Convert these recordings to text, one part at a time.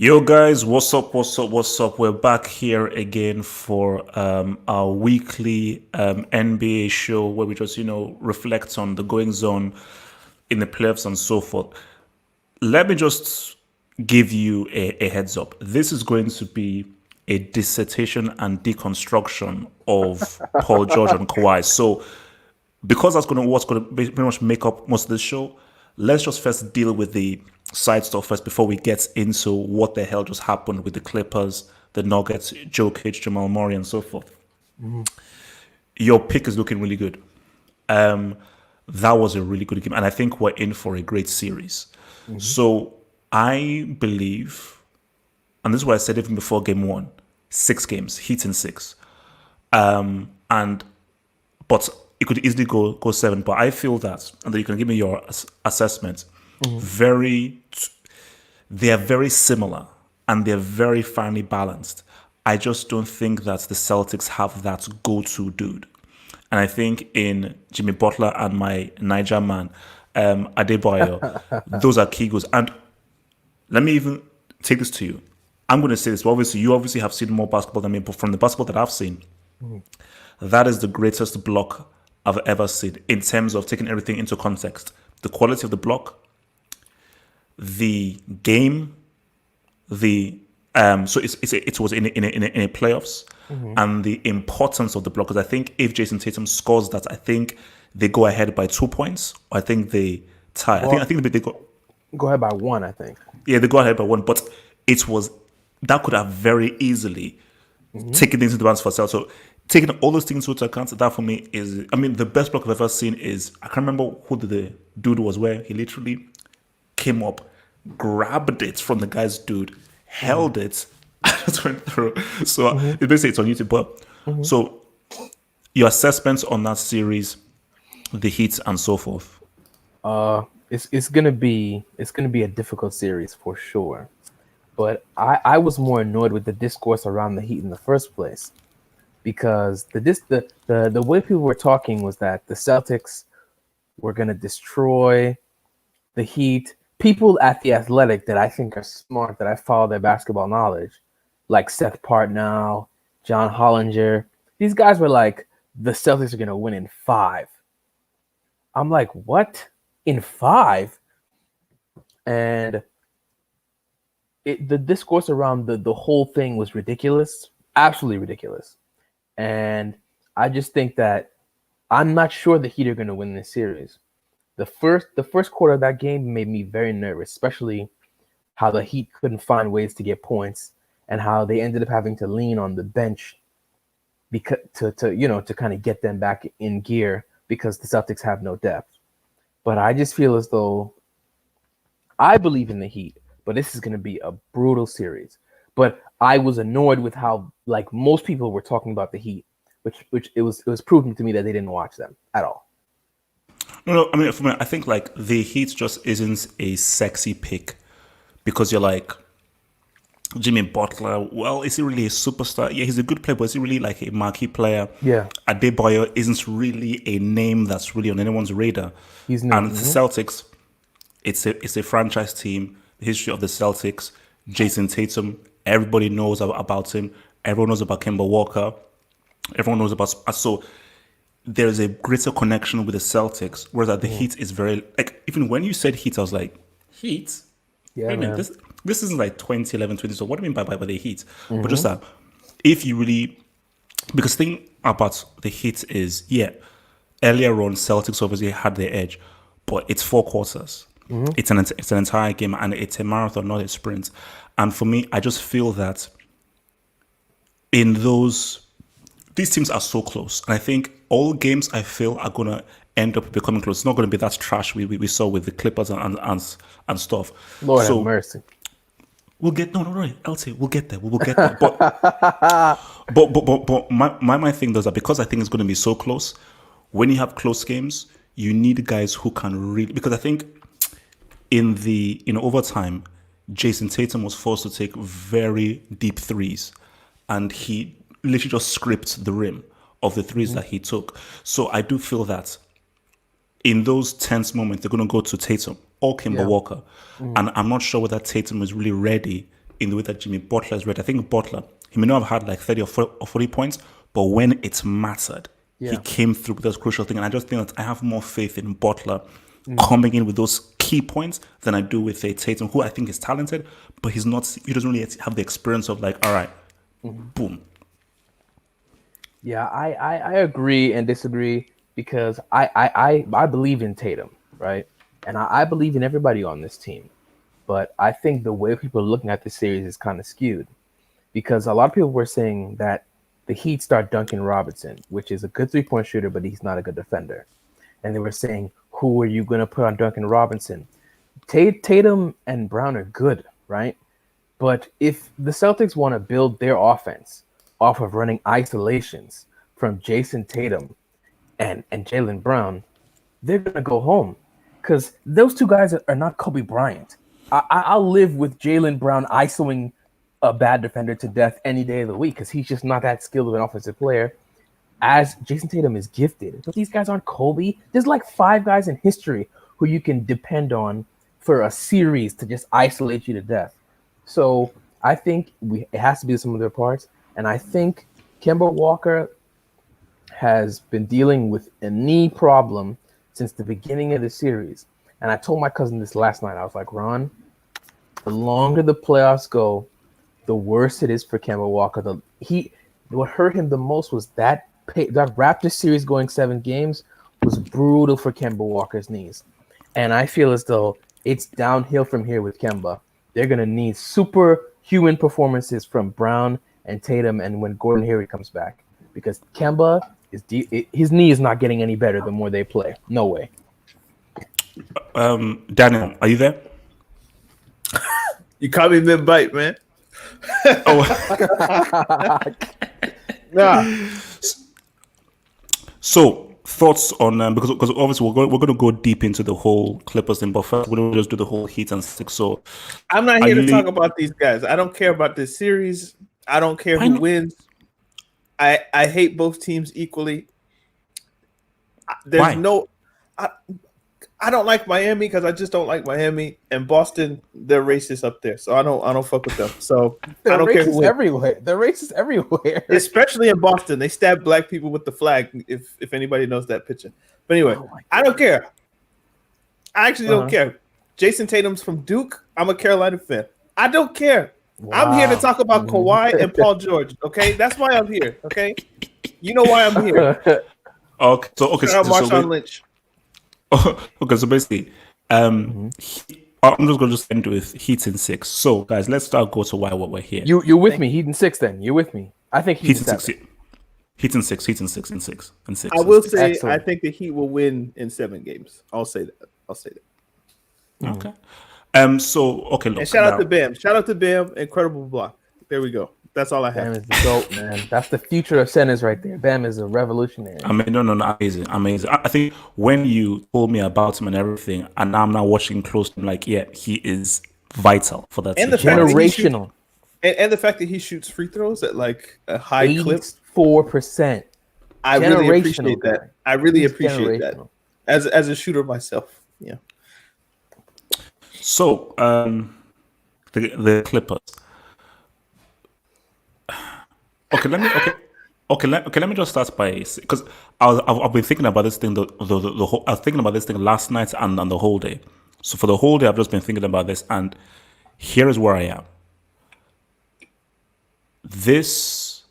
Yo guys, what's up? What's up? What's up? We're back here again for our weekly NBA show where we just reflect on the goings on in the playoffs and so forth. Let me just give you a heads up. This is going to be a dissertation and deconstruction of Paul George and Kawhi. So because that's what's going to pretty much make up most of the show, let's just first deal with the side stuff first before we get into what the hell just happened with the Clippers, the Nuggets, Jokic, Jamal Murray, and so forth. Your pick is looking really good. That was a really good game, and I think we're in for a great series. So I believe, and this is what I said even before game one, 6 games, Heat in 6. And but it could easily go 7. But I feel that, and then you can give me your assessment. They are very similar and they're very finely balanced. I just don't think that the Celtics have that go-to dude. And I think in Jimmy Butler and my Niger man, Adebayo, those are key goals. And let me even take this to you. I'm going to say this. Well, obviously, you obviously have seen more basketball than me, but from the basketball that I've seen, that is the greatest block I've ever seen in terms of taking everything into context. The quality of the block, the game, the so it was in a playoffs, and the importance of the block. Because I think if Jason Tatum scores that, I think they go ahead by 2 points. Or I think they tie. Well, I think they go ahead by 1, I think. yeah, they go ahead by 1. But it was that could have very easily taken things into balance for Celtics. So taking all those things into account, that for me is, I mean, the best block I've ever seen is, I can't remember who the dude was, where he literally came up, grabbed it from the guy's dude, held it, and just went through. So it's basically it's on YouTube. But so your assessments on that series, the Heat and so forth. It's gonna be a difficult series for sure. But I was more annoyed with the discourse around the Heat in the first place, because the way people were talking was that the Celtics were gonna destroy the Heat. People at The Athletic that I think are smart, that I follow their basketball knowledge, like Seth Partnow, John Hollinger, these guys were like, the Celtics are gonna win in 5. I'm like, what? In 5? And the discourse around the whole thing was ridiculous, absolutely ridiculous. And I just think that I'm not sure the Heat are going to win this series. The first quarter of that game made me very nervous, especially how the Heat couldn't find ways to get points and how they ended up having to lean on the bench because to kind of get them back in gear, because the Celtics have no depth. But I just feel as though I believe in the Heat, but this is going to be a brutal series. But I was annoyed with how, like, most people were talking about the Heat, which it was proven to me that they didn't watch them at all. No, I mean, for me, I think like the Heat just isn't a sexy pick because you're like, Jimmy Butler, well, is he really a superstar? Yeah, he's a good player, but is he really like a marquee player? Yeah. Adebayo isn't really a name that's really on anyone's radar. He's not. And the Celtics, it's a franchise team. The history of the Celtics, Jason Tatum, everybody knows about him. Everyone knows about Kemba Walker. Everyone knows about, so there's a greater connection with the Celtics, whereas at the Heat is very, like, even when you said Heat, I was like, Heat? Yeah, Wait a minute, man. this isn't like 2011, 20. So what do you mean by the Heat? But just that, if you really, because the thing about the Heat is, yeah, earlier on, Celtics obviously had their edge, but it's 4 quarters. It's an entire game, and it's a marathon, not a sprint. And for me, I just feel that in these teams are so close. And I think all games I feel are going to end up becoming close. It's not going to be that trash we saw with the Clippers and stuff. Lord So have mercy. we'll get, no, LT, we'll get there. We'll get there. But my thing does that, because I think it's going to be so close. When you have close games, you need guys who can really, because I think in overtime, Jason Tatum was forced to take very deep threes, and he literally just scraped the rim of the threes that he took. So I do feel that in those tense moments, they're going to go to Tatum or Kemba Walker. And I'm not sure whether Tatum is really ready in the way that Jimmy Butler is read. I think Butler, he may not have had like 30 or 40 points, but when it's mattered, he came through with those crucial things. And I just think that I have more faith in Butler coming in with those key points than I do with a Tatum, who I think is talented, but he doesn't really have the experience of like, all right, boom. Yeah, I agree and disagree because I believe in Tatum, right? And I believe in everybody on this team. But I think the way people are looking at this series is kind of skewed because a lot of people were saying that the Heat start Duncan Robinson, which is a good three-point shooter, but he's not a good defender. And they were saying, who are you going to put on Duncan Robinson? Tatum and Brown are good, right? But if the Celtics want to build their offense off of running isolations from Jason Tatum and Jaylen Brown, they're going to go home because those two guys are not Kobe Bryant. I'll live with Jaylen Brown isolating a bad defender to death any day of the week because he's just not that skilled of an offensive player. As Jason Tatum is gifted, but these guys aren't Kobe. There's like 5 guys in history who you can depend on for a series to just isolate you to death. So I think it has to be the sum of their parts. And I think Kemba Walker has been dealing with a knee problem since the beginning of the series. And I told my cousin this last night. I was like, Ron, the longer the playoffs go, the worse it is for Kemba Walker. What hurt him the most was that Raptors series going 7 games was brutal for Kemba Walker's knees. And I feel as though it's downhill from here with Kemba. They're going to need superhuman performances from Brown and Tatum and when Gordon Hayward comes back. Because Kemba, his knee is not getting any better the more they play. No way. Daniel, are you there? You caught me mid-bite, man. Nah. So thoughts on because obviously we're going to go deep into the whole Clippers thing, but first we're going to just do the whole Heat and Six. So I'm not here to talk about these guys. I don't care about this series. I don't care who wins. I hate both teams equally. There's no. I don't like Miami because I just don't like Miami and Boston. They're racist up there, so I don't fuck with them. So I don't care. Everywhere. They're racist everywhere, especially in Boston. They stab black people with the flag. If anybody knows that picture, but anyway, I don't care. I actually don't care. Jason Tatum's from Duke. I'm a Carolina fan. I don't care. Wow. I'm here to talk about Kawhi and Paul George. Okay, that's why I'm here. Okay, you know why I'm here. Okay, so Marshawn Lynch. Okay, so basically, I'm just going to end with Heat in 6. So, guys, let's go to why we're here. You're with me, Heat in 6. Then you're with me. I think Heat in 6. Heat in 6. I will say, excellent. I think the Heat will win in 7 games. I'll say that. Okay. So okay. Look, and shout out to Bam. Shout out to Bam. Incredible block. There we go. That's all I have. Bam is the GOAT, man. That's the future of centers right there. Bam is a revolutionary. I mean, no, amazing. I think when you told me about him and everything, and now I'm now watching close, I'm like, yeah, he is vital for that. And the generational. And the fact that he shoots free throws at like a high clip, 4%. I really appreciate that. I really appreciate that as a shooter myself. Yeah. So the Clippers. Okay, let me just start by because I've been thinking about this thing the whole. I was thinking about this thing last night and the whole day. So for the whole day, I've just been thinking about this, and here is where I am. This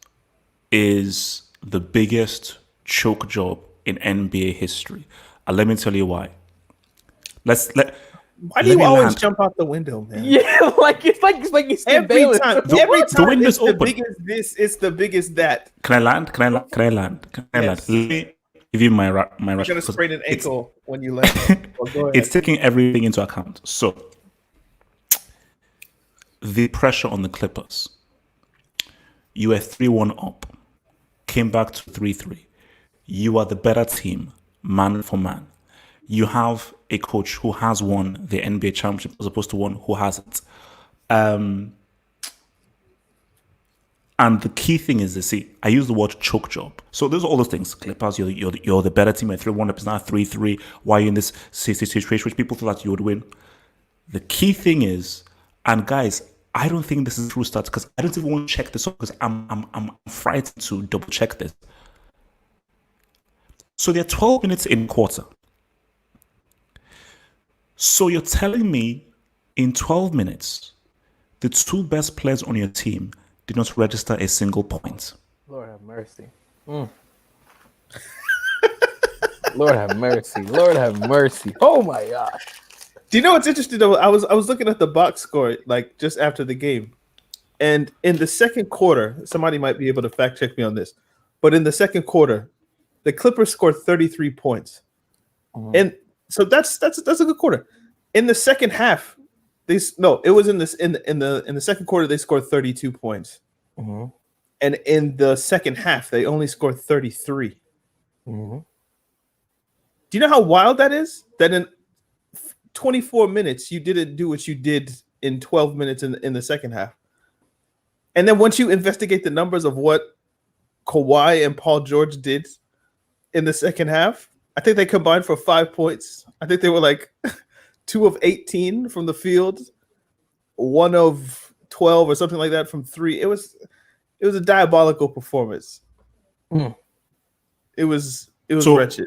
is the biggest choke job in NBA history, and let me tell you why. Why do you always jump out the window, man? Yeah, it's like he's every time. The window's open. The biggest this, it's the biggest that. Can I land? Yes. Let me give you my You're gonna sprain an ankle when you land. It's taking everything into account. So the pressure on the Clippers. You were 3-1 up, came back to 3-3. You are the better team, man for man. You have a coach who has won the NBA championship as opposed to one who hasn't. And the key thing is to see, I use the word choke job. So there's all those things. Clippers, you're the better team at 3-1 up, it's now 3-3. Why are you in this situation which people thought that you would win? The key thing is, and guys, I don't think this is true stats because I don't even want to check this up because I'm frightened to double check this. So they're 12 minutes in quarter. So you're telling me in 12 minutes, the two best players on your team did not register a single point. Lord have mercy. Lord have mercy. Lord have mercy. Oh my gosh. Do you know what's interesting though? I was looking at the box score like just after the game. And in the second quarter, somebody might be able to fact check me on this. But in the second quarter, the Clippers scored 33 points. And so that's a good quarter. In the second half, it was in the second quarter they scored 32 points. And in the second half, they only scored 33. Do you know how wild that is? That in 24 minutes, you didn't do what you did in 12 minutes in the second half. And then once you investigate the numbers of what Kawhi and Paul George did in the second half, I think they combined for 5 points. I think they were like 2 of 18 from the field, 1 of 12 or something like that from 3. It was a diabolical performance. It was wretched.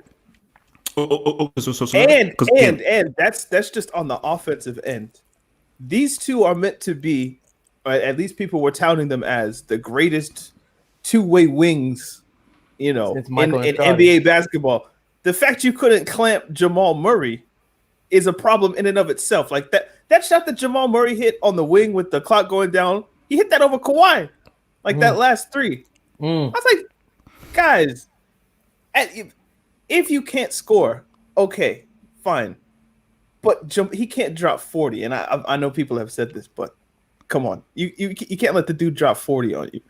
And that's just on the offensive end. These two are meant to be, or at least people were touting them as the greatest two-way wings, in NBA basketball. The fact you couldn't clamp Jamal Murray is a problem in and of itself. Like that shot that Jamal Murray hit on the wing with the clock going down, he hit that over Kawhi, like that last 3. I was like, guys, if you can't score, okay, fine, but he can't drop 40. And I know people have said this, but come on, you can't let the dude drop 40 on you.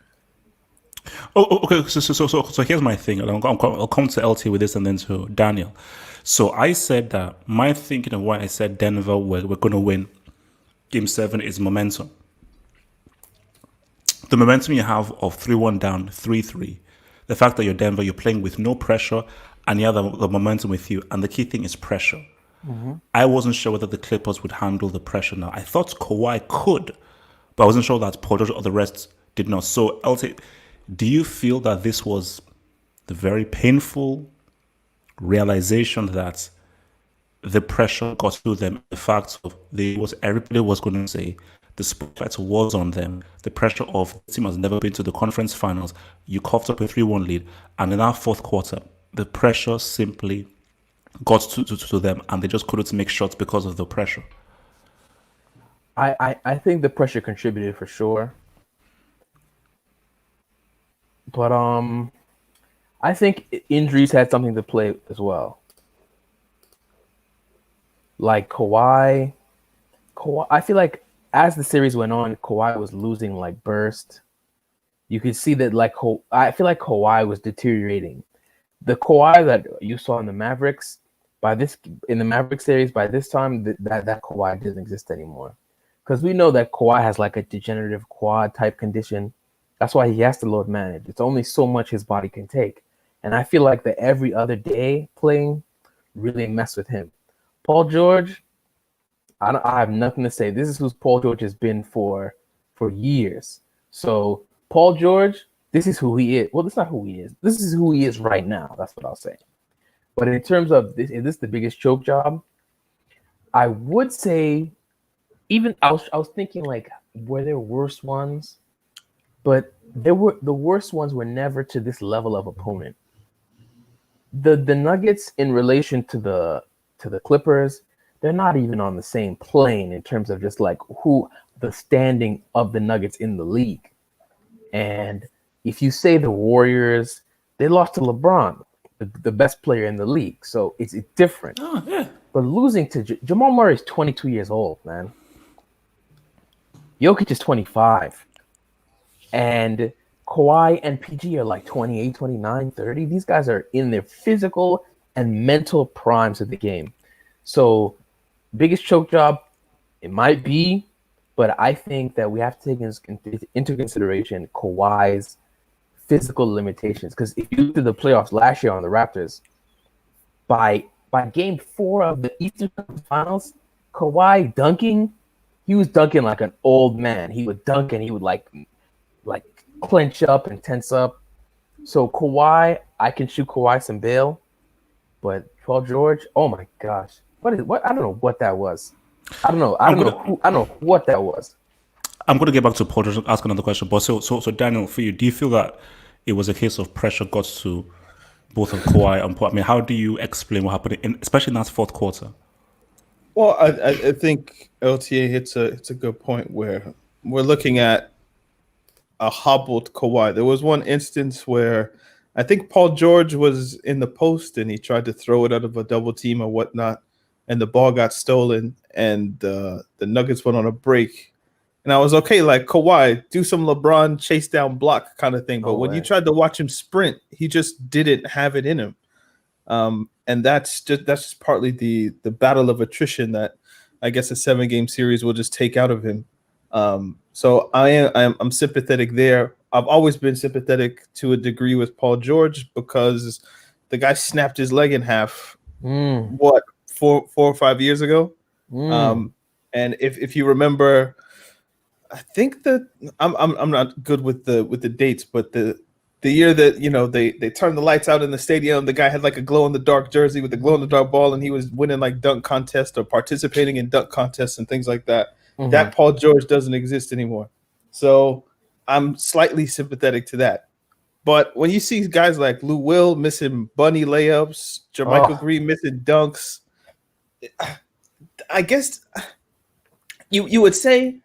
Oh, okay. So here's my thing. I'll come to LT with this and then to Daniel. So I said that my thinking of why I said Denver we're going to win Game 7 is momentum. The momentum you have of 3-1 down, 3-3. The fact that you're Denver, you're playing with no pressure, and you have the momentum with you. And the key thing is pressure. I wasn't sure whether the Clippers would handle the pressure now. I thought Kawhi could, but I wasn't sure that Paul George or the rest did not. So LT, do you feel that this was the very painful realization that the pressure got to them? The fact of everybody was going to say the spotlight was on them. The pressure of the team has never been to the conference finals. You coughed up a 3-1 lead, and in our fourth quarter, the pressure simply got to them, and they just couldn't make shots because of the pressure. I think the pressure contributed for sure. But I think injuries had something to play as well. Like Kawhi, I feel like as the series went on, Kawhi was losing like burst. You could see that I feel like Kawhi was deteriorating. The Kawhi that you saw in the Mavericks, in the Maverick series, by this time that Kawhi doesn't exist anymore. Because we know that Kawhi has like a degenerative quad type condition. That's why he has to load manage. It's only so much his body can take. And I feel like the every other day playing really messed with him. Paul George, I have nothing to say. This is who Paul George has been for years. So Paul George, this is who he is. Well, that's not who he is. This is who he is right now. That's what I'll say. But in terms of this, is this the biggest choke job? I would say, I was thinking like, were there worse ones? But the worst ones were never to this level of opponent. The Nuggets in relation to the Clippers, they're not even on the same plane in terms of just like who the standing of the Nuggets in the league. And if you say the Warriors, they lost to LeBron, the best player in the league. So it's different. Oh, yeah. But losing to Jamal Murray is 22 years old, man. Jokic is 25. And Kawhi and PG are like 28, 29, 30. These guys are in their physical and mental primes of the game. So biggest choke job, it might be, but I think that we have to take into consideration Kawhi's physical limitations. Because if you look at the playoffs last year on the Raptors, by game 4 of the Eastern Conference Finals, Kawhi dunking he was dunking like an old man. He would dunk and he would like clench up and tense up. So Kawhi, I can shoot Kawhi some bail, but Paul George, oh my gosh, what? I don't know what that was. I don't know what that was. I'm going to get back to Paul George and ask another question. But so Daniel, for you, do you feel that it was a case of pressure got to both of Kawhi and Paul? I mean, how do you explain what happened, especially in that fourth quarter? Well, I think LTA hits a good point where we're looking at a hobbled Kawhi. There was one instance where I think Paul George was in the post and he tried to throw it out of a double team or whatnot, and the ball got stolen, and the Nuggets went on a break. And I was okay, like, Kawhi, do some LeBron chase down block kind of thing. But when you tried to watch him sprint, he just didn't have it in him. And that's just partly the battle of attrition that I guess a 7-game series will just take out of him. So I'm sympathetic there. I've always been sympathetic to a degree with Paul George because the guy snapped his leg in half. What, 4 or 5 years ago? And if you remember, I think that I'm not good with the dates, but the year that they turned the lights out in the stadium, the guy had like a glow in the dark jersey with a glow in the dark ball, and he was winning like dunk contests or participating in dunk contests and things like that. That Paul George doesn't exist anymore, so I'm slightly sympathetic to that. But when you see guys like Lou Will missing bunny layups, Jermichael Green missing dunks, I guess you would say,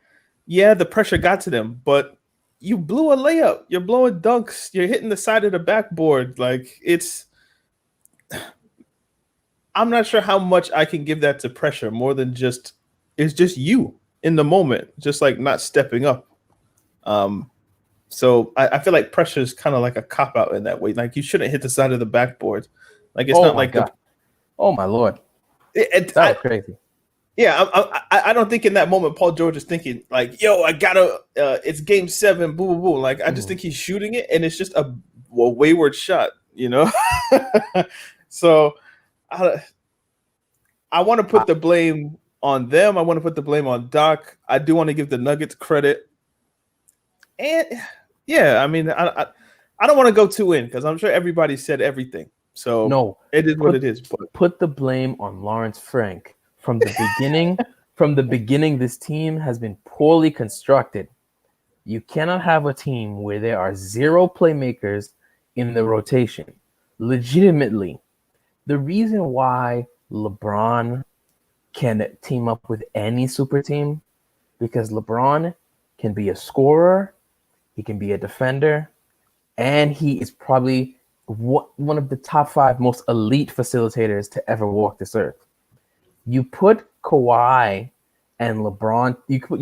yeah, the pressure got to them, but you blew a layup. You're blowing dunks. You're hitting the side of the backboard. Like, I'm not sure how much I can give that to pressure more than it's just you in the moment, just like not stepping up. So I feel like pressure is kind of like a cop out in that way. Like, you shouldn't hit the side of the backboard. Like, it's not like God. Oh my Lord. That was crazy. Yeah, I don't think in that moment Paul George is thinking like, "Yo, I gotta." It's Game 7, boom, boom, boom. Like, I just think he's shooting it, and it's just a wayward shot, So, I want to put the blame on them. I want to put the blame on Doc. I do want to give the Nuggets credit, and yeah, I mean, I don't want to go too in because I'm sure everybody said everything. So no, it is what it is. But put the blame on Lawrence Frank. From the beginning, this team has been poorly constructed. You cannot have a team where there are 0 playmakers in the rotation. Legitimately, the reason why LeBron can team up with any super team, because LeBron can be a scorer, he can be a defender, and he is probably one of the top 5 most elite facilitators to ever walk this earth. You put Kawhi and LeBron, you put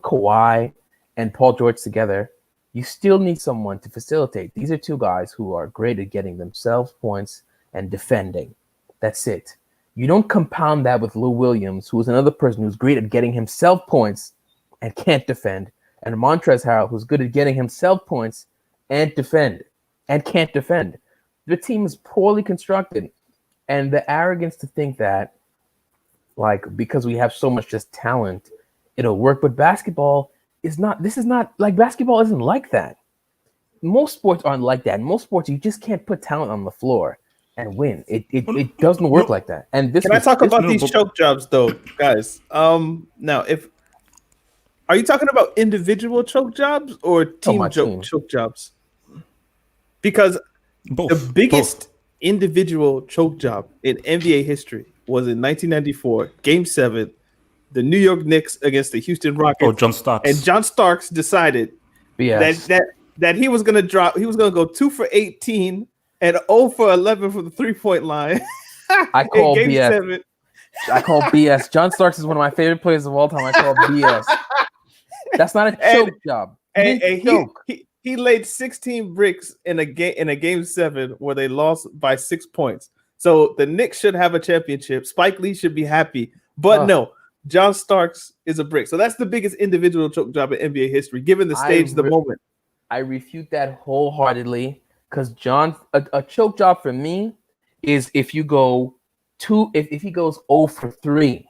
Kawhi and Paul George together, you still need someone to facilitate. These are 2 guys who are great at getting themselves points and defending. That's it. You don't compound that with Lou Williams, who is another person who's great at getting himself points and can't defend, and Montrezl Harrell, who's good at getting himself points and can't defend. The team is poorly constructed, and the arrogance to think that, like, because we have so much just talent, it'll work. But basketball is not. This is not like basketball. Isn't like that. Most sports aren't like that. In most sports, you just can't put talent on the floor and win. It doesn't work like that. And this. Can I talk about these choke jobs, though, guys? Now, are you talking about individual choke jobs or team choke jobs? Because the biggest individual choke job in NBA history was in 1994, Game 7, the New York Knicks against the Houston Rockets. John Starks. And John Starks decided that he was going to drop. He was going to go 2 for 18 and 0 for 11 from the 3-point line. I call BS. I call BS. John Starks is one of my favorite players of all time. I call BS. That's not a choke job. He laid 16 bricks in a game 7 where they lost by 6 points. So the Knicks should have a championship. Spike Lee should be happy. But no, John Starks is a brick. So that's the biggest individual choke job in NBA history, given the stage, the moment. I refute that wholeheartedly because a choke job for me is if you go if he goes 0 for 3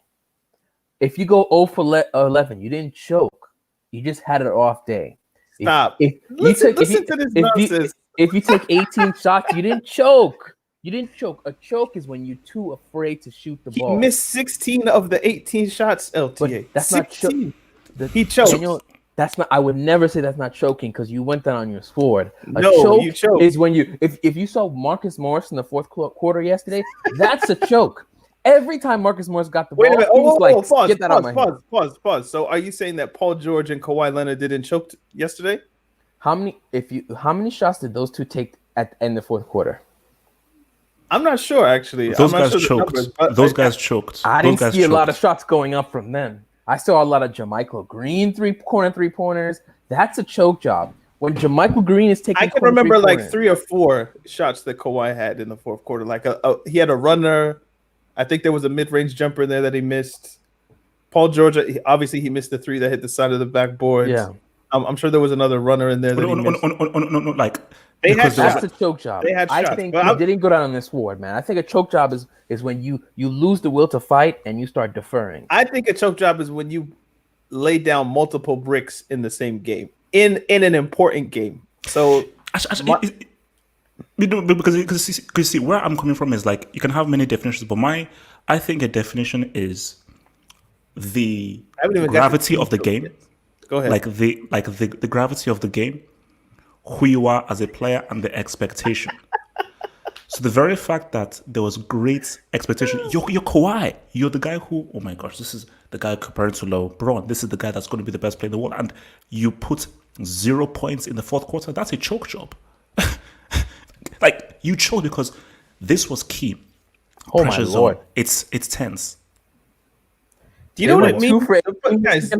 If you go 0 for 11, you didn't choke. You just had an off day. Stop. Listen to this nonsense. If you take 18 shots, you didn't choke. You didn't choke. A choke is when you're too afraid to shoot the ball. He missed 16 of the 18 shots, LTA. But that's 16. not He choked. Daniel, that's not. I would never say that's not choking because you went down on your sword. You choked. Is when you if you saw Marcus Morris in the fourth quarter yesterday, that's a choke. Every time Marcus Morris got the ball, Wait a minute. he was like, get that out of my head. Pause. So are you saying that Paul George and Kawhi Leonard didn't choke yesterday? How many shots did those two take at the end of the fourth quarter? I'm not sure, actually. Those I'm not guys sure choked. Those guys choked. I didn't see a lot of shots going up from them. I saw a lot of JaMychal Green three-pointers. That's a choke job. When JaMychal Green is taking, I can remember like 3 or 4 shots that Kawhi had in the fourth quarter. Like he had a runner. I think there was a mid-range jumper in there that he missed. Paul George, obviously he missed the 3 that hit the side of the backboard. Yeah. I'm sure there was another runner in there. No, like that's a choke job. I think he didn't go down on this sword, man. I think a choke job is when you lose the will to fight and you start deferring. I think a choke job is when you lay down multiple bricks in the same game in an important game. So because you see where I'm coming from is like you can have many definitions, but I think a definition is the gravity of the game. Go ahead. Like the gravity of the game, who you are as a player, and the expectation. So the very fact that there was great expectation, you're Kawhi. You're the guy who, oh my gosh, this is the guy compared to LeBron. This is the guy that's going to be the best player in the world. And you put 0 points in the fourth quarter. That's a choke job. Like you choked because this was key. Oh my Lord, it's tense. Do you know what it means, guys?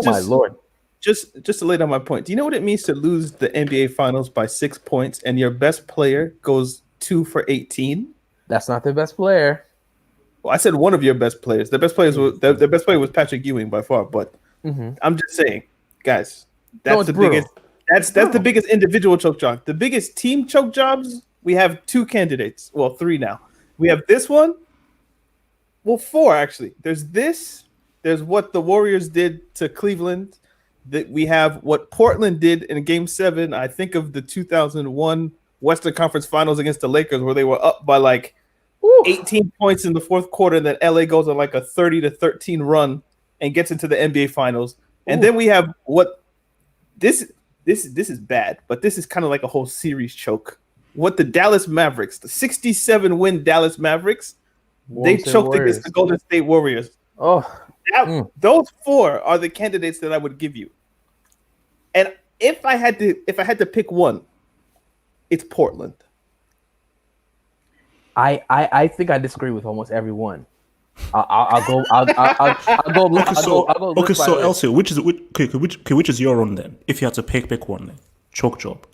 My Lord! Just to lay down my point. Do you know what it means to lose the NBA Finals by 6 points and your best player goes 2 for 18? That's not their best player. Well, I said one of your best players. The best player was Patrick Ewing by far. But I'm just saying, guys, that's biggest. That's the biggest individual choke job. The biggest team choke jobs. We have 2 candidates. Well, 3 now. We have this one. Well, 4 actually. There's this. There's what the Warriors did to Cleveland. That we have what Portland did in Game 7. I think of the 2001 Western Conference Finals against the Lakers, where they were up by like 18 points in the fourth quarter, and then LA goes on like a 30-13 run and gets into the NBA Finals. And then we have what this is bad, but this is kind of like a whole series choke. What the Dallas Mavericks, the 67-win Dallas Mavericks. They choked against the Golden State Warriors. Those 4 are the candidates that I would give you. And if I had to pick one, it's Portland. I think I disagree with almost everyone. I'll go. Okay, so Elsie, which is your one then? If you had to pick one, then choke job.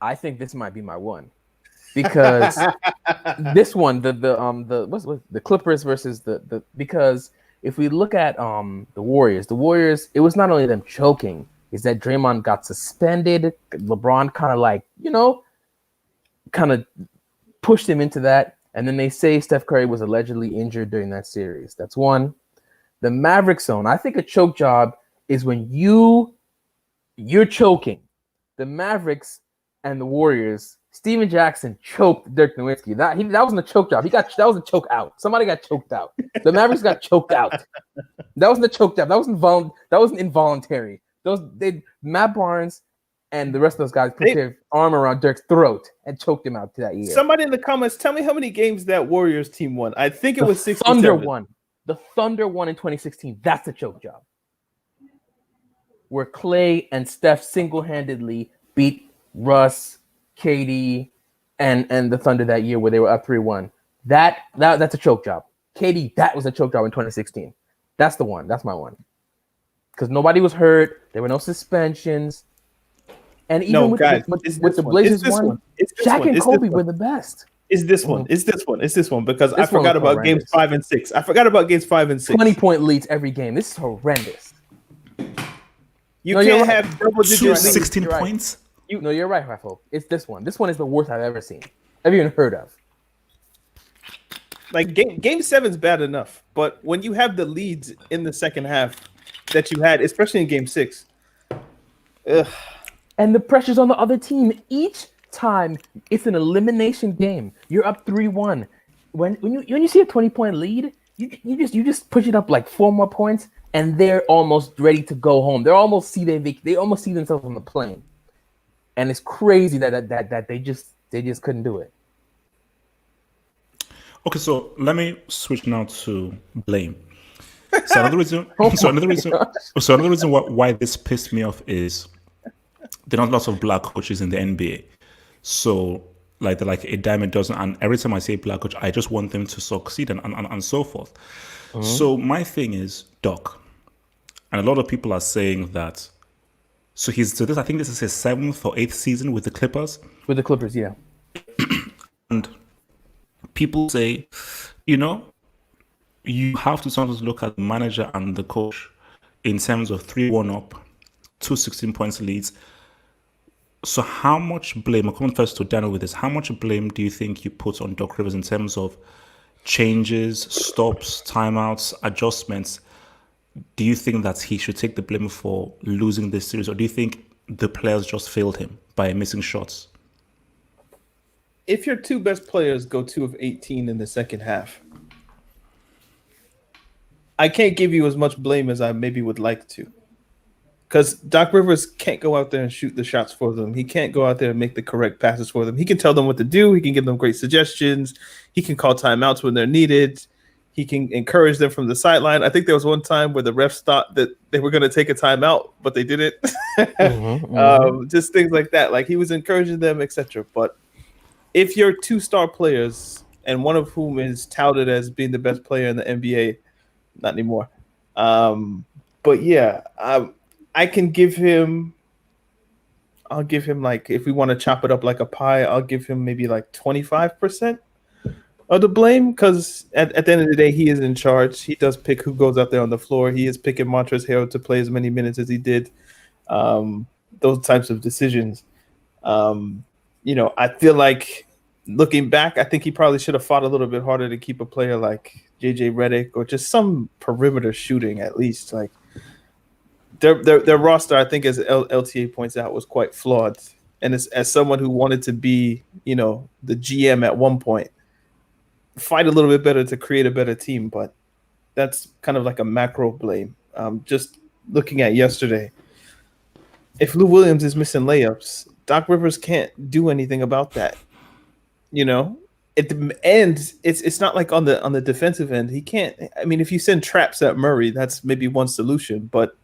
I think this might be my one. Because this one, the Clippers versus the because if we look at the Warriors, it was not only them choking, is that Draymond got suspended. LeBron kind of pushed him into that, and then they say Steph Curry was allegedly injured during that series. That's one. The Maverick zone, I think a choke job is when you're choking. The Mavericks and the Warriors. Steven Jackson choked Dirk Nowitzki. That wasn't a choke job. That was a choke out. Somebody got choked out. The Mavericks got choked out. That wasn't a choke job. That wasn't involuntary. Matt Barnes and the rest of those guys put their arm around Dirk's throat and choked him out to that year. Somebody in the comments, tell me how many games that Warriors team won. I think it was 67. Thunder won. The Thunder won in 2016. That's a choke job. Where Clay and Steph single-handedly beat Russ, KD, and the Thunder that year where they were up 3-1. That's a choke job. KD, that was a choke job in 2016. That's the one. That's my one. Because nobody was hurt. There were no suspensions. And even with the Blazers one, Shaq and Kobe were the best. Is this one? Is this one? Is this one? Because I forgot about games 5 and 6. 20-point leads every game. This is horrendous. You can't have double-digit 16 points? No, you're right, Raffo. It's this one. This one is the worst I've ever seen. I've even heard of. Like game 7's bad enough, but when you have the leads in the second half that you had, especially in game 6, and the pressure's on the other team each time. It's an elimination game. You're up 3-1. When you see a 20-point lead, you just push it up like 4 more points, and they're almost ready to go home. They almost see themselves on the plane, and it's crazy that they just couldn't do it. Okay, so let me switch now to blame. So another reason, another reason why this pissed me off is there are not lots of black coaches in the NBA. So like they're like a dime a dozen, and every time I say black coach, I just want them to succeed and so forth. Mm-hmm. So my thing is Doc, and a lot of people are saying that. So I think this is his 7th or 8th season with the Clippers. With the Clippers, yeah. And people say, you have to sometimes look at the manager and the coach in terms of 3-1 up, 2 16 points leads. So how much blame, I'm coming first to Daniel with this, how much blame do you think you put on Doc Rivers in terms of changes, stops, timeouts, adjustments? Do you think that he should take the blame for losing this series, or do you think the players just failed him by missing shots? If your 2 best players go 2 of 18 in the second half, I can't give you as much blame as I maybe would like to. Because Doc Rivers can't go out there and shoot the shots for them. He can't go out there and make the correct passes for them. He can tell them what to do. He can give them great suggestions. He can call timeouts when they're needed. He can encourage them from the sideline. I think there was one time where the refs thought that they were going to take a timeout, but they didn't. Just things like that. Like he was encouraging them, etc. But if your 2 star players, and one of whom is touted as being the best player in the NBA, not anymore. But yeah, I can give him. I'll give him, like, if we want to chop it up like a pie, I'll give him maybe like 25% of the blame, because at the end of the day, he is in charge. He does pick who goes out there on the floor. He is picking Montrezl Harrell to play as many minutes as he did. Those types of decisions. I feel like looking back, I think he probably should have fought a little bit harder to keep a player like JJ Redick or just some perimeter shooting at least. Like their roster, I think, as LTA points out, was quite flawed. And as someone who wanted to be, the GM at one point, fight a little bit better to create a better team. But that's kind of like a macro blame. Just looking at yesterday, if Lou Williams is missing layups, Doc Rivers can't do anything about that. At the end, it's not like on the defensive end. He can't. I mean, if you send traps at Murray, that's maybe one solution. But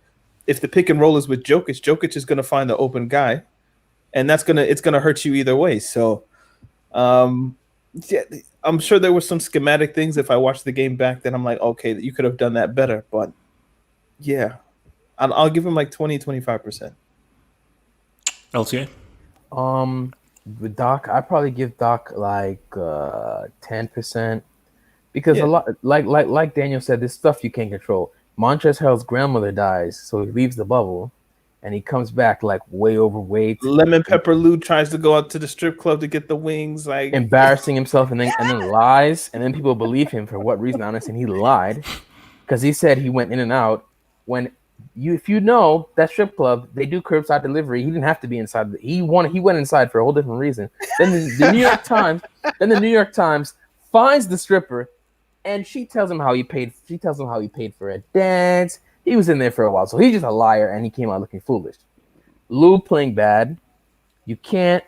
if the pick and roll is with Jokic is going to find the open guy, and it's gonna hurt you either way. So, yeah, I'm sure there were some schematic things. If I watched the game back, then I'm like, okay, you could have done that better. But yeah, I'll give him like 20-25%. LTA? With Doc, I'd probably give Doc like 10%, because a lot, like Daniel said, this stuff you can't control. Montrezl Harrell's grandmother dies, so he leaves the bubble, and he comes back like way overweight. Lemon Pepper Lou tries to go out to the strip club to get the wings, like embarrassing himself, and then lies, and then people believe him for what reason? Honestly, he lied because he said he went in and out. When if you know that strip club, they do curbside delivery. He didn't have to be inside. He went inside for a whole different reason. Then the New York Times finds the stripper, and she tells him how he paid. She tells him how he paid for a dance. He was in there for a while, so he's just a liar, and he came out looking foolish. Lou playing bad. You can't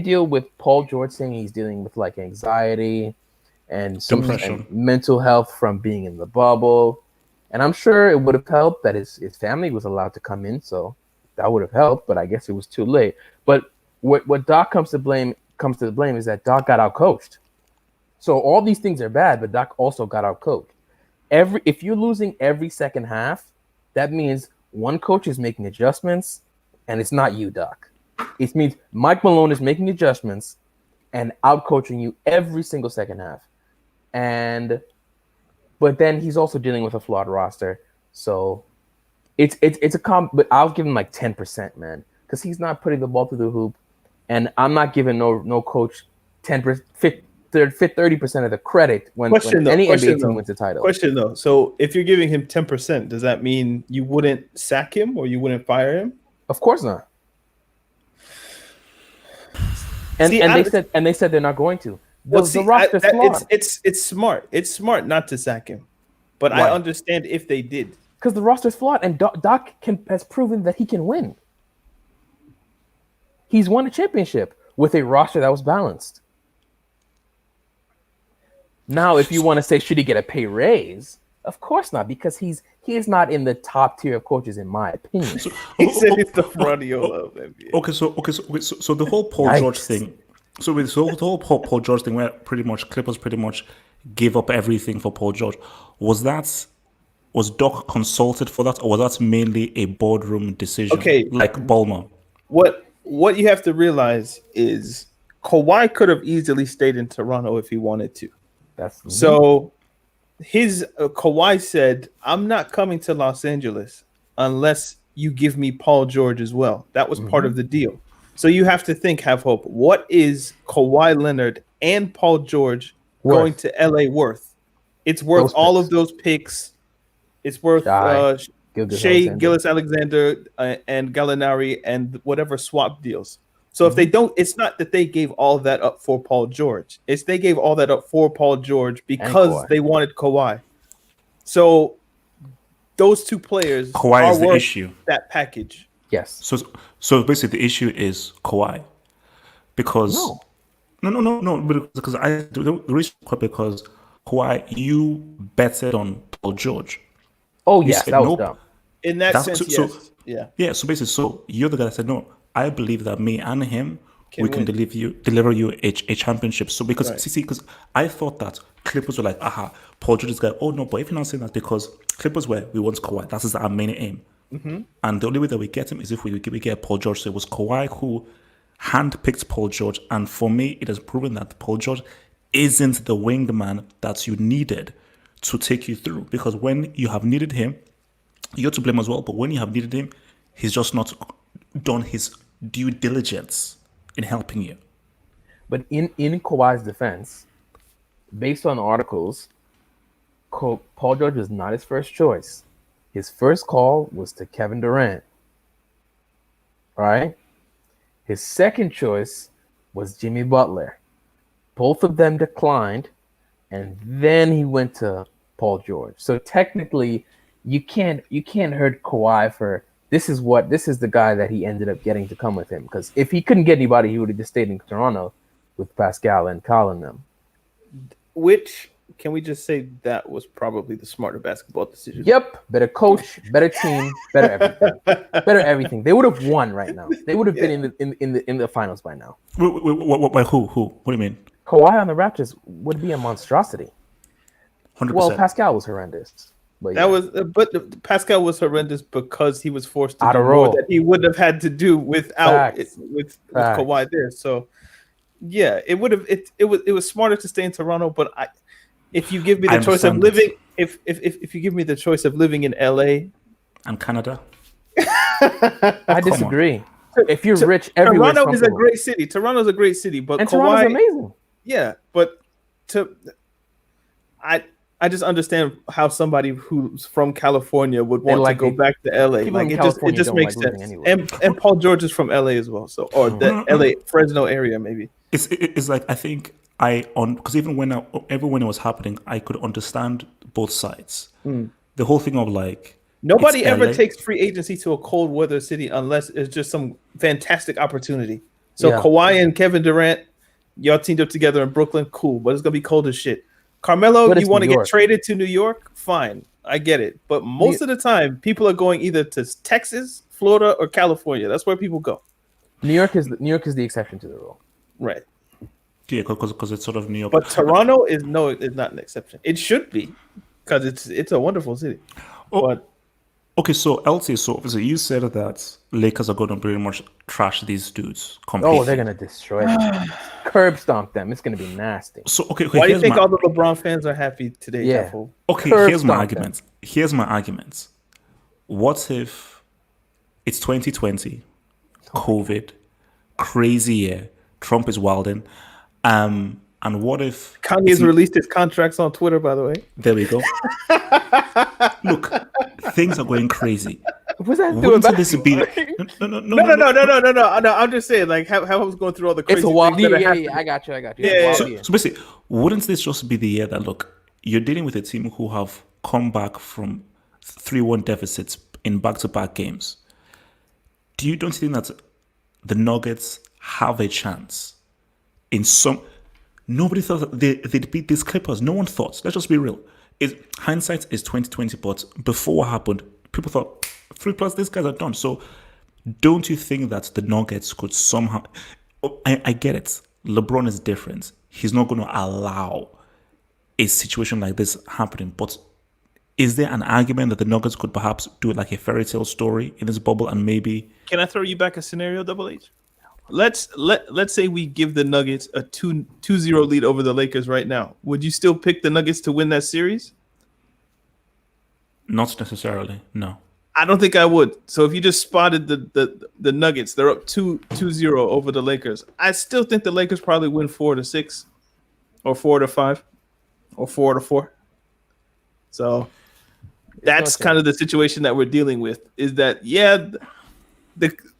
deal with Paul George saying he's dealing with like anxiety and some mental health from being in the bubble. And I'm sure it would have helped that his family was allowed to come in, so that would have helped. But I guess it was too late. But what Doc comes to the blame is that Doc got outcoached. So all these things are bad, but Doc also got outcoached. If you're losing every second half, that means one coach is making adjustments, and it's not you, Doc. It means Mike Malone is making adjustments and outcoaching you every single second half. But then he's also dealing with a flawed roster. So it's but I'll give him like 10%, man, because he's not putting the ball through the hoop. And I'm not giving no coach 10%, 30% of the credit when any NBA team wins a title. Question though. So if you're giving him 10%, does that mean you wouldn't sack him or you wouldn't fire him? Of course not. And they said they're not going to. The roster's flawed. It's smart. It's smart not to sack him, but I understand if they did, because the roster's flawed, and Doc has proven that he can win. He's won a championship with a roster that was balanced. Now, if you want to say should he get a pay raise, of course not, because he is not in the top tier of coaches, in my opinion. He said he's the Rodiola of NBA. So the whole Paul George thing. So with the whole Paul George thing, where Clippers pretty much gave up everything for Paul George, was Doc consulted for that, or was that mainly a boardroom decision? Okay, like Ballmer. What you have to realize is Kawhi could have easily stayed in Toronto if he wanted to. So Kawhi said, "I'm not coming to Los Angeles unless you give me Paul George as well." That was part of the deal. So you have to have hope. What is Kawhi Leonard and Paul George going to LA worth? It's worth all of those picks. It's worth Shea Gilgeous-Alexander and Gallinari and whatever swap deals. So if they don't, it's not that they gave all that up for Paul George. It's they gave all that up for Paul George because they wanted Kawhi. So those two players Kawhi is the issue. That package. Yes. So basically the issue is Kawhi. Because no, because the reason because Kawhi, you betted on Paul George. Oh yes, that was dumb. In that sense, yes. Yeah. So basically, you're the guy that said no. I believe that me and him can deliver you a championship. So because I thought that Clippers were like, Paul George is guy. Oh no, but if you're not saying that, because Clippers we want Kawhi. That is our main aim. And the only way that we get him is if we get Paul George. So it was Kawhi who handpicked Paul George, and for me, it has proven that Paul George isn't the winged man that you needed to take you through. Because when you have needed him, you're to blame as well. But when you have needed him, he's just not done his due diligence in helping you. But in Kawhi's defense, based on articles, Paul George was not his first choice. His first call was to Kevin Durant. All right? His second choice was Jimmy Butler. Both of them declined, and then he went to Paul George. So technically, you can't hurt Kawhi for this is the guy that he ended up getting to come with him. Because if he couldn't get anybody, he would have just stayed in Toronto with Pascal and Colin them. Which, can we just say that was probably the smarter basketball decision? Yep. Better coach, better team, better everything. Better everything. They would have won right now. They would have been in the finals by now. Who? What do you mean? Kawhi on the Raptors would be a monstrosity. 100%. Well, Pascal was horrendous. But but Pascal was horrendous because he was forced to do more that he wouldn't have had to do without with Kawhi there. So yeah, it would have it was smarter to stay in Toronto. But if you give me the choice of living, if you give me the choice of living in LA and Canada, I disagree. If you're rich, everywhere. Toronto is a great city. Toronto's a great city, but Toronto's amazing. Yeah, but I just understand how somebody who's from California would want to go back to LA. Like it just makes sense. Anyway. And Paul George is from LA as well, so or the LA Fresno area maybe. It's like I think because even when it was happening, I could understand both sides. The whole thing of like nobody ever takes free agency to a cold weather city unless it's just some fantastic opportunity. So Kawhi and Kevin Durant, y'all teamed up together in Brooklyn, cool, but it's gonna be cold as shit. Carmelo, you want to get traded to New York? Fine, I get it. But most of the time, people are going either to Texas, Florida, or California. That's where people go. New York is the exception to the rule, right? Yeah, because it's sort of New York. But Toronto is not an exception. It should be because it's a wonderful city. But okay, so LT, so obviously you said that Lakers are going to pretty much trash these dudes completely. Oh, they're going to destroy them. Curb stomp them. It's going to be nasty. So okay, why do you think all the LeBron fans are happy today? Yeah. Okay, here's my argument. What if it's 2020, COVID, crazy year, Trump is wilding, And what if Kanye's released his contracts on Twitter, by the way. There we go. Look, things are going crazy. What's that Wouldn't doing? this be No. I'm just saying, like, how I was going through all the crazy It's a wild things that are yeah. happening. I got you. Yeah. So basically, wouldn't this just be the year that, look, you're dealing with a team who have come back from 3-1 deficits in back-to-back games? Don't you think that the Nuggets have a chance in some... Nobody thought that they'd beat these Clippers. No one thought. Let's just be real. Hindsight is 2020, but before what happened, people thought 3+, these guys are done. So don't you think that the Nuggets could somehow... I get it. LeBron is different. He's not going to allow a situation like this happening. But is there an argument that the Nuggets could perhaps do like a fairy tale story in this bubble and maybe... Can I throw you back a scenario, Double H? Let's say we give the Nuggets a 2-0 lead over the Lakers right now. Would you still pick the Nuggets to win that series? Not necessarily, no. I don't think I would. So if you just spotted the Nuggets, they're up 2-0 over the Lakers. I still think the Lakers probably win 4-6 or 4-5 or 4-4. So that's kind of the situation that we're dealing with, is that,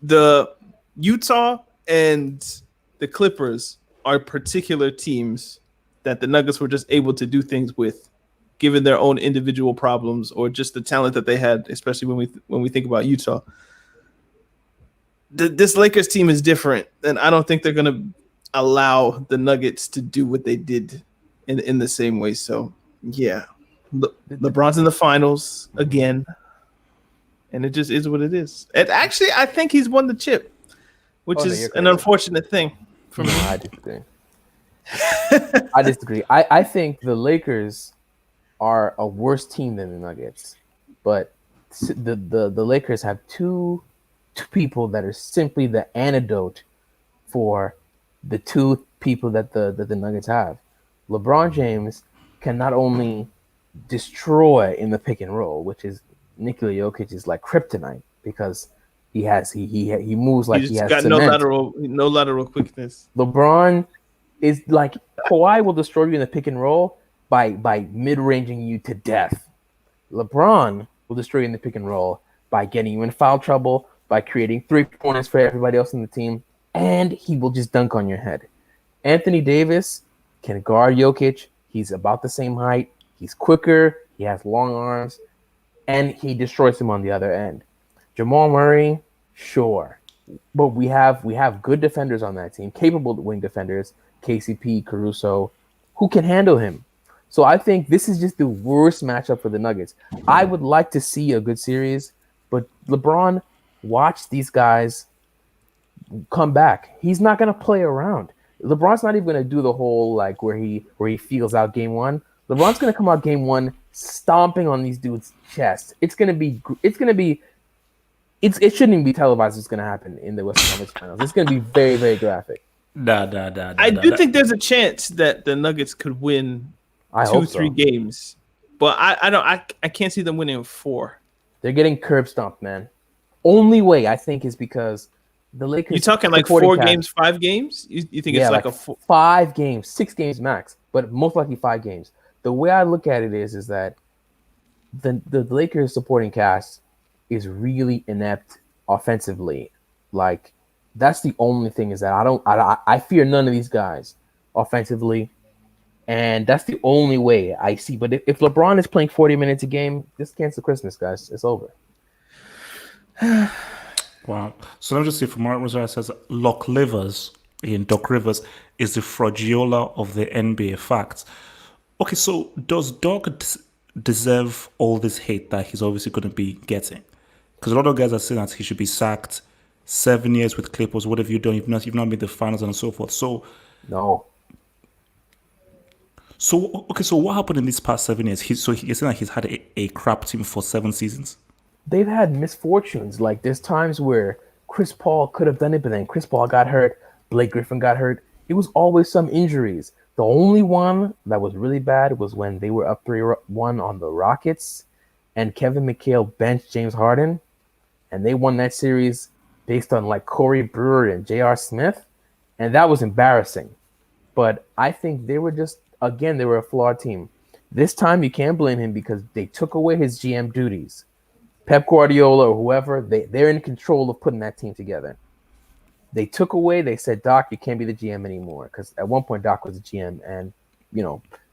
the Utah and the Clippers are particular teams that the Nuggets were just able to do things with, given their own individual problems or just the talent that they had, especially when we think about Utah. This Lakers team is different, and I don't think they're going to allow the Nuggets to do what they did in the same way. So, yeah, LeBron's in the finals again, and it just is what it is. And actually, I think he's won the chip, which is an unfortunate thing for me. I disagree. I disagree. I think the Lakers are a worse team than the Nuggets, but the Lakers have two people that are simply the antidote for the two people that the Nuggets have. LeBron James can not only destroy in the pick and roll, which is Nikola Jokic is like kryptonite, because he moves like he has got cement. no lateral quickness. LeBron is like Kawhi will destroy you in the pick and roll by mid-ranging you to death. LeBron will destroy you in the pick and roll by getting you in foul trouble, by creating 3-pointers for everybody else in the team, and he will just dunk on your head. Anthony Davis can guard Jokic. He's about the same height. He's quicker. He has long arms, and he destroys him on the other end. Jamal Murray, sure, but we have good defenders on that team, capable wing defenders, KCP, Caruso, who can handle him. So I think this is just the worst matchup for the Nuggets. I would like to see a good series, but LeBron, watch these guys come back. He's not going to play around. LeBron's not even going to do the whole like where he feels out game one. LeBron's going to come out game one stomping on these dudes' chests. It shouldn't even be televised. It's going to happen in the Western Conference Finals. It's going to be very, very graphic. I do think there's a chance that the Nuggets could win 2-3 games, but I can't see them winning 4. They're getting curb stomped, man. Only way I think is because the Lakers. You talking like 4 games, 5 games? You think it's like a 5 games, 6 games max, but most likely 5 games. The way I look at it is that the Lakers supporting cast is really inept offensively. Like, that's the only thing, is that I fear none of these guys offensively, and that's the only way I see. But if LeBron is playing 40 minutes a game, just cancel Christmas, guys. It's over. Wow. So let me just see, from Mark Rosara says, Doc Rivers is the Fragiola of the NBA. Facts. Okay, so does Doc deserve all this hate that he's obviously going to be getting? Because a lot of guys are saying that he should be sacked. 7 years with Clippers, what have you done? You've not been the finals and so forth. So no. So okay, so what happened in these past 7 years? You're saying that he's had a crap team for 7 seasons? They've had misfortunes. Like, there's times where Chris Paul could have done it, but then Chris Paul got hurt. Blake Griffin got hurt. It was always some injuries. The only one that was really bad was when they were up 3-1 on the Rockets, and Kevin McHale benched James Harden, and they won that series based on like Corey Brewer and J.R. Smith, and that was embarrassing. But I think they were they were a flawed team. This time you can't blame him because they took away his GM duties. Pep Guardiola or whoever, they're in control of putting that team together. They took away, they said, Doc, you can't be the GM anymore. Because at one point, Doc was the GM and,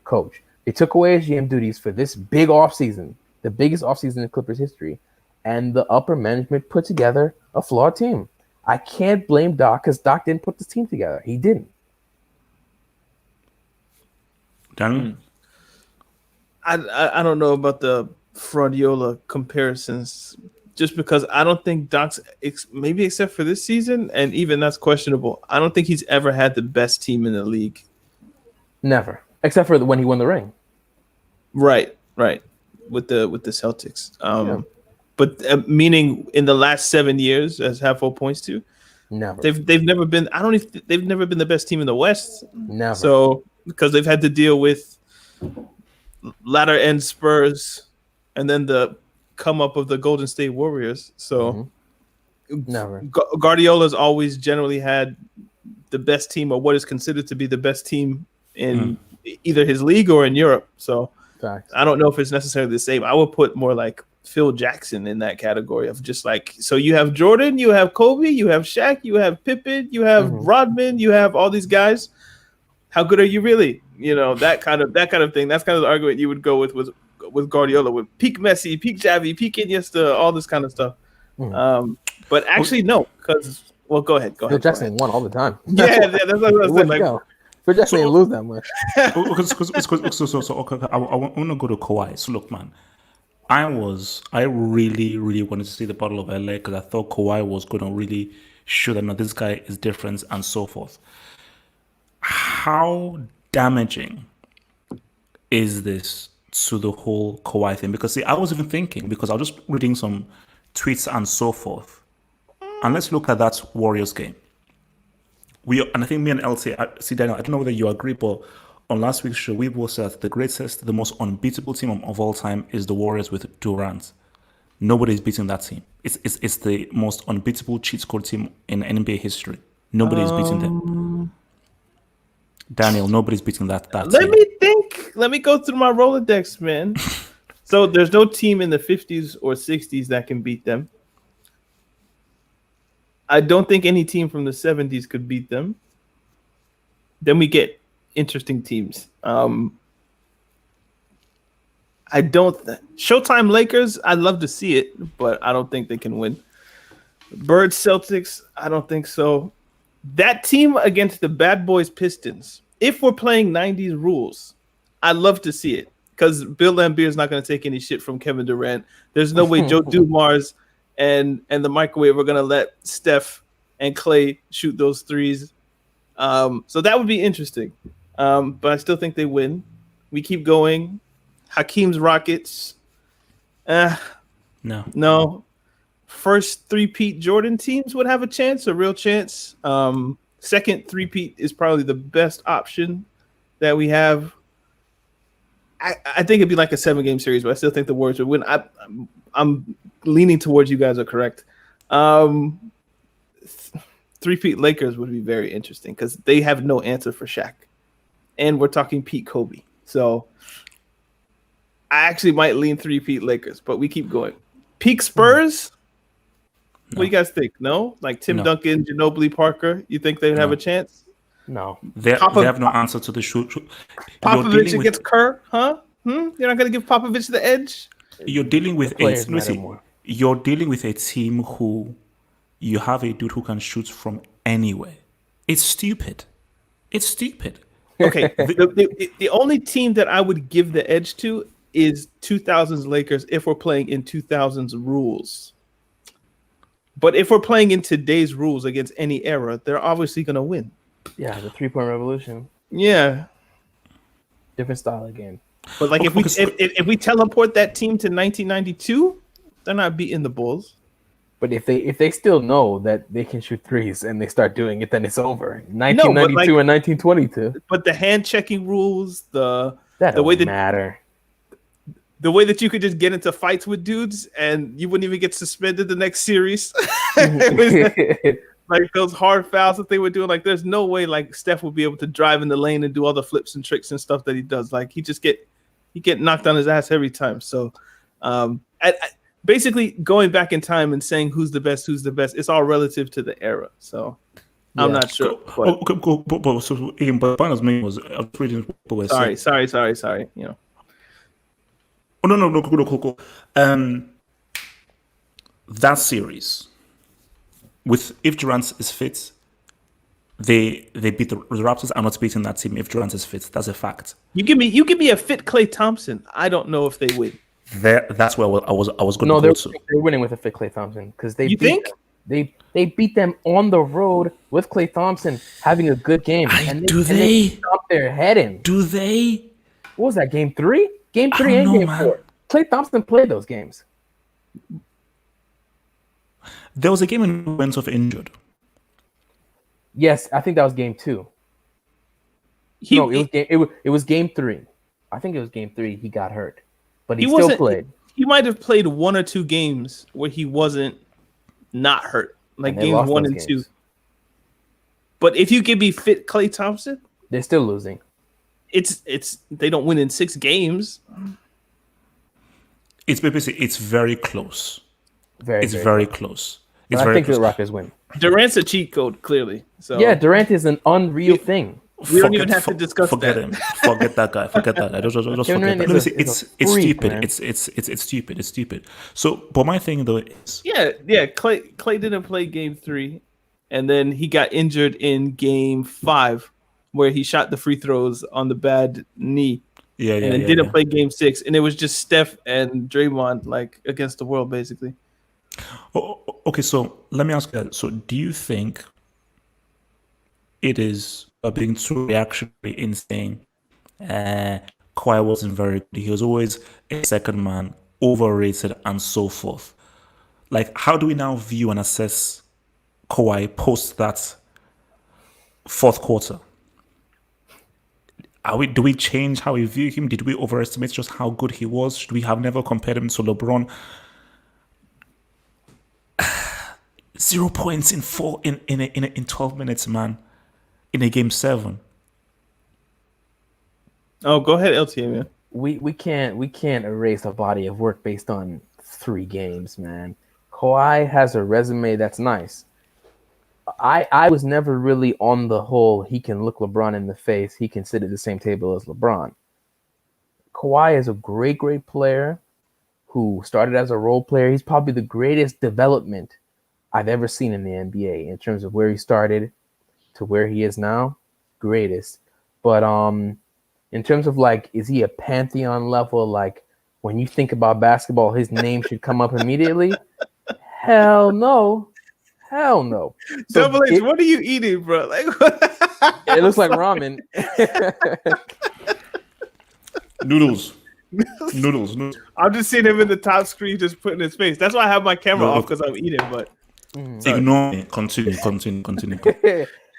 coach. They took away his GM duties for this big offseason, the biggest offseason in Clippers history. And the upper management put together a flawed team. I can't blame Doc because Doc didn't put this team together. He didn't. Daniel? I don't know about the Fraudiola comparisons, just because I don't think Doc's, maybe except for this season, and even that's questionable, I don't think he's ever had the best team in the league. Never, except for when he won the ring. Right, with the Celtics. But meaning in the last 7 years, as Halfo points to, never. They've never been. They've never been the best team in the West. Never. So because they've had to deal with latter end Spurs, and then the come up of the Golden State Warriors. So never. Guardiola's always generally had the best team, or what is considered to be the best team in either his league or in Europe. So Facts. I don't know if it's necessarily the same. I would put more like Phil Jackson in that category of just like, so you have Jordan, you have Kobe, you have Shaq, you have Pippen, you have Rodman, you have all these guys. How good are you really? That kind of thing. That's kind of the argument you would go with Guardiola, with peak Messi, peak Xavi, peak Iniesta, all this kind of stuff. But actually, no, because go ahead. Phil Jackson won all the time. Yeah, that's what I was saying. Like, Phil Jackson didn't lose that much. I want to go to Kawhi. So look, man, I really, really wanted to see the Battle of LA because I thought Kawhi was going to really show that, no, this guy is different and so forth. How damaging is this to the whole Kawhi thing? Because see, I was even thinking, because I was just reading some tweets and so forth, and let's look at that Warriors game. And I think me and LT, Daniel, I don't know whether you agree, but on last week's show, we both said the greatest, the most unbeatable team of all time is the Warriors with Durant. Nobody's beating that team. It's the most unbeatable cheat code team in NBA history. Nobody's beating them. Daniel, nobody's beating that team. Let me think. Let me go through my Rolodex, man. So there's no team in the 50s or 60s that can beat them. I don't think any team from the 70s could beat them. Then we get interesting teams. I don't. Showtime Lakers, I'd love to see it, but I don't think they can win. Birds Celtics, I don't think so. That team against the Bad Boys Pistons, if we're playing 90s rules, I'd love to see it because Bill Laimbeer is not going to take any shit from Kevin Durant. There's no way Joe Dumars and the microwave are going to let Steph and Clay shoot those threes. So that would be interesting. But I still think they win. We keep going. Hakeem's Rockets. No. First three-peat Jordan teams would have a real chance. Second three-peat is probably the best option that we have. I think it'd be like a 7-game series, but I still think the Warriors would win. I'm leaning towards you guys are correct. Three-peat Lakers would be very interesting because they have no answer for Shaq. And we're talking Pete Kobe. So I actually might lean three-peat Lakers, but we keep going. Peak Spurs? No. What do you guys think? No? Like Tim Duncan, Ginobili, Parker? You think they'd have a chance? No. They have no answer to the shoot. Popovich against Kerr? Huh? You're not going to give Popovich the edge? You're dealing with a team who you have a dude who can shoot from anywhere. It's stupid. Okay. The only team that I would give the edge to is 2000s Lakers if we're playing in 2000s rules. But if we're playing in today's rules against any era, they're obviously going to win. Yeah, the 3-point revolution. Yeah. Different style of game. But like if we teleport that team to 1992, they're not beating the Bulls. But if they still know that they can shoot threes and they start doing it, then it's over. 1992 and 1922. But the hand checking rules, the way that matter. The way that you could just get into fights with dudes and you wouldn't even get suspended the next series. like those hard fouls that they were doing. Like, there's no way like Steph would be able to drive in the lane and do all the flips and tricks and stuff that he does. Like, he get knocked on his ass every time. So, basically going back in time and saying who's the best, it's all relative to the era. So I'm not sure. But so again, but Banner's main was I was reading what we're saying. Sorry. You know. Oh no, cool. That series with if Durant is fit, they beat the Raptors are not beating that team if Durant is fit. That's a fact. You give me a fit Klay Thompson. I don't know if they win. That's where I was going No, to go to. they're winning with a fit Klay Thompson because they beat them on the road with Klay Thompson having a good game. And they stomped their head in. Do they? What was that, game 3? Game 3 and game 4. Klay Thompson played those games. There was a game when he went off injured. Yes, I think that was game 2. It was game 3. I think it was game 3. He got hurt, but he still played. He might have played 1 or 2 games where he wasn't not hurt, like games 1 and 2. But if you give me fit Klay Thompson, they're still losing. It's they don't win in 6 games. It's very close. Very close. I think the Rockets win. Durant's a cheat code, clearly. So yeah, Durant is an unreal thing. We don't even have to discuss forget that. him. Forget that guy. Just forget that. It's stupid. So, but my thing though is Klay didn't play game 3, and then he got injured in game 5, where he shot the free throws on the bad knee. And then didn't play game 6, and it was just Steph and Draymond like against the world, basically. Oh, okay, so let me ask you that. So, do you think it is being too reactionary in saying Kawhi wasn't very good? He was always a second man, overrated, and so forth. Like, how do we now view and assess Kawhi post that fourth quarter? Do we change how we view him? Did we overestimate just how good he was? Should we have never compared him to LeBron? 0 points in 12 minutes, man. In a game 7. Oh, go ahead, LTA, man. We can't erase a body of work based on 3 games, man. Kawhi has a resume that's nice. I was never really on the whole he can look LeBron in the face. He can sit at the same table as LeBron. Kawhi is a great player who started as a role player. He's probably the greatest development I've ever seen in the NBA in terms of where he started to where he is now. Greatest. But in terms of like, is he a pantheon level? Like when you think about basketball, his name should come up immediately? Hell no. So Double H, what are you eating, bro? Like, it looks like ramen. Noodles. I'm just seeing him in the top screen, just putting his face. That's why I have my camera off, because I'm eating. But ignore me. Continue.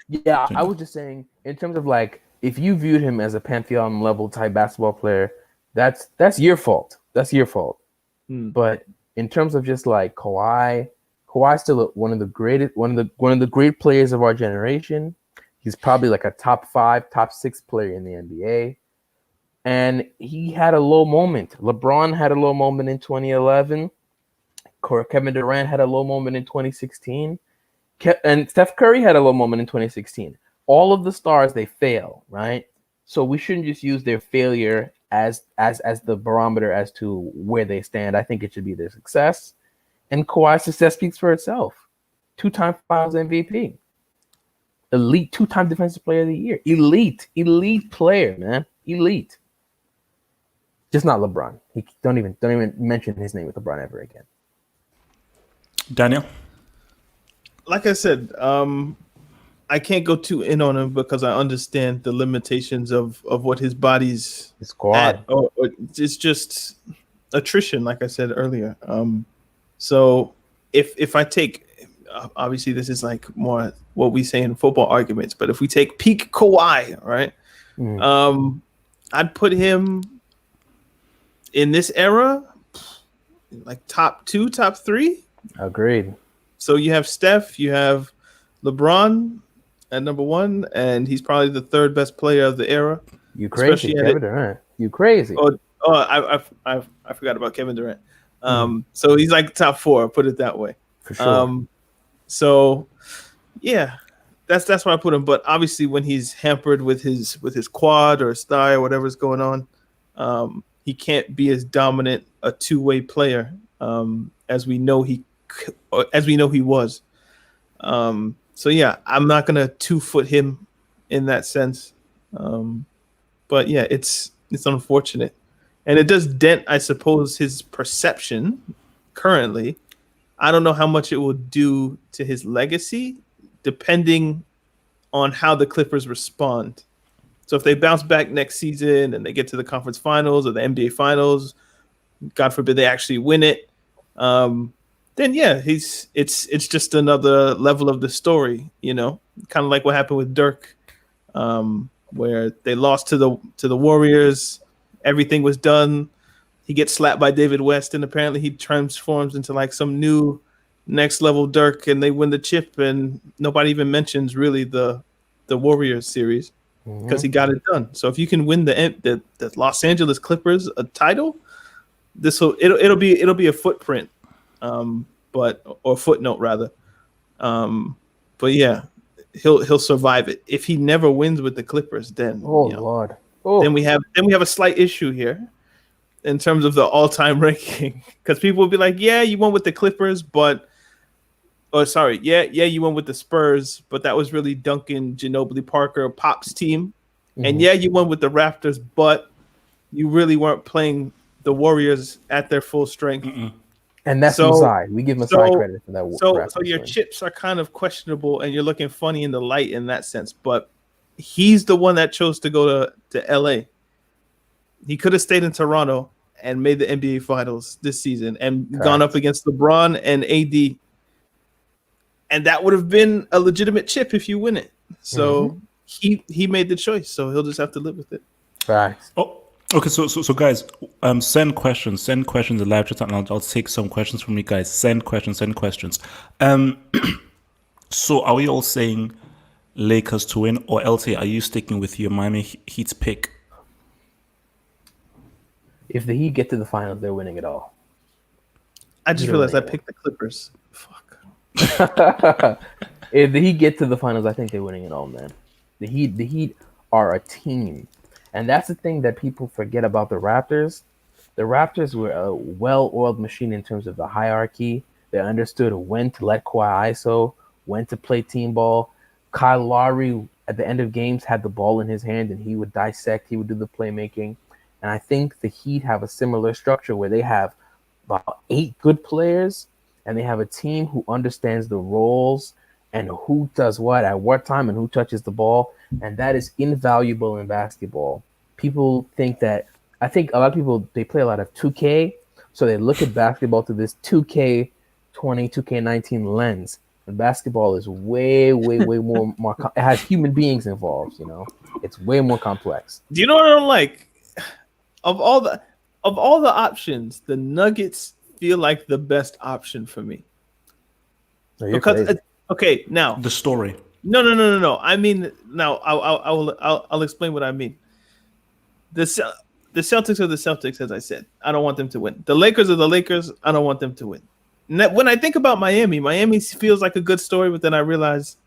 Yeah, I was just saying, in terms of like, if you viewed him as a pantheon level type basketball player, that's your fault. But in terms of just like Kawhi's still one of the great players of our generation. He's probably like a top 5, top 6 player in the NBA. And he had a low moment. LeBron had a low moment in 2011. Kevin Durant had a low moment in 2016. And Steph Curry had a low moment in 2016. All of the stars, they fail, right? So we shouldn't just use their failure as the barometer as to where they stand. I think it should be their success. And Kawhi's success speaks for itself. 2-time Finals MVP. Elite 2-time Defensive Player of the Year. Elite player, man. Elite. Just not LeBron. Don't even mention his name with LeBron ever again. Daniel? Like I said, I can't go too in on him because I understand the limitations of what his body's squad. It's just attrition, like I said earlier. So if I take, obviously this is like more what we say in football arguments, but if we take peak Kawhi, right? I'd put him in this era, like top 2, top 3. Agreed. So you have Steph, you have LeBron at number 1, and he's probably the 3rd best player of the era. You crazy, Kevin Durant. You crazy. I forgot about Kevin Durant. So he's like top 4. Put it that way. For sure. So yeah, that's why I put him. But obviously, when he's hampered with his quad or his thigh or whatever's going on, he can't be as dominant a two-way player as we know he was. So yeah, I'm not gonna 2-foot him in that sense. But yeah, it's unfortunate, and it does dent, I suppose, his perception currently. I don't know how much it will do to his legacy, depending on how the Clippers respond. So if they bounce back next season and they get to the conference finals or the NBA finals, God forbid they actually win it, then yeah, it's just another level of the story, kind of like what happened with Dirk, where they lost to the Warriors. Everything was done. He gets slapped by David West, and apparently he transforms into like some new next level Dirk, and they win the chip, and nobody even mentions really the Warriors series because he got it done. So if you can win the Los Angeles Clippers a title, it'll be a footprint, or footnote rather. But yeah, he'll survive it. If he never wins with the Clippers, then Lord, then we have a slight issue here in terms of the all-time ranking, because people will be like, yeah, you won with the Clippers, you won with the Spurs, but that was really Duncan, Ginobili, Parker, Pop's team. And yeah, you won with the Raptors, but you really weren't playing the Warriors at their full strength. And that's Masai. We give Masai credit for that. So your chips are kind of questionable, and you're looking funny in the light in that sense. But he's the one that chose to go to LA. He could have stayed in Toronto and made the NBA Finals this season and gone up against LeBron and AD. And that would have been a legitimate chip if you win it. So he made the choice. So he'll just have to live with it. Facts. Oh, okay. So guys, send questions in the live chat, and I'll take some questions from you guys. Send questions. So are we all saying Lakers to win, or LT, are you sticking with your Miami Heat's pick? If the Heat get to the finals, they're winning it all. I just realized I picked the Clippers. Fuck. If the Heat get to the finals, I think they're winning it all, man. The Heat are a team. And that's the thing that people forget about the Raptors. The Raptors were a well-oiled machine in terms of the hierarchy. They understood when to let Kawhi ISO, when to play team ball. Kyle Lowry, at the end of games, had the ball in his hand, and he would dissect. He would do the playmaking. And I think the Heat have a similar structure where they have about 8 good players, and they have a team who understands the roles and who does what at what time and who touches the ball. And that is invaluable in basketball. People think that, I think a lot of people, they play a lot of 2K, so they look at basketball through this 2K20, 2K19 lens. And basketball is way more, it has human beings involved, It's way more complex. Do you know what I don't like? Of all the options, the Nuggets feel like the best option for me. No, because okay, now the story. No. I mean, now I'll explain what I mean. The Celtics are the Celtics, as I said. I don't want them to win. The Lakers are the Lakers. I don't want them to win. When I think about Miami feels like a good story, but then I realize,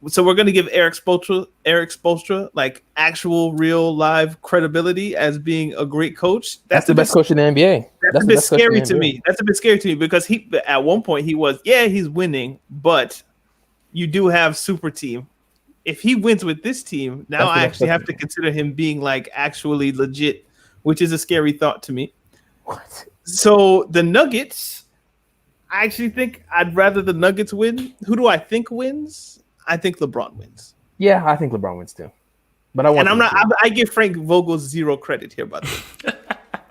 so we're going to give Eric Spoelstra like actual, real, live credibility as being a great coach. That's the best coach in the NBA. That's a bit scary to me. That's a bit scary to me because at one point he's winning, but you do have super team. If he wins with this team, now I actually have to consider him being like actually legit, which is a scary thought to me. What? So the Nuggets, I actually think I'd rather the Nuggets win. Who do I think wins? I think LeBron wins. Yeah, I think LeBron wins too. But I give Frank Vogel zero credit here, by the way.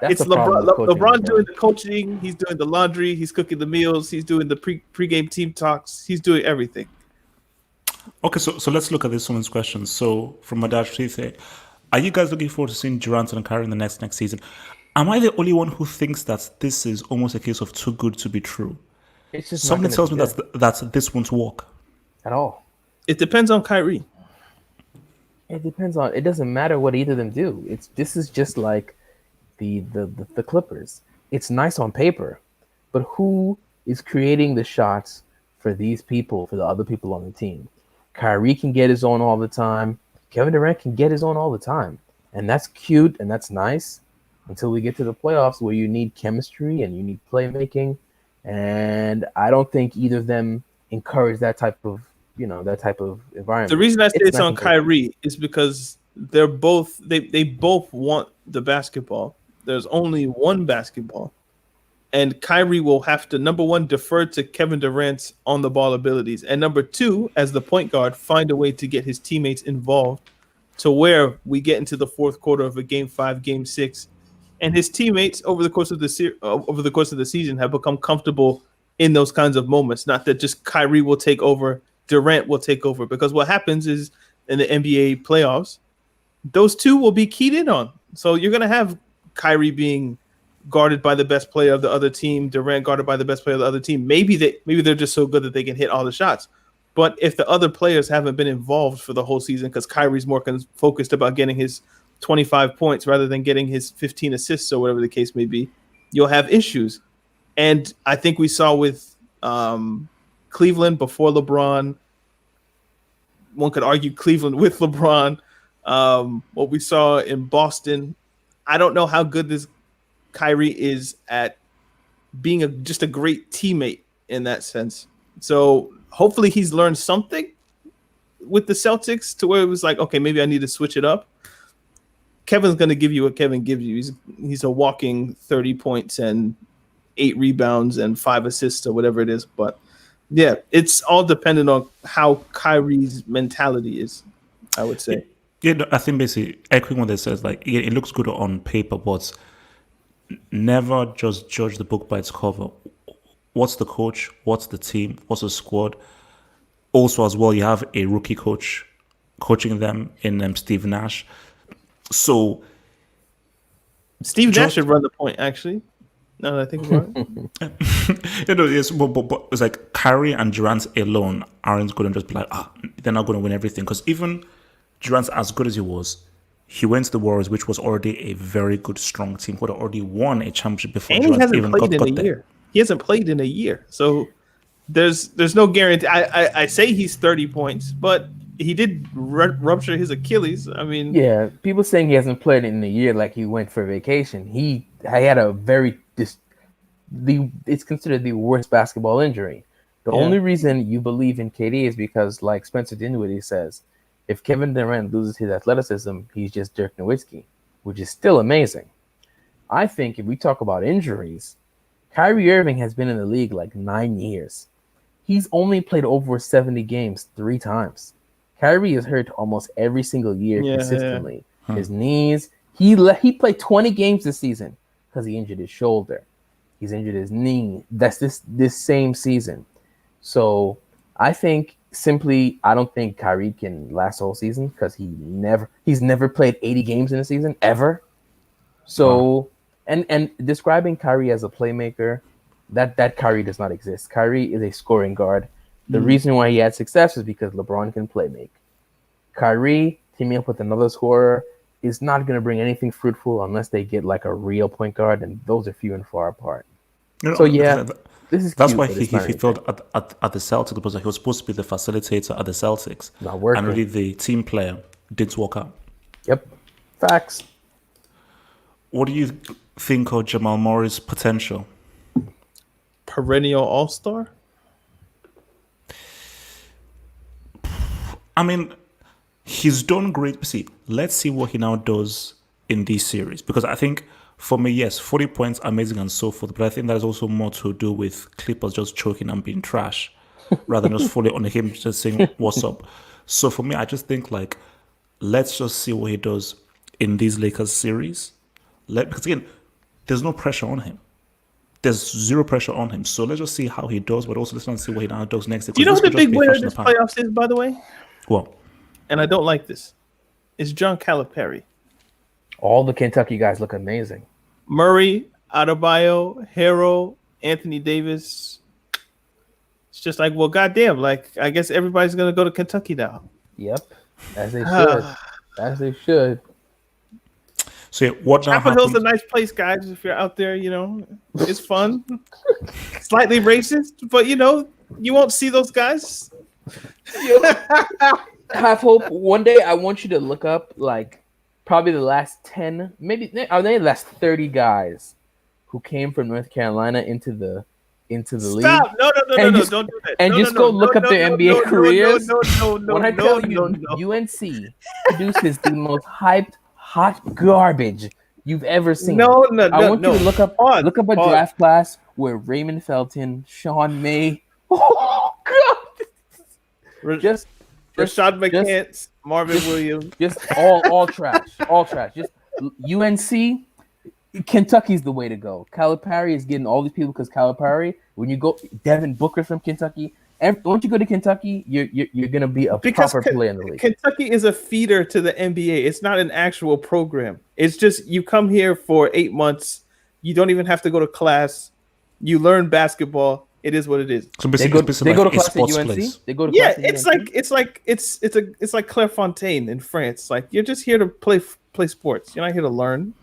It's LeBron doing the coaching. He's doing the laundry. He's cooking the meals. He's doing the pregame team talks. He's doing everything. Okay, so let's look at this woman's question. So from Madaj Tite, are you guys looking forward to seeing Durant and Curry in the next season? Am I the only one who thinks that this is almost a case of too good to be true? It's just something tells me that this won't work. at all. It depends on Kyrie. It depends on. It doesn't matter what either of them do. This is just like the Clippers. It's nice on paper, but who is creating the shots for these people, for the other people on the team? Kyrie can get his own all the time. Kevin Durant can get his own all the time. And that's cute and that's nice until we get to the playoffs where you need chemistry and you need playmaking. And I don't think either of them encourage that type of environment. The reason I say it's on Kyrie is because they both want the basketball. There's only one basketball. And Kyrie will have to, number one, defer to Kevin Durant's on-the-ball abilities. And number two, as the point guard, find a way to get his teammates involved to where we get into the fourth quarter of a Game 5, Game 6. And his teammates over the course of the season have become comfortable in those kinds of moments. Not that just Kyrie will take over, Durant will take over. Because what happens is in the NBA playoffs, those two will be keyed in on. So you're going to have Kyrie being guarded by the best player of the other team, Durant guarded by the best player of the other team. Maybe they're just so good that they can hit all the shots. But if the other players haven't been involved for the whole season because Kyrie's more focused about getting his 25 points rather than getting his 15 assists or whatever the case may be, you'll have issues. And I think we saw with Cleveland before LeBron, one could argue Cleveland with LeBron, what we saw in Boston. I don't know how good this Kyrie is at being just a great teammate in that sense. So hopefully he's learned something with the Celtics to where it was like, okay, maybe I need to switch it up. Kevin's going to give you what Kevin gives you. He's a walking 30 points and 8 rebounds and 5 assists or whatever it is. But yeah, it's all dependent on how Kyrie's mentality is, I would say. Yeah, no, I think basically echoing what they says, like it looks good on paper, but never just judge the book by its cover. What's the coach? What's the team? What's the squad? Also, as well, you have a rookie coach coaching them in Steve Nash. So Steve Nash should run the point, actually. No, I think about it. Yes, but it's like Kyrie and Durant alone aren't going to just be like, they're not going to win everything. Because even Durant, as good as he went to the Warriors, which was already a very good, strong team, who had already won a championship before. And Durant he hasn't even played got in a there. year. He hasn't played in a year. So there's no guarantee. I say he's 30 points, but he did rupture his Achilles. I mean, yeah, people saying he hasn't played in a year like he went for vacation. He had a very it's considered the worst basketball injury. The only reason you believe in KD is because, like Spencer Dinwiddie says, if Kevin Durant loses his athleticism, he's just Dirk Nowitzki, which is still amazing. I think if we talk about injuries, Kyrie Irving has been in the league like 9 years. He's only played over 70 games 3 times. Kyrie is hurt almost every single year consistently. Yeah. His knees. He played 20 games this season because he injured his shoulder. He's injured his knee. That's this same season. So I think I don't think Kyrie can last the whole season because he's never played 80 games in a season ever. So and describing Kyrie as a playmaker, that Kyrie does not exist. Kyrie is a scoring guard. The reason why he had success is because LeBron can play make. Kyrie teaming up with another scorer is not going to bring anything fruitful unless they get like a real point guard, and those are few and far apart. That's why he failed at the Celtics, because he was supposed to be the facilitator at the Celtics. Not working. And really the team player didn't work out. Yep. Facts. What do you think of Jamal Murray's potential? Perennial all-star? I mean, he's done great. See, let's see what he now does in this series. Because I think, for me, yes, 40 points, amazing and so forth. But I think that is also more to do with Clippers just choking and being trash, rather than just fully on him just saying, what's up? So for me, I just think, like, let's just see what he does in these Lakers series. Because again, there's no pressure on him. There's zero pressure on him. So let's just see how he does, but also let's see what he now does next. Do you know who the big winner of this playoffs is, by the way? What? And I don't like this. It's John Calipari. All the Kentucky guys look amazing. Murray, Adebayo, Harrell, Anthony Davis. It's just like, well, goddamn, like I guess everybody's gonna go to Kentucky now. Yep, as they should. As they should. So yeah, what now Chapel Hill's a happens? nice place, guys. If you're out there, it's fun. Slightly racist, but you won't see those guys. Have hope. One day, I want you to look up like probably the last 10, maybe the last 30 guys who came from North Carolina into the league. Stop! No, And don't just- do that. And No, just no, go no, look no, up their no, NBA no, careers. No, When I tell you, UNC produces the most hyped, hot garbage you've ever seen. No, I want you to look up a Pause. draft class where Raymond Felton, Sean May, oh God, just Rashad McCants, Marvin Williams. just all trash, all trash. Just UNC, Kentucky's the way to go. Calipari is getting all these people because Calipari. When you go, Devin Booker from Kentucky. Once you go to Kentucky, you're gonna be a proper player in the league. Kentucky is a feeder to the NBA. It's not an actual program. It's just you come here for 8 months. You don't even have to go to class. You learn basketball. It is what it is. So They basically, go, it's they like go to a class at sports UNC. place. They go to Yeah, class at it's UNC. it's like Clairefontaine in France. Like you're just here to play sports. You're not here to learn.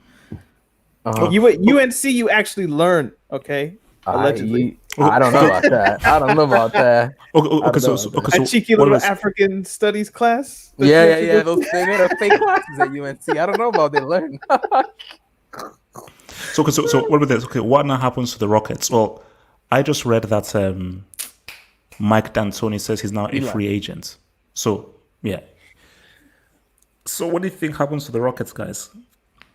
You at UNC, you actually learn. Okay, allegedly. I don't know about that. I don't know about that. Okay, so A cheeky what little was- African studies class. that Yeah, you yeah, have to yeah. go They made a fake classes at UNC. I don't know about they learn. So what with this? Okay, what now happens to the Rockets? Well, I just read that Mike D'Antoni says he's now a free agent. So yeah. So what do you think happens to the Rockets, guys?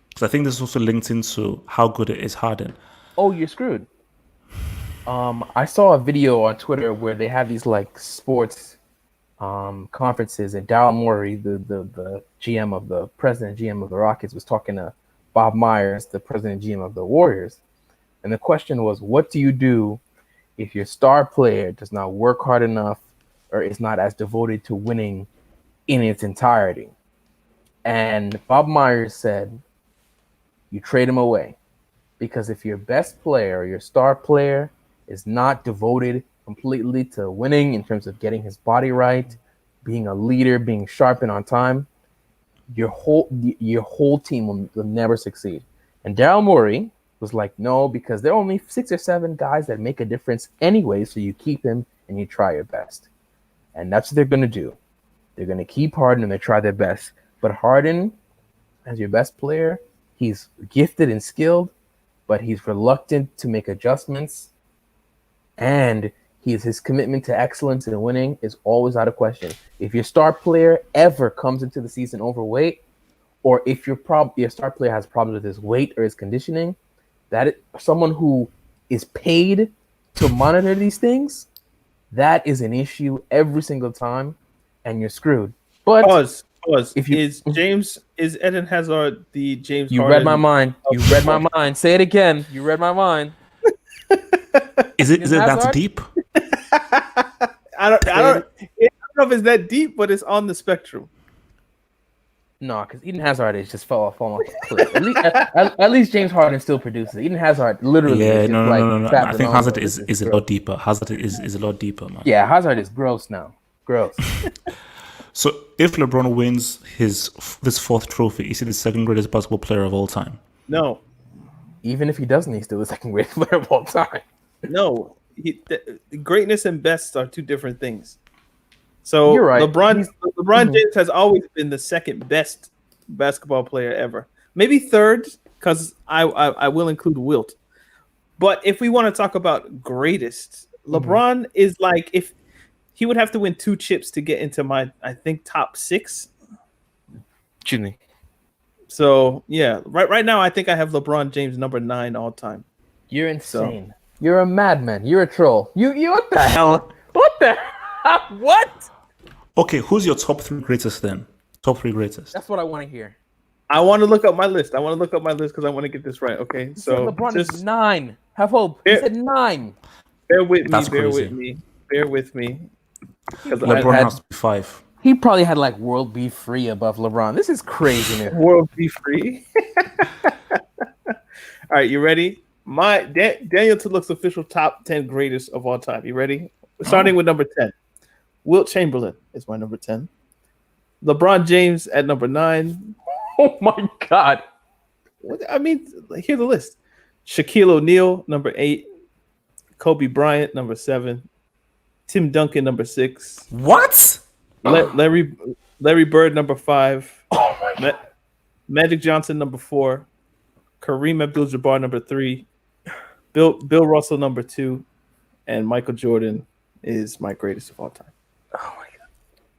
Because I think this is also linked into how good it is Harden. Oh, you're screwed. I saw a video on Twitter where they have these like sports conferences, and Daryl Morey, the GM of the president GM of the Rockets, was talking to Bob Myers, the president GM of the Warriors, and the question was, what do you do if your star player does not work hard enough or is not as devoted to winning in its entirety? And Bob Myers said, you trade him away. Because if your best player or your star player is not devoted completely to winning in terms of getting his body right, being a leader, being sharp and on time, your whole team will never succeed. And Daryl Morey was like, no, because there are only 6 or 7 guys that make a difference anyway, so you keep him and you try your best. And that's what they're going to do. They're going to keep Harden and they try their best. But Harden, as your best player, he's gifted and skilled, but he's reluctant to make adjustments, and his commitment to excellence and winning is always out of question. If your star player ever comes into the season overweight, or if your star player has problems with his weight or his conditioning, someone who is paid to monitor these things, that is an issue every single time, and you're screwed. But Pause. If you- is Eden Hazard the James? you Harden? read my mind. You read my mind. Say it again. You read my mind. Is it that Hazard? deep? I don't know if it's that deep, but it's on the spectrum. No, because Eden Hazard is just falling off the cliff. At least James Harden still produces. Eden Hazard literally. Yeah, is just no. trapped I think alone. Hazard It's is a gross. lot deeper. Hazard is a lot deeper, man. Yeah, Hazard is gross now. Gross. So if LeBron wins this 4th trophy, is he the 2nd greatest basketball player of all time? No, Even if he doesn't, he's still the 2nd greatest player of all time. no. Greatness and best are 2 different things. So You're right. LeBron James has always been the 2nd best basketball player ever. Maybe 3rd, because I will include Wilt. But if we want to talk about greatest, LeBron is like, if he would have to win 2 chips to get into my, I think, top 6. Excuse me. So yeah, right now I think I have LeBron James number 9 all time. You're insane. You're a madman. You're a troll. You what the hell? What the what? Okay, who's your top 3 greatest then? Top 3 greatest. That's what I want to hear. I want to look up my list. I want to look up my list because I want to get this right. Okay, so LeBron just is 9. Have hope. He Here- said 9. bear with me. That's Bear crazy. with me. Bear with me. Because LeBron had- has to be 5. He probably had like world beef free above LeBron. This is craziness. world be free. All right, you ready? Daniel Tulloch's official top 10 greatest of all time. You ready? Starting with number 10. Wilt Chamberlain is my number 10. LeBron James at number 9. Oh my God. I mean, hear the list. Shaquille O'Neal, number 8. Kobe Bryant, number 7. Tim Duncan, number 6. What? Larry Bird, number 5. Oh my God. Magic Johnson, number 4. Kareem Abdul-Jabbar, number 3. Bill Russell, number 2. And Michael Jordan is my greatest of all time. Oh my God.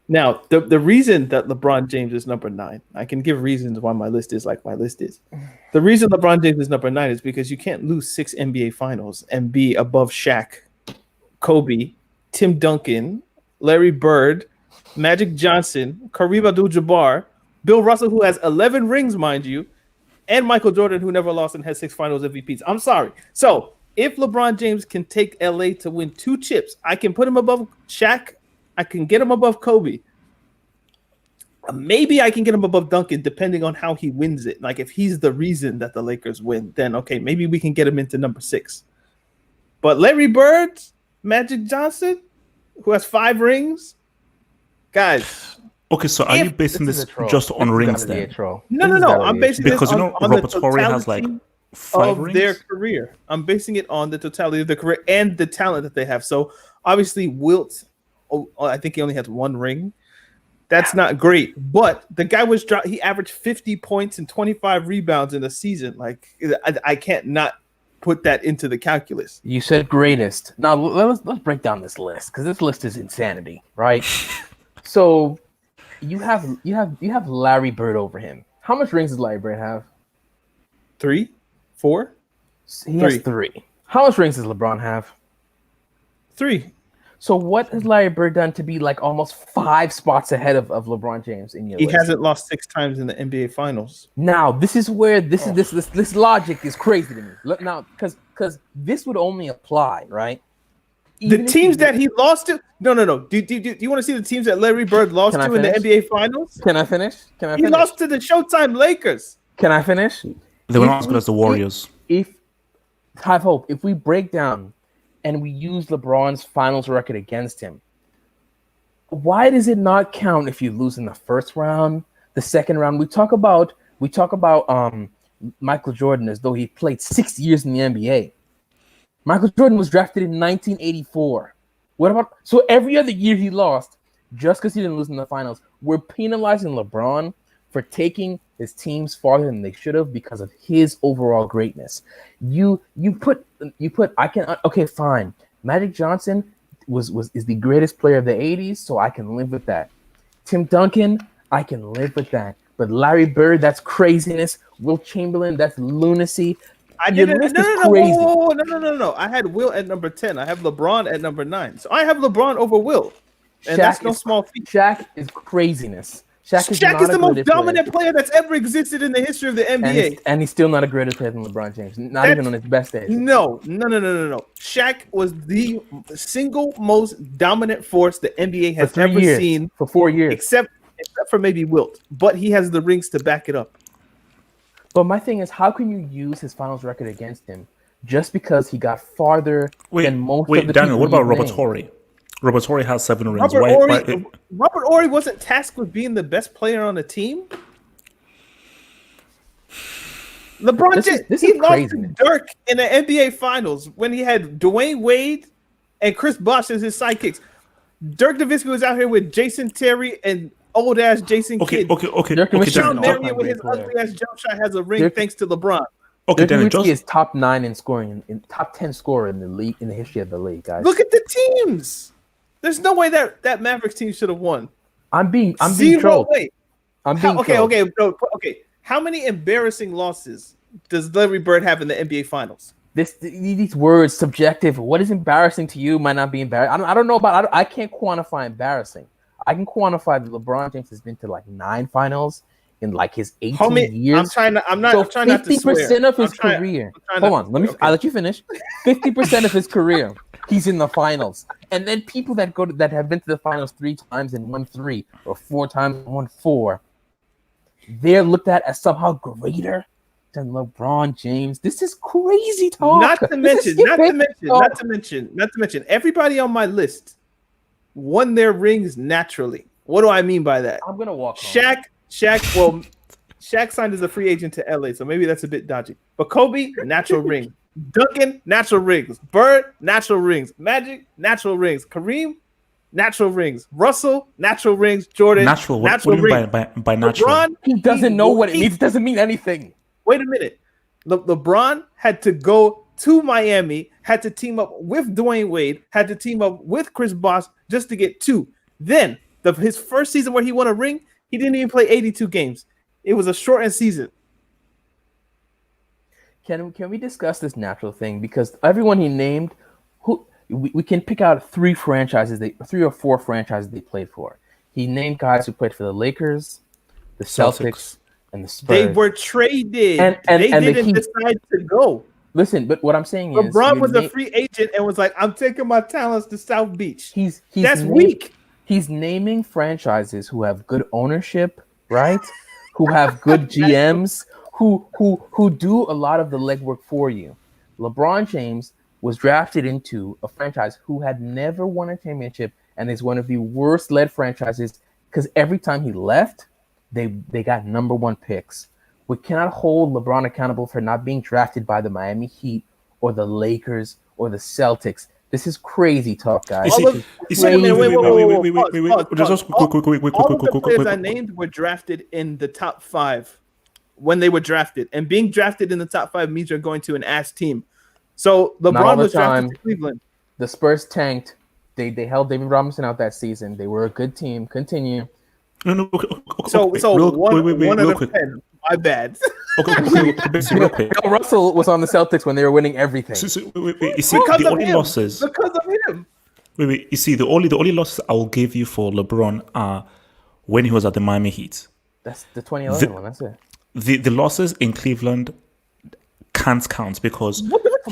Now, the reason that LeBron James is number 9, I can give reasons why my list is like my list is. The reason LeBron James is number 9 is because you can't lose 6 NBA finals and be above Shaq, Kobe, Tim Duncan, Larry Bird, Magic Johnson, Kareem Abdul-Jabbar, Bill Russell, who has 11 rings, mind you, and Michael Jordan, who never lost and has 6 finals MVPs. I'm sorry. So if LeBron James can take LA to win 2 chips, I can put him above Shaq. I can get him above Kobe. Maybe I can get him above Duncan, depending on how he wins it. Like if he's the reason that the Lakers win, then okay, maybe we can get him into number 6. But Larry Bird, Magic Johnson, who has 5 rings, guys. Okay, so are you basing this just on rings then? No. I'm basing this because on Robert Horry has like 5 of rings? their career. I'm basing it on the totality of their career and the talent that they have. So obviously Wilt, I think he only has 1 ring. That's not great, but the guy he averaged 50 points and 25 rebounds in a season. Like I can't not put that into the calculus. You said greatest. Now let's break down this list because this list is insanity, right? So you have Larry Bird over him. How much rings does Larry Bird have? 3, 4. He has 3. How much rings does LeBron have? 3. So what has Larry Bird done to be like almost 5 spots ahead of LeBron James in your list? He hasn't lost 6 times in the NBA Finals. Now this is where this logic is crazy to me. Look now, because this would only apply, right? The teams that he lost to. No. Do you want to see the teams that Larry Bird lost to in the NBA Finals? Can I finish? He lost to the Showtime Lakers. Can I finish? They were not as good as the Warriors. If we break down and we use LeBron's finals record against him, why does it not count if you lose in the first round, the second round? We talk about Michael Jordan as though he played 6 years in the NBA. Michael Jordan was drafted in 1984. So every other year he lost, just because he didn't lose in the finals, we're penalizing LeBron for taking his teams farther than they should have because of his overall greatness. Okay, fine. Magic Johnson is the greatest player of the 80s, so I can live with that. Tim Duncan, I can live with that. But Larry Bird, that's craziness. Wilt Chamberlain, that's lunacy. No. I had Wilt at number 10. I have LeBron at number 9. So I have LeBron over Wilt. And that's no small feat. Shaq is craziness. Shaq is the most dominant player that's ever existed in the history of the NBA. And he's still not a greater player than LeBron James. Not even on his best days. No. Shaq was the single most dominant force the NBA has ever seen. For 4 years. Except for maybe Wilt. But he has the rings to back it up. But my thing is, how can you use his finals record against him just because he got farther than most of the Daniel, people what about Robert Horry? Robert Horry has 7 rings. Robert Horry wasn't tasked with being the best player on the team. LeBron James, he lost to Dirk in the NBA Finals when he had Dwayne Wade and Chris Bosh as his sidekicks. Dirk Nowitzki was out here with Jason Terry and old ass Jason Kidd. Okay. Sean Marion with his ugly ass jump shot has a ring thanks to LeBron. Okay, Dirk Nowitzki is top 9 in scoring, in top 10 scorer in the league, in the history of the league, guys. Look at the teams. There's no way that Mavericks team should have won. I'm being trolled. Way. Okay. How many embarrassing losses does Larry Bird have in the NBA Finals? These words subjective. What is embarrassing to you might not be embarrassing. I don't know about. I can't quantify embarrassing. I can quantify that LeBron James has been to like 9 finals in like his 18 years. I'm trying not to swear. 50% of his career. Hold on, I'll let you finish. 50% of his career, he's in the finals. And then people that have been to the finals 3 times and won 3, or 4 times and won 4, they're looked at as somehow greater than LeBron James. This is crazy talk. Not to mention, everybody on my list won their rings naturally. What do I mean by that? I'm gonna walk home. Shaq. Well, Shaq signed as a free agent to LA, so maybe that's a bit dodgy. But Kobe, natural ring. Duncan, natural rings. Bird, natural rings. Magic, natural rings. Kareem, natural rings. Russell, natural rings. Jordan, Natural. What natural do you rings. mean by natural? LeBron, He doesn't know what it means. It doesn't mean anything. Wait a minute. LeBron had to go to Miami, had to team up with Dwayne Wade, had to team up with Chris Bosh just to get 2. Then his first season where he won a ring, he didn't even play 82 games. It was a shortened season. Can we discuss this natural thing? Because everyone he named, we can pick out 3 or 4 franchises they played for. He named guys who played for the Lakers, the Celtics. And the Spurs. They were traded. And they didn't decide to go. Listen, but what I'm saying is LeBron was a free agent and was like, I'm taking my talents to South Beach. That's weak. He's naming franchises who have good ownership, right? Who have good GMs, who do a lot of the legwork for you. LeBron James was drafted into a franchise who had never won a championship and is one of the worst led franchises because every time he left, they got number 1 picks. We cannot hold LeBron accountable for not being drafted by the Miami Heat or the Lakers or the Celtics. This is crazy talk, guys. All of the players I named were drafted in the top 5 when they were drafted. And being drafted in the top 5 means you're going to an ass team. So LeBron was drafted to Cleveland. The Spurs tanked. They held David Robinson out that season. They were a good team. Continue. No. So one out of 10. My bad. Bill Russell was on the Celtics when they were winning everything. You see, the only losses because of him. You see, the only losses I will give you for LeBron are when he was at the Miami Heat. That's the 2011 one. That's it. The losses in Cleveland can't count because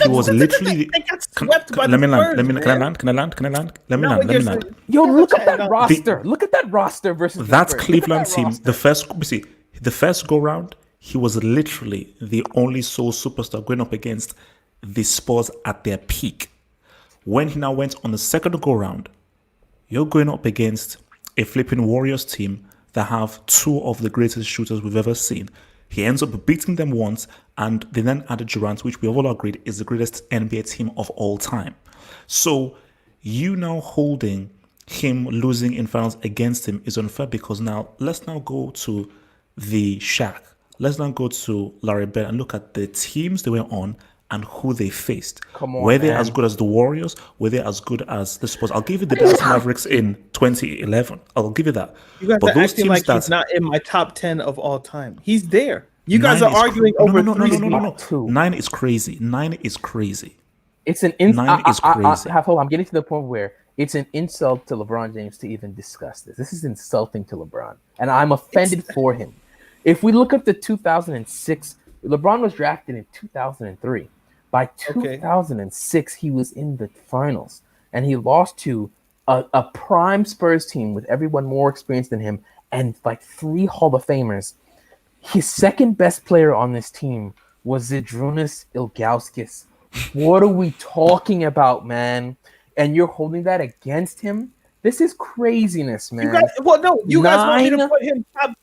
he was literally. Let me land. Can I land? Yo, look at that roster. Look at that roster versus that Cleveland team. The first go round, he was literally the only sole superstar going up against the Spurs at their peak. When he now went on the second go round, you're going up against a flipping Warriors team that have 2 of the greatest shooters we've ever seen. He ends up beating them once, and they then added Durant, which we have all agreed is the greatest NBA team of all time. So you now holding him losing in finals against him is unfair because now let's now go to the Shaq. Let's now go to Larry Bird and look at the teams they were on and who they faced. Were they as good as the Warriors? Were they as good as the Spurs? I'll give you the Dallas Mavericks in 2011. I'll give you that. You guys are acting like he's not in my top 10 of all time. He's there. You guys are arguing over No. 9 is crazy. 9 is crazy. It's an insult. 9 is crazy. I'm getting to the point where it's an insult to LeBron James to even discuss this. This is insulting to LeBron, and I'm offended for him. If we look up the 2006, LeBron was drafted in 2003. By 2006, he was in the finals, and he lost to a prime Spurs team with everyone more experienced than him and like 3 Hall of Famers. His second best player on this team was Zydrunas Ilgauskas. What are we talking about, man? And you're holding that against him? This is craziness, man. You guys want me to put him top.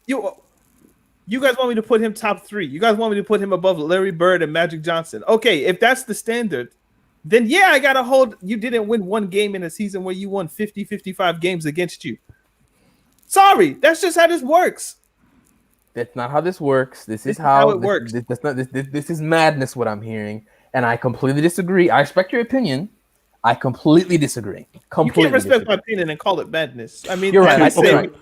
You guys want me to put him top 3. You guys want me to put him above Larry Bird and Magic Johnson. Okay, if that's the standard, then yeah, I got to hold. You didn't win 1 game in a season where you won 50, 55 games against you. Sorry, that's just how this works. That's not how this works. This is how it works. This is madness, what I'm hearing. And I completely disagree. I respect your opinion. I completely disagree. You can't respect my opinion and call it madness. I mean, you're right.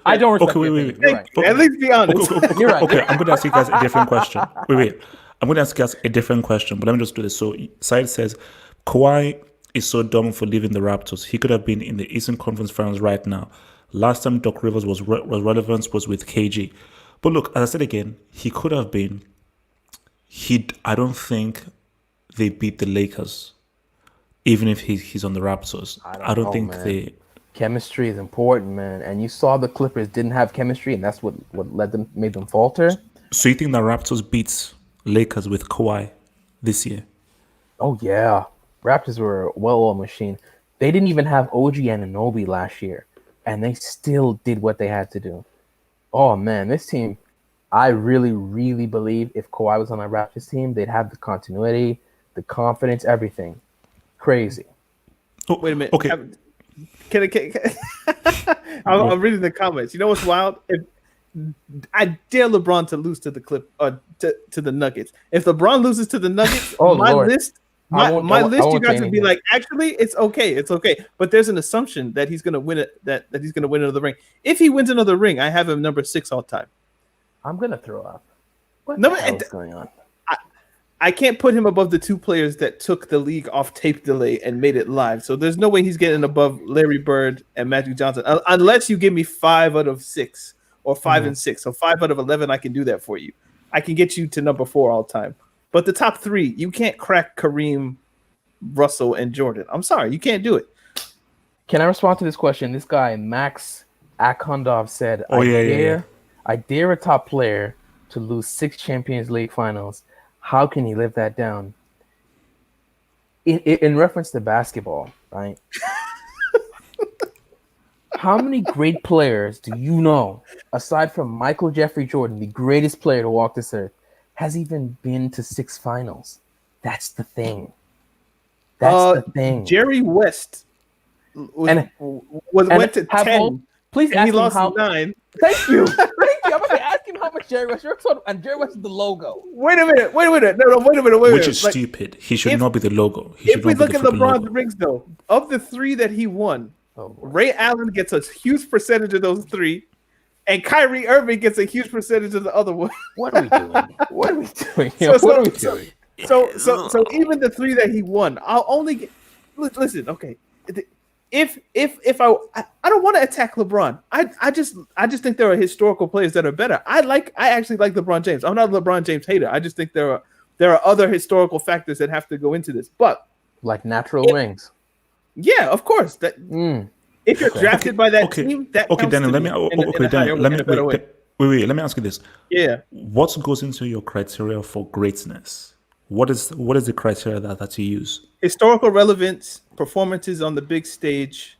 I don't respect your opinion. You're right. At least be honest. You're right. Okay, I'm going to ask you guys a different question. Wait. I'm going to ask you guys a different question, but let me just do this. So, Said says, Kawhi is so dumb for leaving the Raptors. He could have been in the Eastern Conference Finals right now. Last time Doc Rivers was relevant was with KG. But look, as I said again, he could have been. I don't think they beat the Lakers. Even if he's on the Raptors, I don't think they. Chemistry is important, man. And you saw the Clippers didn't have chemistry, and that's what made them falter. So you think the Raptors beats Lakers with Kawhi this year? Oh yeah, Raptors were a well-oiled machine. They didn't even have OG Anunoby last year. and they still did what they had to do. Oh man, this team, I really, really believe if Kawhi was on a Raptors team, they'd have the continuity, the confidence, everything. Crazy. Oh, Wait a minute. Okay. I'm reading the comments. You know what's wild? I dare LeBron to lose to the to the Nuggets. If LeBron loses to the Nuggets, my Lord. list, you guys would be like, actually, it's okay. But there's an assumption that he's gonna win it, that he's gonna win another ring. If he wins another ring, I have him number 6 all time. I'm gonna throw up. What the hell is going on? I can't put him above the 2 players that took the league off tape delay and made it live. So there's no way he's getting above Larry Bird and Magic Johnson, unless you give me 5 out of 6 or 5 and 6. So 5 out of 11, I can do that for you. I can get you to number 4 all time. But the top 3, you can't crack Kareem, Russell, and Jordan. I'm sorry, you can't do it. Can I respond to this question? This guy, Max Akhondov, said, I dare a top player to lose 6 Champions League finals. How can he live that down? In reference to basketball, right? How many great players do you know, aside from Michael Jeffrey Jordan, the greatest player to walk this earth, has even been to 6 finals? That's the thing. That's the thing. Jerry West went to 10. Please and ask he him lost how. 9. Thank you. I'm going to ask him how much Jerry West. And Jerry West is the logo. Wait a minute. No, wait a minute. Which is stupid. He should not be the logo. If we look at LeBron's rings, though, of the 3 that he won, Ray Allen gets a huge percentage of those 3, and Kyrie Irving gets a huge percentage of the other one. What are we doing? What are we doing? So even the 3 that he won, I'll only get. Listen, okay. If I don't want to attack LeBron. I just think there are historical players that are better. I actually like LeBron James. I'm not a LeBron James hater. I just think there are other historical factors that have to go into this. But like natural rings. Yeah, of course. That if you're drafted by that team, that okay, Daniel. Let me ask you this. Yeah. What goes into your criteria for greatness? What is the criteria that you use? Historical relevance, performances on the big stage,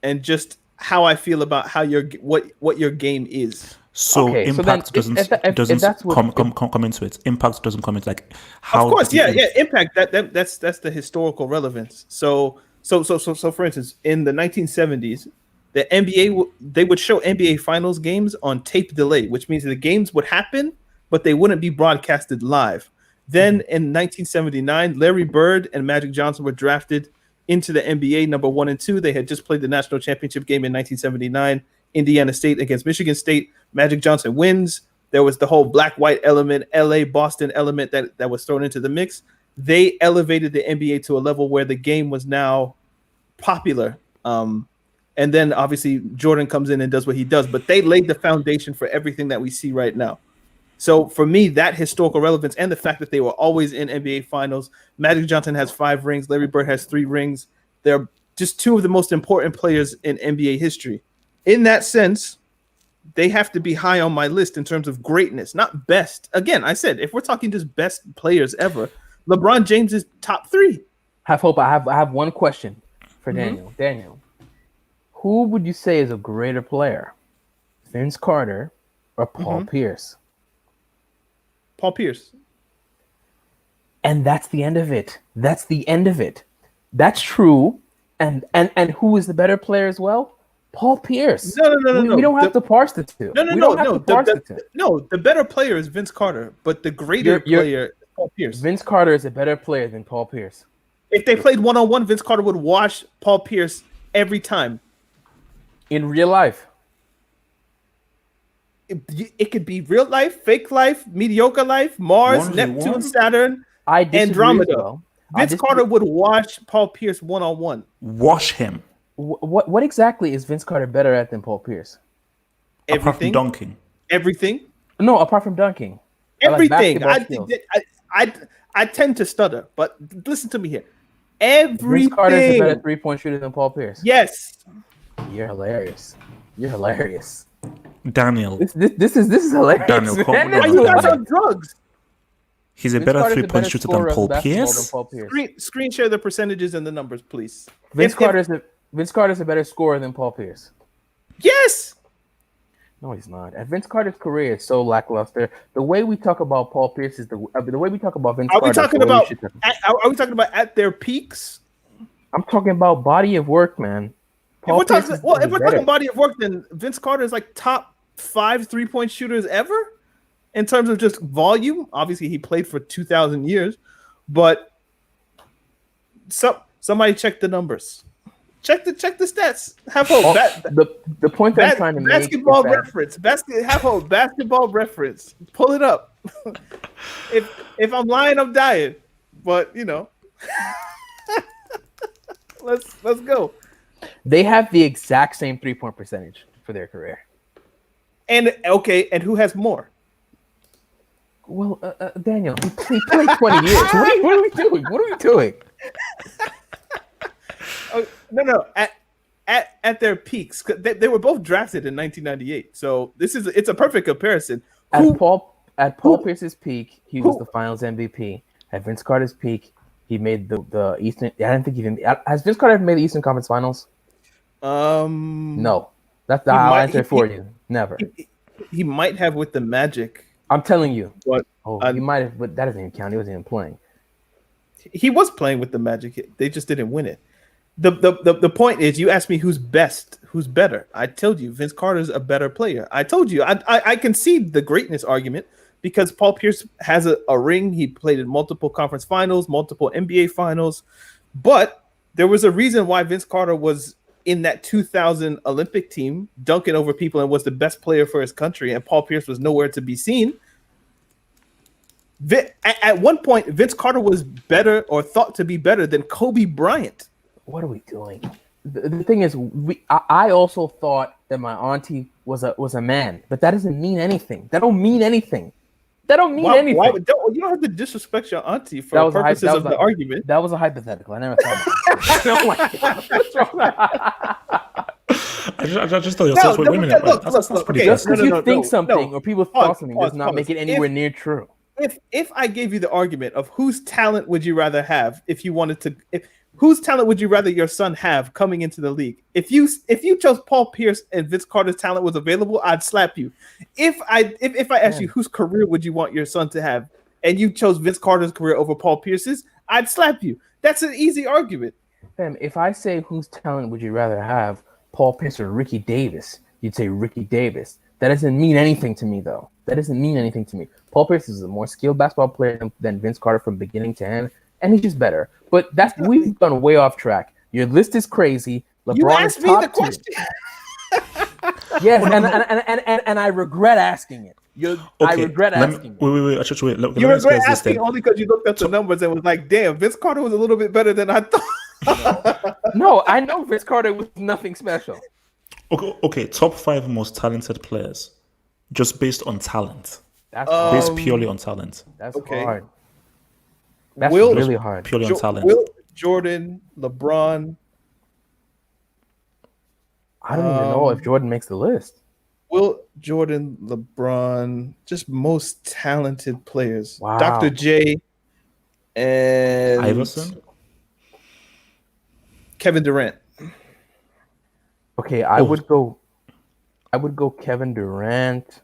and just how I feel about how what your game is. So impact doesn't come into it. Impact doesn't come into like how. Of course, impact. That's the historical relevance. So for instance, in the 1970s, the NBA they would show NBA Finals games on tape delay, which means the games would happen, but they wouldn't be broadcasted live. Then in 1979, Larry Bird and Magic Johnson were drafted into the NBA number 1 and 2. They had just played the national championship game in 1979, Indiana State against Michigan State. Magic Johnson wins. There was the whole black-white element, LA-Boston element that was thrown into the mix. They elevated the NBA to a level where the game was now popular. And then obviously Jordan comes in and does what he does, but they laid the foundation for everything that we see right now. So for me, that historical relevance and the fact that they were always in NBA Finals, Magic Johnson has 5 rings, Larry Bird has 3 rings. They're just 2 of the most important players in NBA history. In that sense, they have to be high on my list in terms of greatness, not best. Again, I said, if we're talking just best players ever, LeBron James is top 3. I have one question for Daniel. Daniel, who would you say is a greater player, Vince Carter or Paul Pierce? Paul Pierce. And that's the end of it. That's That's true. And who is the better player as well? Paul Pierce. No. We don't have to parse the two. No, the better player is Vince Carter, but the greater player is Paul Pierce. Vince Carter is a better player than Paul Pierce. If they played one-on-one, Vince Carter would wash Paul Pierce every time. In real life. It could be real life, fake life, mediocre life, Mars, Neptune, Saturn, Andromeda. Vince Carter would wash Paul Pierce one-on-one. Wash him. What exactly is Vince Carter better at than Paul Pierce? Everything. Apart from dunking. Everything. No, apart from dunking. Everything. I tend to stutter, but listen to me here. Everything. Vince Carter is a better 3-point shooter than Paul Pierce. Yes. You're hilarious. Daniel. This is hilarious. Daniel, are you guys on drugs? He's a better 3-point shooter than Paul Pierce. Screen share the percentages and the numbers, please. Vince Carter is a better scorer than Paul Pierce. Yes. No, he's not. And Vince Carter's career is so lackluster. The way we talk about Paul Pierce is the way we talk about Vince Are Carter. we talking about? Are we talking about at their peaks? I'm talking about body of work, man. If we're talking body of work, then Vince Carter is like top 5 3-point shooters ever in terms of just volume. Obviously, he played for 2,000 years, but somebody check the numbers. Check the stats. Have hope. The point I'm trying to make. Basketball reference. Have hope. Basketball reference. Pull it up. if I'm lying, I'm dying. But let's go. They have the exact same 3-point percentage for their career. And who has more? Well, Daniel, he played 20 years. What are we doing? What are we doing? No. At their peaks, they were both drafted in 1998. So it's a perfect comparison. At Paul Pierce's peak, he was the Finals MVP. At Vince Carter's peak, he made the Eastern. I don't think has Vince Carter ever made the Eastern Conference Finals? No. That's I'll answer for you. Never. He might have with the Magic. I'm telling you. But he might have, but that doesn't even count. He wasn't even playing. He was playing with the Magic. They just didn't win it. The point is, you asked me who's better. I told you Vince Carter's a better player. I told you I concede the greatness argument because Paul Pierce has a ring. He played in multiple conference finals, multiple NBA finals, but there was a reason why Vince Carter was in that 2000 Olympic team, dunking over people and was the best player for his country, and Paul Pierce was nowhere to be seen. At one point, Vince Carter was better or thought to be better than Kobe Bryant. What are we doing? The thing is, I also thought that my auntie was a man, but that doesn't mean anything. That don't mean anything. Anything. You don't have to disrespect your auntie for purposes of the argument. That was a hypothetical. I never thought about it. Oh my God. What's wrong with that? I just thought yourself. Wait a minute. That's pretty good. Just because you think something or people thought something does not make it anywhere near true. If I gave you the argument of whose talent would you rather have if you wanted to, whose talent would you rather your son have coming into the league? If you chose Paul Pierce and Vince Carter's talent was available, I'd slap you. If I asked you whose career would you want your son to have, and you chose Vince Carter's career over Paul Pierce's, I'd slap you. That's an easy argument. Fam, if I say whose talent would you rather have, Paul Pierce or Ricky Davis, you'd say Ricky Davis. That doesn't mean anything to me, though. That doesn't mean anything to me. Paul Pierce is a more skilled basketball player than Vince Carter from beginning to end, and he's just better. But we've gone way off track. Your list is crazy. LeBron you asked is me top the question. Yes, and I regret asking it. I regret asking it. Wait. You regret asking only because you looked at the numbers and was like, "Damn, Vince Carter was a little bit better than I thought." No, I know Vince Carter was nothing special. Okay, top 5 most talented players, just based on talent. That's based purely on talent. That's hard. That's really hard. Purely on talent. Will, Jordan, LeBron. I don't even know if Jordan makes the list. Will, Jordan, LeBron, just most talented players. Wow. Dr. J and Iverson, Kevin Durant. Okay, I would go Kevin Durant.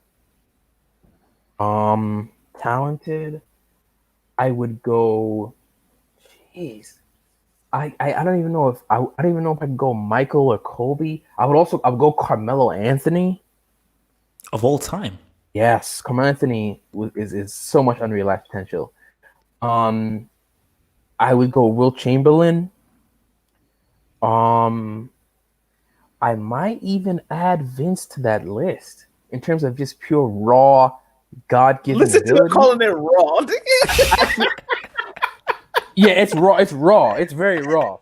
Talented. I would go. Jeez, I don't even know if I don't even know if I can go Michael or Kobe. I would go Carmelo Anthony. Of all time. Yes, Carmelo Anthony is so much unrealized potential. I would go Will Chamberlain. I might even add Vince to that list in terms of just pure raw God-given Listen ability. to calling it raw. Yeah, it's raw. It's raw. It's very raw.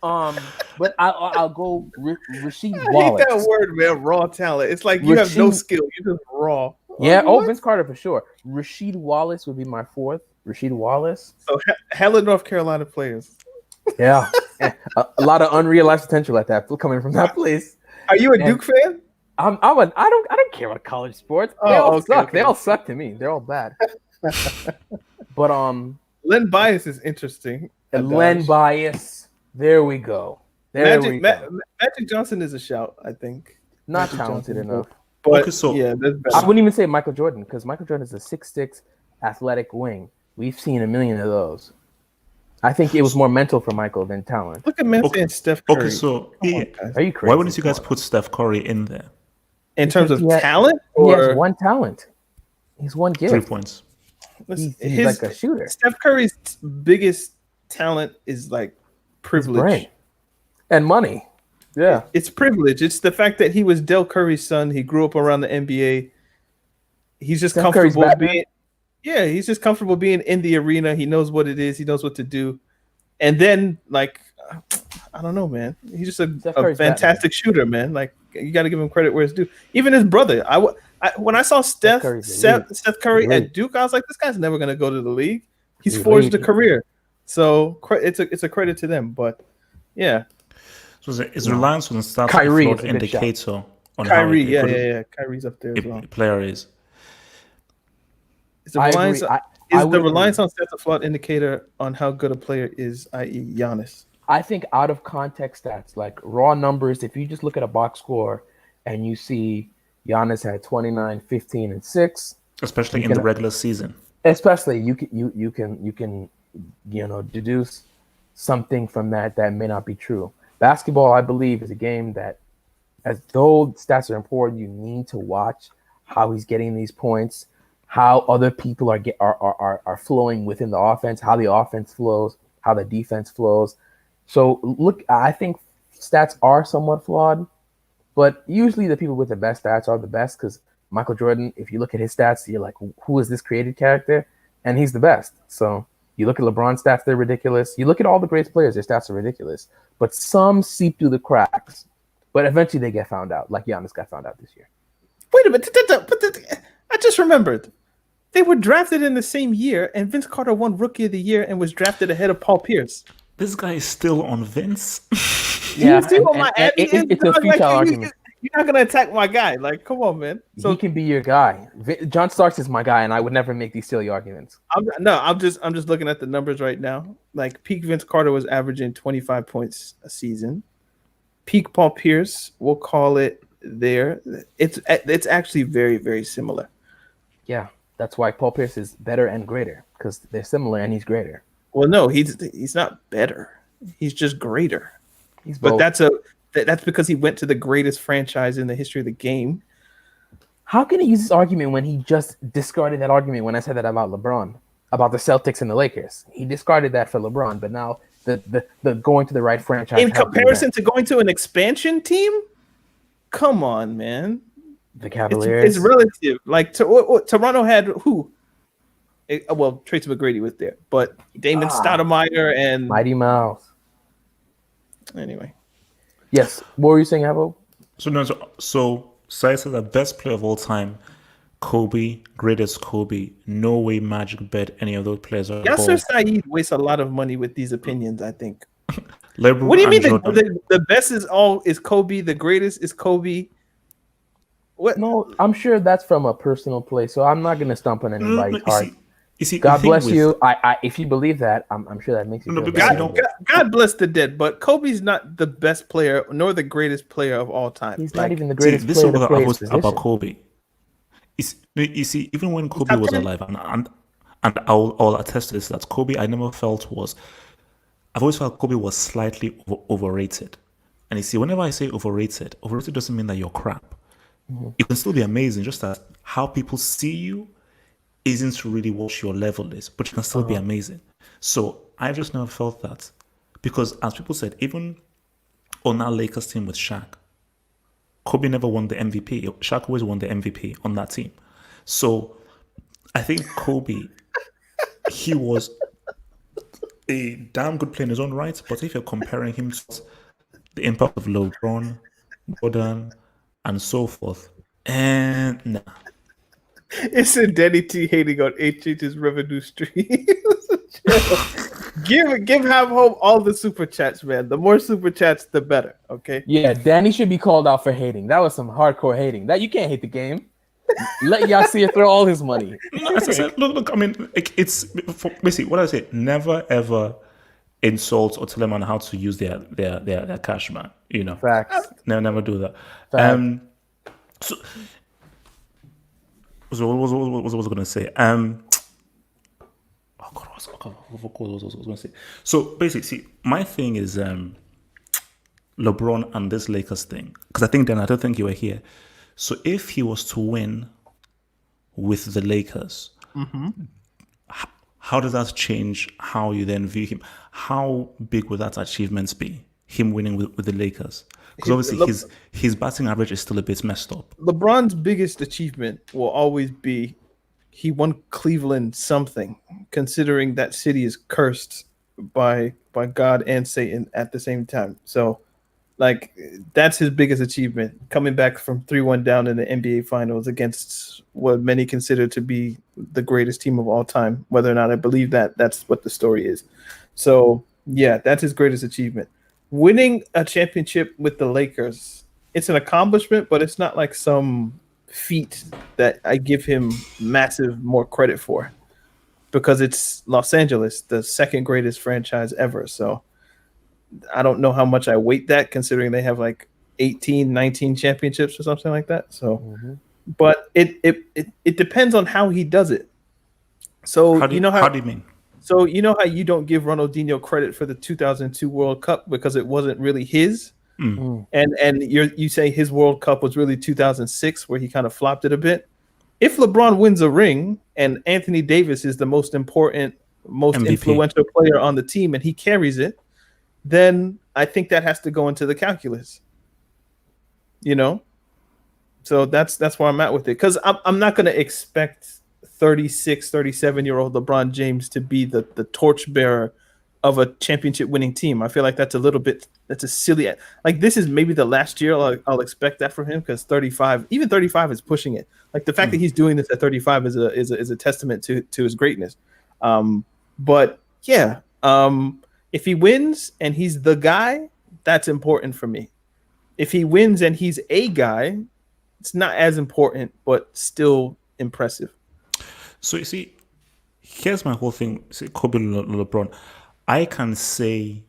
But I'll go Rasheed Wallace. I hate that word, man. Raw talent. It's like you have no skill. You're just raw. Yeah. Vince Carter for sure. Rasheed Wallace would be my fourth. Rasheed Wallace. So hella North Carolina players. Yeah, a lot of unrealized potential at that coming from that place. Are you a Duke fan? I don't care about college sports. They all suck. Okay. They all suck to me. They're all bad. But Len Bias is interesting. Len Bias. There we go. Magic Johnson is a shout, I think. Not Magic talented Johnson. enough. But Okay, so- yeah, that's I better. wouldn't even say Michael Jordan because Michael Jordan is a 6'6" athletic wing. We've seen a million of those. I think it was more mental for Michael than talent. Look at man Okay. saying Steph Curry. Okay, so Come on, yeah, guys. Are you crazy? why wouldn't you guys Come on. put Steph Curry in there? In terms of Because he talent, He has or one talent. He's one gift. 3 points. listen, He's like a shooter. Steph Curry's biggest talent is like His privilege. brain and money. Yeah. It's privilege. It's the fact that he was Del Curry's son. He grew up around the NBA. He's just Steph Curry's comfortable Batman? being. Yeah, he's just comfortable being in the arena. He knows what it is. He knows what to do. And then, like, I don't know, man. He's just Steph a Curry's fantastic shooter, man. Like, you got to give him credit where it's due. Even his brother. When I saw Steph Curry's elite. Curry Elite. at Duke, I was like, this guy's never going to go to the league. He's Elite. forged a career. So it's a credit to them. But yeah, So his reliance on the stats Kyrie floor is a good shot. indicator on Kyrie, how yeah. Kyrie's up there as well. a player is. Is the I reliance, agree. I is would the agree. reliance on stats a flawed indicator on how good a player is, i.e., Giannis? I think out of context stats, like raw numbers, if you just look at a box score and you see Giannis had 29, 15, and 6, Especially You in the can- regular season. especially you can deduce something from that may not be true. Basketball, I believe, is a game that, as though stats are important, you need to watch how he's getting these points, how other people are flowing within the offense, how the offense flows, how the defense flows. So look, I think stats are somewhat flawed, but usually the people with the best stats are the best because Michael Jordan, if you look at his stats, you're like, who is this created character? And he's the best. So you look at LeBron's stats, they're ridiculous. You look at all the great players, their stats are ridiculous. But some seep through the cracks. But eventually they get found out, like Giannis got found out this year. Wait a minute. I just remembered. They were drafted in the same year, and Vince Carter won Rookie of the Year and was drafted ahead of Paul Pierce. This guy is still on Vince. You see what my and Abby is? it's a Dog? futile Like, argument. You're not gonna attack my guy. Like, come on, man. He So can be your guy. John Starks is my guy, and I would never make these silly arguments. I'm just looking at the numbers right now. Like, peak Vince Carter was averaging 25 points a season. Peak Paul Pierce, we'll call it there. It's actually very, very similar. Yeah, that's why Paul Pierce is better and greater because they're similar and he's greater. Well, no, he's not better. He's just greater. He's But both. that's because he went to the greatest franchise in the history of the game. How can he use this argument when he just discarded that argument when I said that about LeBron, about the Celtics and the Lakers? He discarded that for LeBron, but now the going to the right franchise. In helped him comparison win. to going to an expansion team, come on, man. The Cavaliers. It's relative. Like Toronto had who? Well, Tracy McGrady was there, but Damon Stoudemire and Mighty Mouse. anyway. Yes. What were you saying, Avo? So Sai says the best player of all time, Kobe, greatest Kobe. No way Magic bet any of those players are Yasser Saeed wastes a lot of money with these opinions, I think. LeBron What do you mean and Jordan. the best is Kobe, the greatest is Kobe? What? No, I'm sure that's from a personal place, so I'm not going to stomp on anybody's heart. You see, God the thing bless with- you. I if you believe that, I'm sure that makes you No, feel because better. you don't- God bless the dead, but Kobe's not the best player nor the greatest player of all time. He's Like, not even the See, greatest this is player to what play I his was position. about Kobe. You see, even when Kobe top was 10? alive, and I'll attest to this, that Kobe I never felt was. I've always felt Kobe was slightly overrated. And you see, whenever I say overrated doesn't mean that you're crap. You can still be amazing, just that how people see you isn't really what your level is, but you can still be amazing. So I've just never felt that. Because as people said, even on that Lakers team with Shaq, Kobe never won the MVP. Shaq always won the MVP on that team. So I think Kobe, he was a damn good player in his own right, but if you're comparing him to the impact of LeBron, Jordan, and so forth, and nah. It's a Denny T hating on HH's revenue stream. give Have Hope all the super chats, man. The more super chats, the better. Okay. Yeah, Danny should be called out for hating. That was some hardcore hating. That you can't hate the game. Let Yasir throw all his money. No, as I said, look. I mean, it's basically what I say. Never ever insult or tell them on how to use their cash, man. You know, Facts. never do that. Fact. So what was I going to say? Oh God, what was I going to say? So basically, see, my thing is LeBron and this Lakers thing, because I think then I don't think you were here. So if he was to win with the Lakers, how does that change how you then view him? How big would that achievement be? Him winning with the Lakers, because obviously his batting average is still a bit messed up. LeBron's biggest achievement will always be he won Cleveland something, considering that city is cursed by God and Satan at the same time. So, like, that's his biggest achievement, coming back from 3-1 down in the NBA Finals against what many consider to be the greatest team of all time. Whether or not I believe that, that's what the story is. So, yeah, that's his greatest achievement. Winning a championship with the Lakers, it's an accomplishment, but it's not like some feat that I give him massive more credit for, because it's Los Angeles, the second greatest franchise ever. So I don't know how much I weight that, considering they have like 18, 19 championships or something like that. So, but it depends on how he does it. So How do you mean? So you know how you don't give Ronaldinho credit for the 2002 World Cup because it wasn't really his, and you say his World Cup was really 2006, where he kind of flopped it a bit. If LeBron wins a ring and Anthony Davis is the most important, most MVP. influential player on the team, and he carries it, then I think that has to go into the calculus. You know, so that's where I'm at with it, because I'm not going to expect 36, 37-year-old LeBron James to be the torchbearer of a championship winning team. I feel like that's a silly, like, this is maybe the last year I'll expect that from him, because 35 is pushing it. Like, the fact that he's doing this at 35 is a testament to his greatness. But yeah, if he wins and he's the guy, that's important for me. If he wins and he's a guy, it's not as important, but still impressive. So you see, here's my whole thing. See, Kobe LeBron. I can say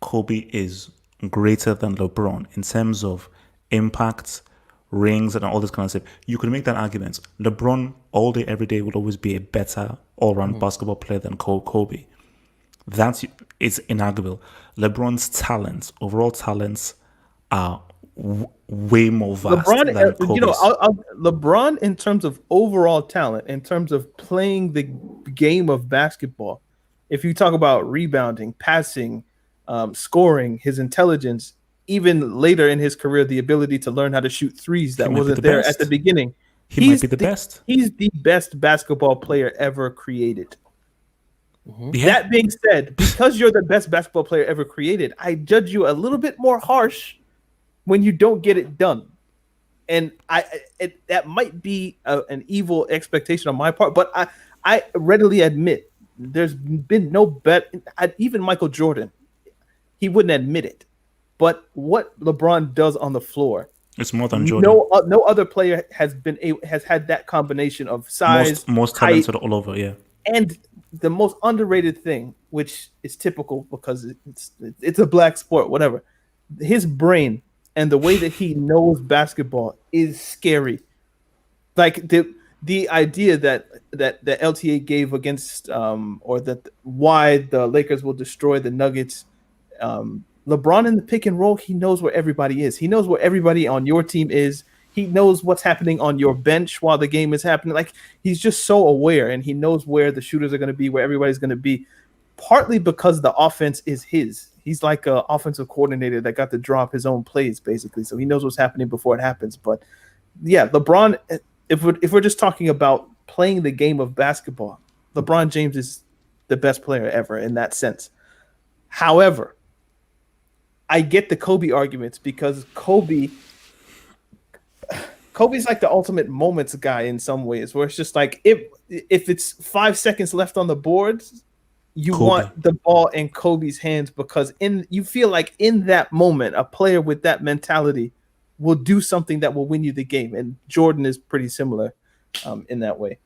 Kobe is greater than LeBron in terms of impact, rings, and all this kind of stuff. You could make that argument. LeBron all day, every day will always be a better all-round basketball player than Kobe. That's it's inarguable. LeBron's talents, overall talents, are way more vast than Kobe's. LeBron, in terms of overall talent, in terms of playing the game of basketball, if you talk about rebounding, passing, scoring, his intelligence, even later in his career, the ability to learn how to shoot threes that wasn't there at the beginning. He might be the best. He's the best basketball player ever created. Yeah. That being said, because you're the best basketball player ever created, I judge you a little bit more harsh when you don't get it done. And that might be an evil expectation on my part, but I readily admit there's been no bet. Even Michael Jordan, he wouldn't admit it. But what LeBron does on the floor, it's more than Jordan. No other player has had that combination of size, most talented all over, yeah. And the most underrated thing, which is typical because it's a black sport, whatever. His brain and the way that he knows basketball is scary. Like the idea that LTA gave against or that why the Lakers will destroy the Nuggets. LeBron in the pick and roll, he knows where everybody is. He knows where everybody on your team is. He knows what's happening on your bench while the game is happening. Like, he's just so aware, and he knows where the shooters are going to be, where everybody's going to be, partly because the offense is his. He's like an offensive coordinator that got to draw up his own plays, basically. So he knows what's happening before it happens. But yeah, LeBron, if we're just talking about playing the game of basketball, LeBron James is the best player ever in that sense. However, I get the Kobe arguments, because Kobe's like the ultimate moments guy in some ways, where it's just like if it's 5 seconds left on the board, you want the ball in Kobe's hands, because you feel like in that moment, a player with that mentality will do something that will win you the game. And Jordan is pretty similar in that way.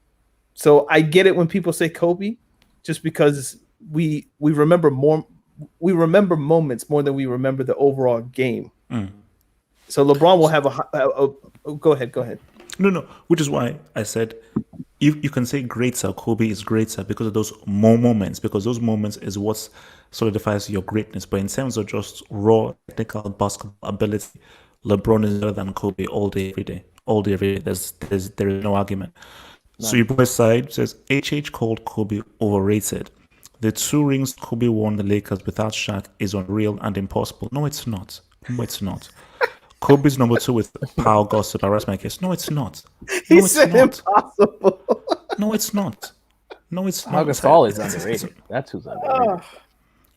So I get it when people say Kobe, just because we remember moments more than we remember the overall game. So LeBron will have go ahead. No, which is why I said you can say greater, Kobe is greater because of those moments, because those moments is what solidifies your greatness. But in terms of just raw technical basketball ability, LeBron is better than Kobe all day, every day. All day, every day. There is no argument. So your boy side says HH called Kobe overrated. The 2 rings Kobe won the Lakers without Shaq is unreal and impossible. No, it's not. No, it's not. Kobe's number 2 with power gossip. I rest my case. No, it's not. No, He it's said not. impossible. No, it's not. No, it's Pau not. Gasol is underrated. That's who's underrated.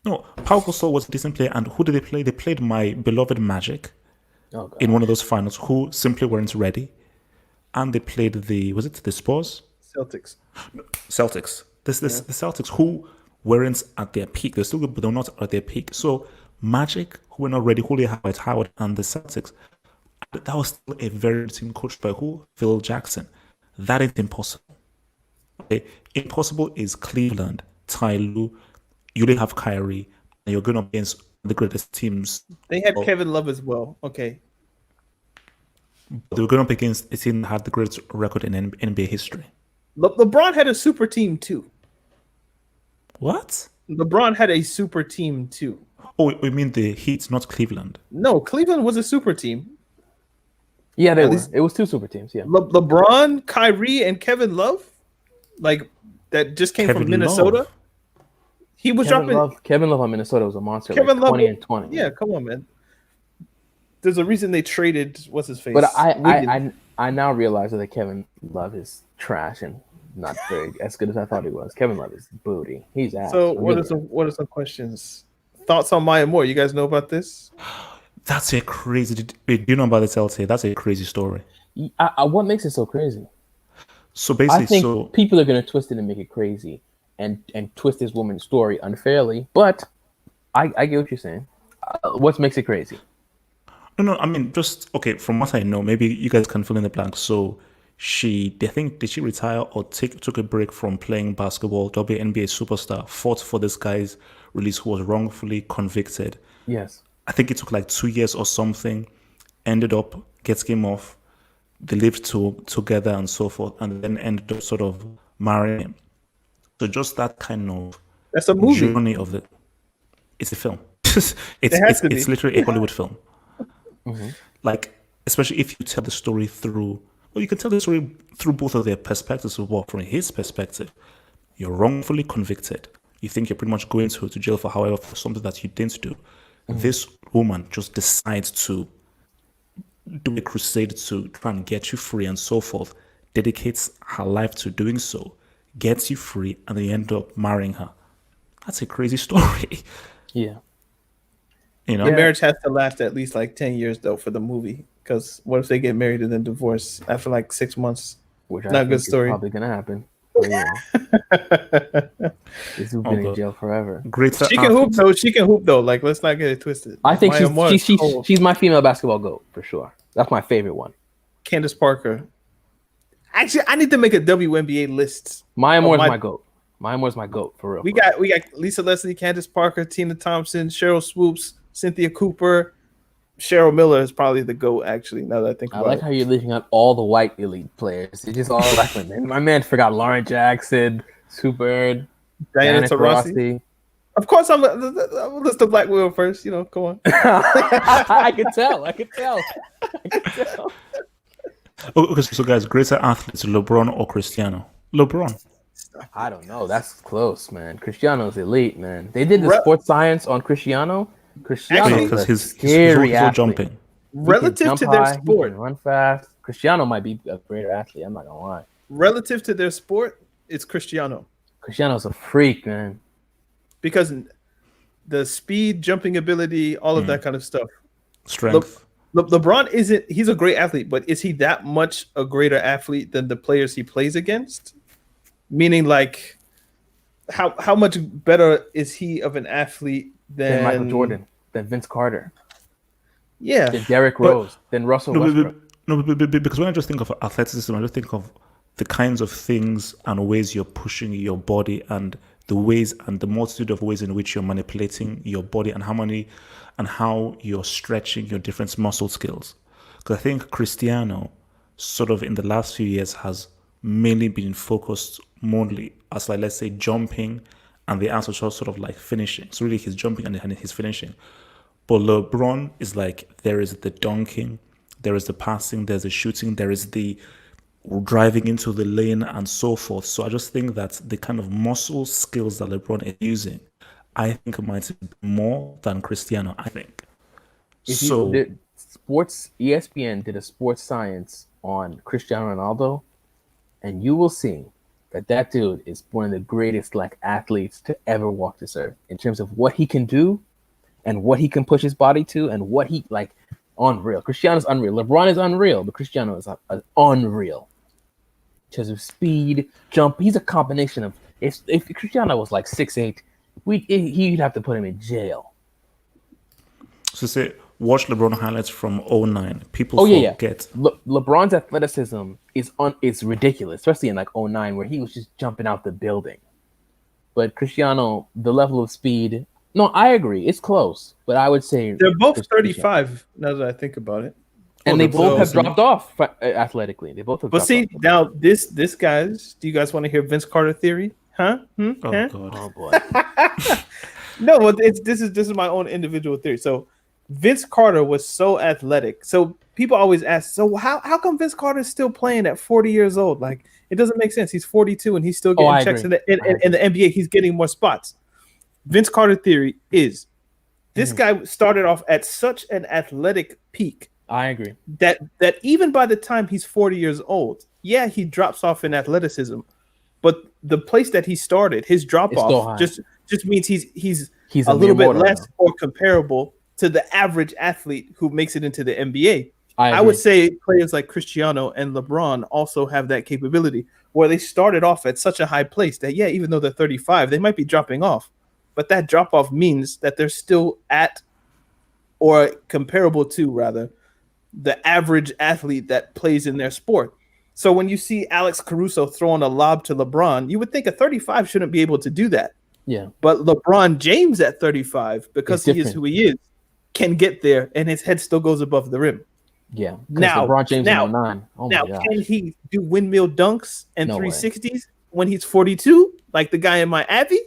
No, Pau Gasol was a decent player, and who did they play? They played my beloved Magic Oh, God. in one of those finals, who simply weren't ready, and they played the Spurs, Celtics. Celtics. The Celtics who weren't at their peak. They're still good, but they're not at their peak. So Magic, who were not ready, Howard, and the Celtics. That was still a very team coached by who? Phil Jackson. That is impossible. Okay? Impossible is Cleveland, Ty Lue, you only have Kyrie, and you're going up against the greatest teams. They had Kevin Love as well. Okay. They were going up against a team that had the greatest record in NBA history. LeBron had a super team too. What? LeBron had a super team too. Oh, you mean the Heat, not Cleveland? No, Cleveland was a super team. Yeah, they At were. least- It was 2 super teams. Yeah. LeBron, Kyrie, and Kevin Love, like that just came from Minnesota. Love. He was Kevin Love on Minnesota was a monster. Kevin Love 20 and 20. Yeah, come on, man. There's a reason they traded what's his face. But I now realize that Kevin Love is trash and not very as good as I thought he was. Kevin Love is booty. He's ass. So Really. what are some questions? Thoughts on Maya Moore? You guys know about this? That's a crazy. Do you know about the Celtics? That's a crazy story. What makes it so crazy? So I basically, think people are going to twist it and make it crazy and twist this woman's story unfairly. But I get what you're saying. What makes it crazy? No, I mean, just, okay, from what I know, maybe you guys can fill in the blanks. So did she retire or took a break from playing basketball, WNBA superstar, fought for this guy's release who was wrongfully convicted. Yes. I think it took like 2 years or something, ended up getting him off. They lived together and so forth, and then ended up sort of marrying him. So just that kind of That's a movie. journey of it's a film. it's literally a Hollywood film. Mm-hmm. Like, especially if you tell the story through, well, you can tell the story through both of their perspectives. From his perspective, you're wrongfully convicted. You think you're pretty much going to jail for something that you didn't do. Mm-hmm. This woman just decides to do a crusade to try and get you free and so forth, dedicates her life to doing so, gets you free, and then you end up marrying her. That's a crazy story. Yeah. You know? The marriage has to last at least like 10 years though for the movie. Because what if they get married and then divorce after like 6 months? Which Not a good story. Probably gonna happen. But, yeah. This has been in jail forever. Greater She can hoop though. Like, let's not get it twisted. I think Maya Moore is cold. she's my female basketball GOAT for sure. That's my favorite one. Candace Parker. Actually, I need to make a WNBA list. Maya Moore is my GOAT. Maya Moore's my GOAT for real. We got Lisa Leslie, Candace Parker, Tina Thompson, Cheryl Swoops, Cynthia Cooper. Cheryl Miller is probably the GOAT, actually, now that I think about it. I like how you're leaving out all the white elite players. It's just all black women. My man forgot Lauren Jackson, Sue Bird, Diana Taurasi. Of course, I'm list the black women first. You know, come on. I could tell. Okay, so guys, greater athletes, LeBron or Cristiano? LeBron. I don't know. That's close, man. Cristiano's elite, man. They did the sports science on Cristiano. Cristiano Because is he's scary also athlete. jumping. Relative to their sport, he can run fast. Cristiano might be a greater athlete. I'm not gonna lie. Relative to their sport, it's Cristiano. Cristiano's a freak, man. Because the speed, jumping ability, all of that kind of stuff. Strength. LeBron isn't. He's a great athlete, but is he that much a greater athlete than the players he plays against? Meaning, like, how much better is he of an athlete than Michael Jordan, than Vince Carter, yeah, than Derrick Rose, than Russell Westbrook? Because when I just think of athleticism, I just think of the kinds of things and ways you're pushing your body and the ways and the multitude of ways in which you're manipulating your body and how you're stretching your different muscle skills. Because I think Cristiano, sort of in the last few years, has mainly been focused mostly as like, let's say, jumping, and the answer sort of like finishing. So really, he's jumping and he's finishing. But LeBron is like, there is the dunking, there is the passing, there's the shooting, there is the driving into the lane and so forth. So I just think that the kind of muscle skills that LeBron is using, I think it might be more than Cristiano, I think. If So you did sports, ESPN did a sports science on Cristiano Ronaldo, and you will see that dude is one of the greatest like athletes to ever walk this earth in terms of what he can do and what he can push his body to and what he like unreal. Cristiano's unreal. LeBron is unreal, but Cristiano is unreal. In terms of speed, jump, he's a combination of if Cristiano was like 6'8", he'd have to put him in jail. So say, watch LeBron highlights from 09. People forget. LeBron's athleticism is ridiculous, especially in like 09 where he was just jumping out the building. But Cristiano, the level of speed, no, I agree. It's close, but I would say they're both 35 now that I think about it. And they both have dropped off athletically. They both have dropped off. Now this guys, do you guys want to hear Vince Carter theory? Huh? Oh God. Oh boy. No, well, this is my own individual theory. So Vince Carter was so athletic. So people always ask, so how come Vince Carter is still playing at 40 years old? Like, it doesn't make sense. He's 42 and he's still getting checks in the NBA. He's getting more spots. Vince Carter theory is this guy started off at such an athletic peak. I agree. That even by the time he's 40 years old, yeah, he drops off in athleticism. But the place that he started, his drop off just means he's a little bit less or comparable to the average athlete who makes it into the NBA. I would say players like Cristiano and LeBron also have that capability where they started off at such a high place that, yeah, even though they're 35, they might be dropping off. But that drop off means that they're still at or comparable to, rather, the average athlete that plays in their sport. So when you see Alex Caruso throwing a lob to LeBron, you would think a 35 shouldn't be able to do that. Yeah. But LeBron James at 35, because he is who he is, can get there and his head still goes above the rim. Yeah. Now, LeBron James now, 09. Oh now can he do windmill dunks and 360s when he's 42, like the guy in my Abbey?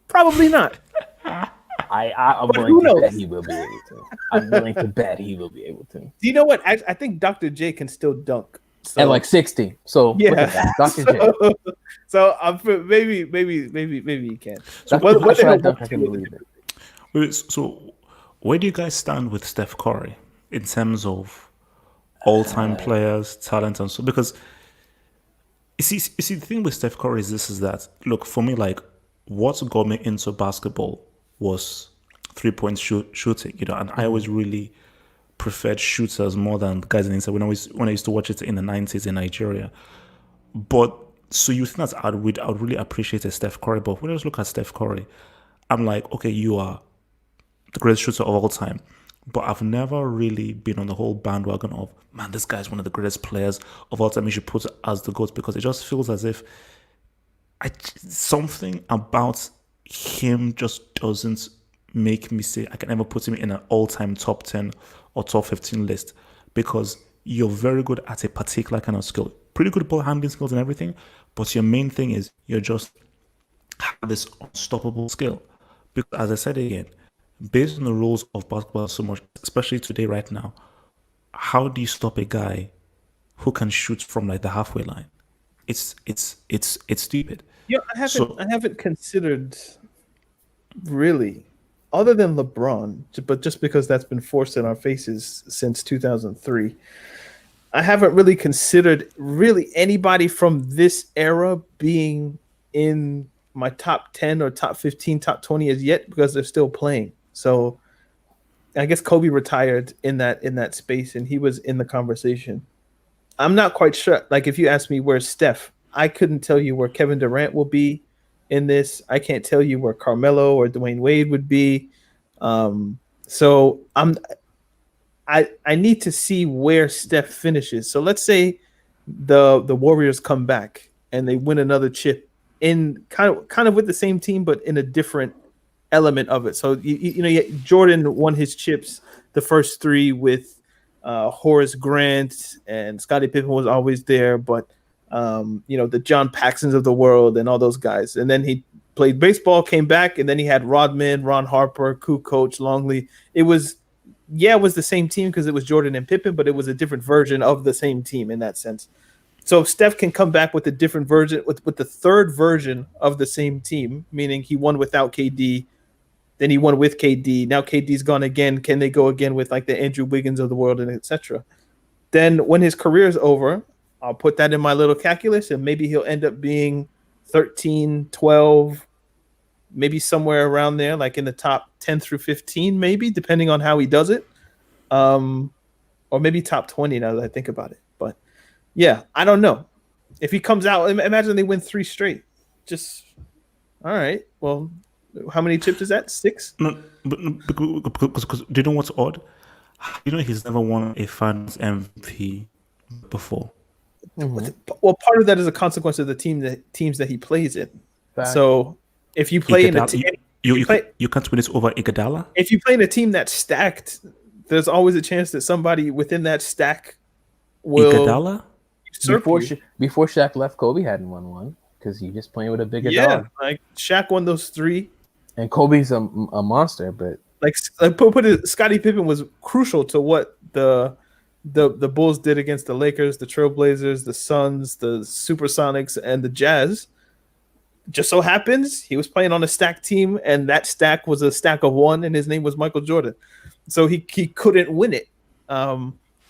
Probably not. I'm willing to bet he will be able to. I'm willing to bet he will be able to. Do you know what? I think Dr. J can still dunk. So, at like 60. So yeah, Dr. J. So maybe he can. So I can believe it. Wait, so where do you guys stand with Steph Curry in terms of all-time players, talent, and so? Because you see, the thing with Steph Curry is that, look, for me, like, what got me into basketball was three-point shooting, and I always really preferred shooters more than guys in inside when I used to watch it in the 90s in Nigeria. But so you think that I would really appreciate a Steph Curry, but when I just look at Steph Curry, I'm like, okay, you are the greatest shooter of all time. But I've never really been on the whole bandwagon of, man, this guy's one of the greatest players of all time. You should put it as the GOAT, because it just feels as if something about him just doesn't make me say I can ever put him in an all-time top 10 or top 15 list, because you're very good at a particular kind of skill, pretty good ball handling skills and everything, but your main thing is you're just have this unstoppable skill. Because as I said again, based on the rules of basketball so much, especially today right now, how do you stop a guy who can shoot from like the halfway line? It's stupid. Yeah, I haven't considered really, other than LeBron, but just because that's been forced in our faces since 2003, I haven't really considered really anybody from this era being in my top 10 or top 15, top 20 as yet, because they're still playing. So I guess Kobe retired in that space and he was in the conversation. I'm not quite sure. Like, if you ask me where's Steph, I couldn't tell you where Kevin Durant will be in this. I can't tell you where Carmelo or Dwayne Wade would be. So I need to see where Steph finishes. So let's say the Warriors come back and they win another chip in kind of with the same team, but in a different element of it. So you know, Jordan won his chips, the first three with Horace Grant and Scottie Pippen was always there, but the John Paxsons of the world and all those guys. And then he played baseball, came back, and then he had Rodman, Ron Harper, Kukoc, Longley. It was the same team because it was Jordan and Pippen, but it was a different version of the same team in that sense. So if Steph can come back with a different version, with the third version of the same team, meaning he won without KD, then he won with KD. Now KD's gone again. Can they go again with like the Andrew Wiggins of the world and etc.? Then when his career is over, I'll put that in my little calculus, and maybe he'll end up being 13, 12, maybe somewhere around there, like in the top 10 through 15, maybe, depending on how he does it. Or maybe top 20 now that I think about it. But yeah, I don't know. If he comes out, imagine they win 3 straight. Just, all right. Well, how many chips is that? 6? No, because do you know what's odd? He's never won a Finals MVP before. Mm-hmm. Well, part of that is a consequence of the teams that he plays in. Fact. So if you play in a team, you can't win this over Iguodala. If you play in a team that's stacked, there's always a chance that somebody within that stack will. Iguodala? Before Shaq left, Kobe hadn't won one because he just playing with a bigger yeah, dog. Like Shaq won those 3, and Kobe's a monster. But like put it, Scottie Pippen was crucial to what the Bulls did against the Lakers, the Trailblazers, the Suns, the Supersonics, and the Jazz. Just so happens he was playing on a stacked team, and that stack was a stack of 1, and his name was Michael Jordan. So he couldn't win it.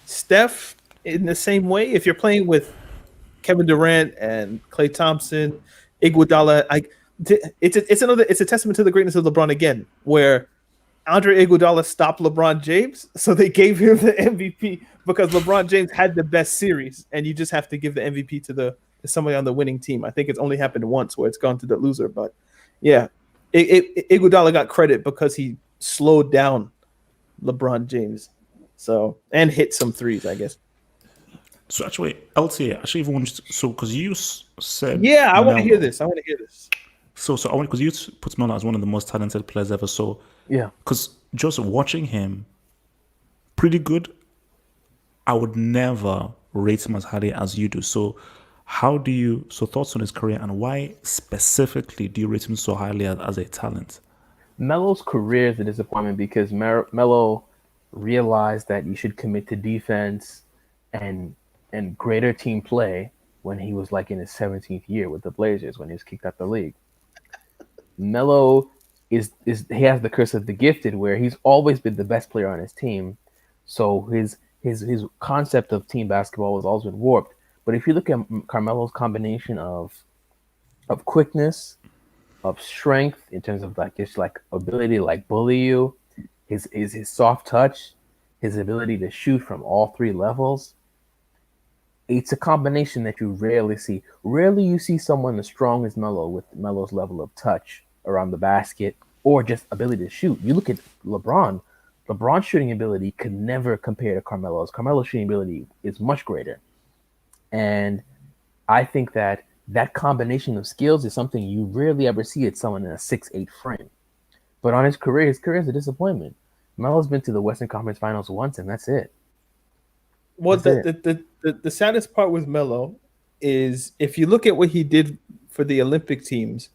Steph, in the same way, if you're playing with Kevin Durant and Klay Thompson, Iguodala, it's a testament to the greatness of LeBron again, where Andre Iguodala stopped LeBron James, so they gave him the MVP because LeBron James had the best series, and you just have to give the MVP to somebody on the winning team. I think it's only happened once where it's gone to the loser, but yeah, Iguodala got credit because he slowed down LeBron James, so and hit some threes, I guess. So actually, LTA, actually even wanted because you said I want to hear this. So I want because you put Melo as one of the most talented players ever. So yeah, because just watching him, pretty good. I would never rate him as highly as you do. So thoughts on his career and why specifically do you rate him so highly as a talent? Melo's career is a disappointment because Melo realized that you should commit to defense and greater team play when he was like in his 17th year with the Blazers when he was kicked out the league. Melo he has the curse of the gifted where he's always been the best player on his team. So his concept of team basketball has always been warped. But if you look at Carmelo's combination of quickness, of strength in terms of like his like ability to like bully you, his soft touch, his ability to shoot from all 3 levels, it's a combination that you rarely see. Rarely you see someone as strong as Melo with Melo's level of touch around the basket or just ability to shoot. You look at LeBron. LeBron's shooting ability could never compare to Carmelo's. Carmelo's shooting ability is much greater. And I think that combination of skills is something you rarely ever see at someone in a 6'8" frame. But on his career is a disappointment. Melo's been to the Western Conference Finals once, and that's it. Well, the saddest part with Melo is if you look at what he did for the Olympic teams,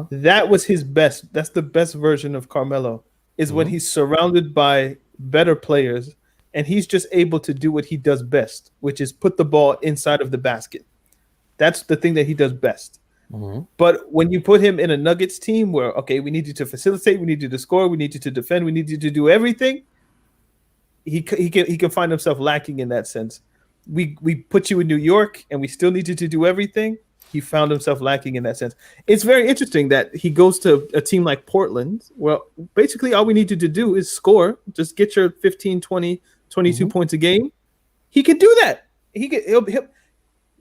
that was his best. That's the best version of Carmelo, is when he's surrounded by better players and he's just able to do what he does best, which is put the ball inside of the basket. That's the thing that he does best. Mm-hmm. But when you put him in a Nuggets team where, okay, we need you to facilitate, we need you to score, we need you to defend, we need you to do everything, he can find himself lacking in that sense. We put you in New York and we still need you to do everything. He found himself lacking in that sense. It's very interesting that he goes to a team like Portland. Well, basically all we need you to do is score. Just get your 15, 20, 22 points a game. He can do that.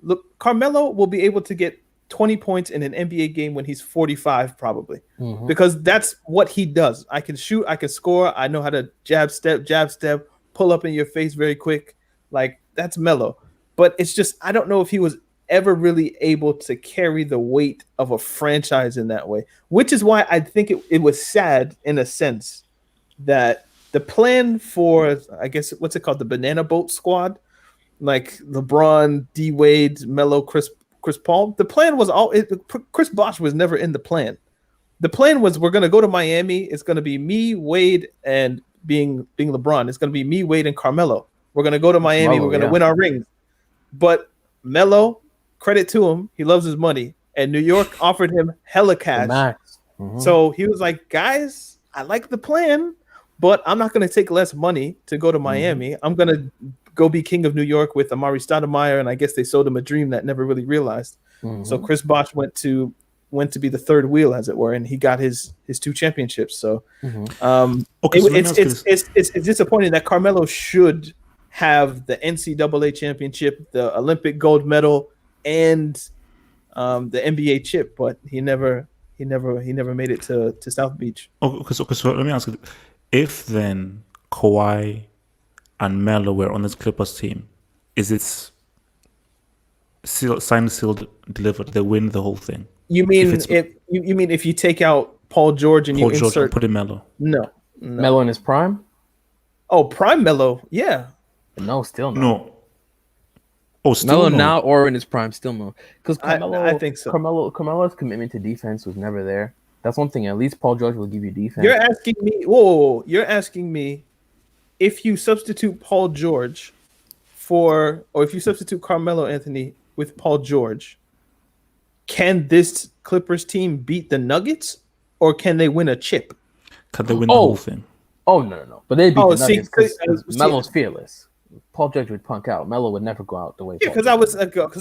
Look, Carmelo will be able to get 20 points in an NBA game when he's 45 probably, because that's what he does. I can shoot, I can score, I know how to jab step, pull up in your face very quick. Like, that's Melo. But it's just, I don't know if he was ever really able to carry the weight of a franchise in that way, which is why I think it was sad in a sense that the plan for, I guess, what's it called, the Banana Boat Squad, like LeBron, D Wade, Melo, Chris Paul. The plan was Chris Bosh was never in the plan. The plan was we're gonna go to Miami. It's gonna be me, Wade, and being LeBron. It's gonna be me, Wade, and Carmelo. We're gonna go to Miami. We're gonna win our rings. But Melo, credit to him, he loves his money, and New York offered him hella cash. Mm-hmm. So he was like, guys, I like the plan, but I'm not going to take less money to go to Miami. I'm going to go be king of New York with Amari Stoudemire, and I guess they sold him a dream that never really realized. So Chris Bosh went to be the third wheel, as it were, and he got his 2 championships. So it's disappointing that Carmelo should have the NCAA championship, the Olympic gold medal, and the NBA chip, but he never made it to South Beach. Okay, so let me ask you: if then Kawhi and Melo were on this Clippers team, is it signed, sealed, delivered? They win the whole thing. You mean if you take out Paul George and you insert and put in Melo? No. Melo in his prime? Oh, prime Melo, yeah. No, still no. Oh, still Melo no. now or in his prime, still no. Because I think so. Carmelo's commitment to defense was never there. That's one thing. At least Paul George will give you defense. You're asking me. Whoa! You're asking me if you substitute Paul George or if you substitute Carmelo Anthony with Paul George, can this Clippers team beat the Nuggets, or can they win a chip? Can they win the whole thing? Oh no! But they beat the Nuggets because Melo's fearless. Paul George would punk out. Melo would never go out the way. Yeah, because I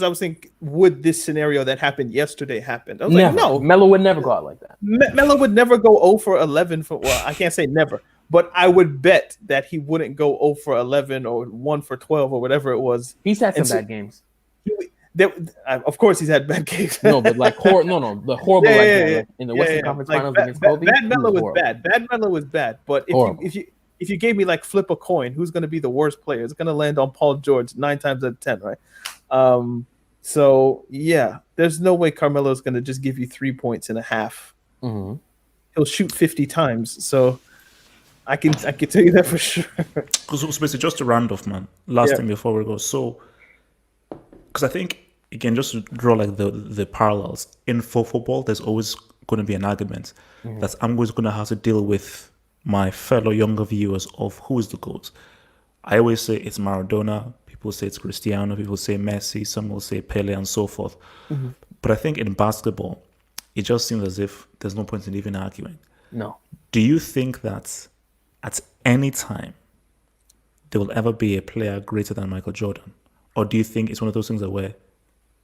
was thinking, would this scenario that happened yesterday happen? I was never. like, no, Melo would never go out like that. Melo would never go 0 for 11 for. Well, I can't say never, but I would bet that he wouldn't go 0 for 11 or 1 for 12 or whatever it was. He's had some bad games. Of course, he's had bad games. No, but like the horrible like in the Western Conference Finals against Kobe. Bad Melo was bad. Bad Melo was bad. But if you gave me like flip a coin, who's going to be the worst player? It's going to land on Paul George 9 times out of 10, right? So yeah, there's no way Carmelo is going to just give you 3 points in a half. Mm-hmm. He'll shoot 50 times. So I can tell you that for sure. So basically, just to round off, man. Last thing before we go. So, because I think again, just to draw like the parallels in football, there's always going to be an argument that I'm always going to have to deal with my fellow younger viewers of who is the GOAT. I always say it's Maradona. People say it's Cristiano. People say Messi. Some will say Pele and so forth. But I think in basketball, it just seems as if there's no point in even arguing. No. Do you think that at any time there will ever be a player greater than Michael Jordan? Or do you think it's one of those things where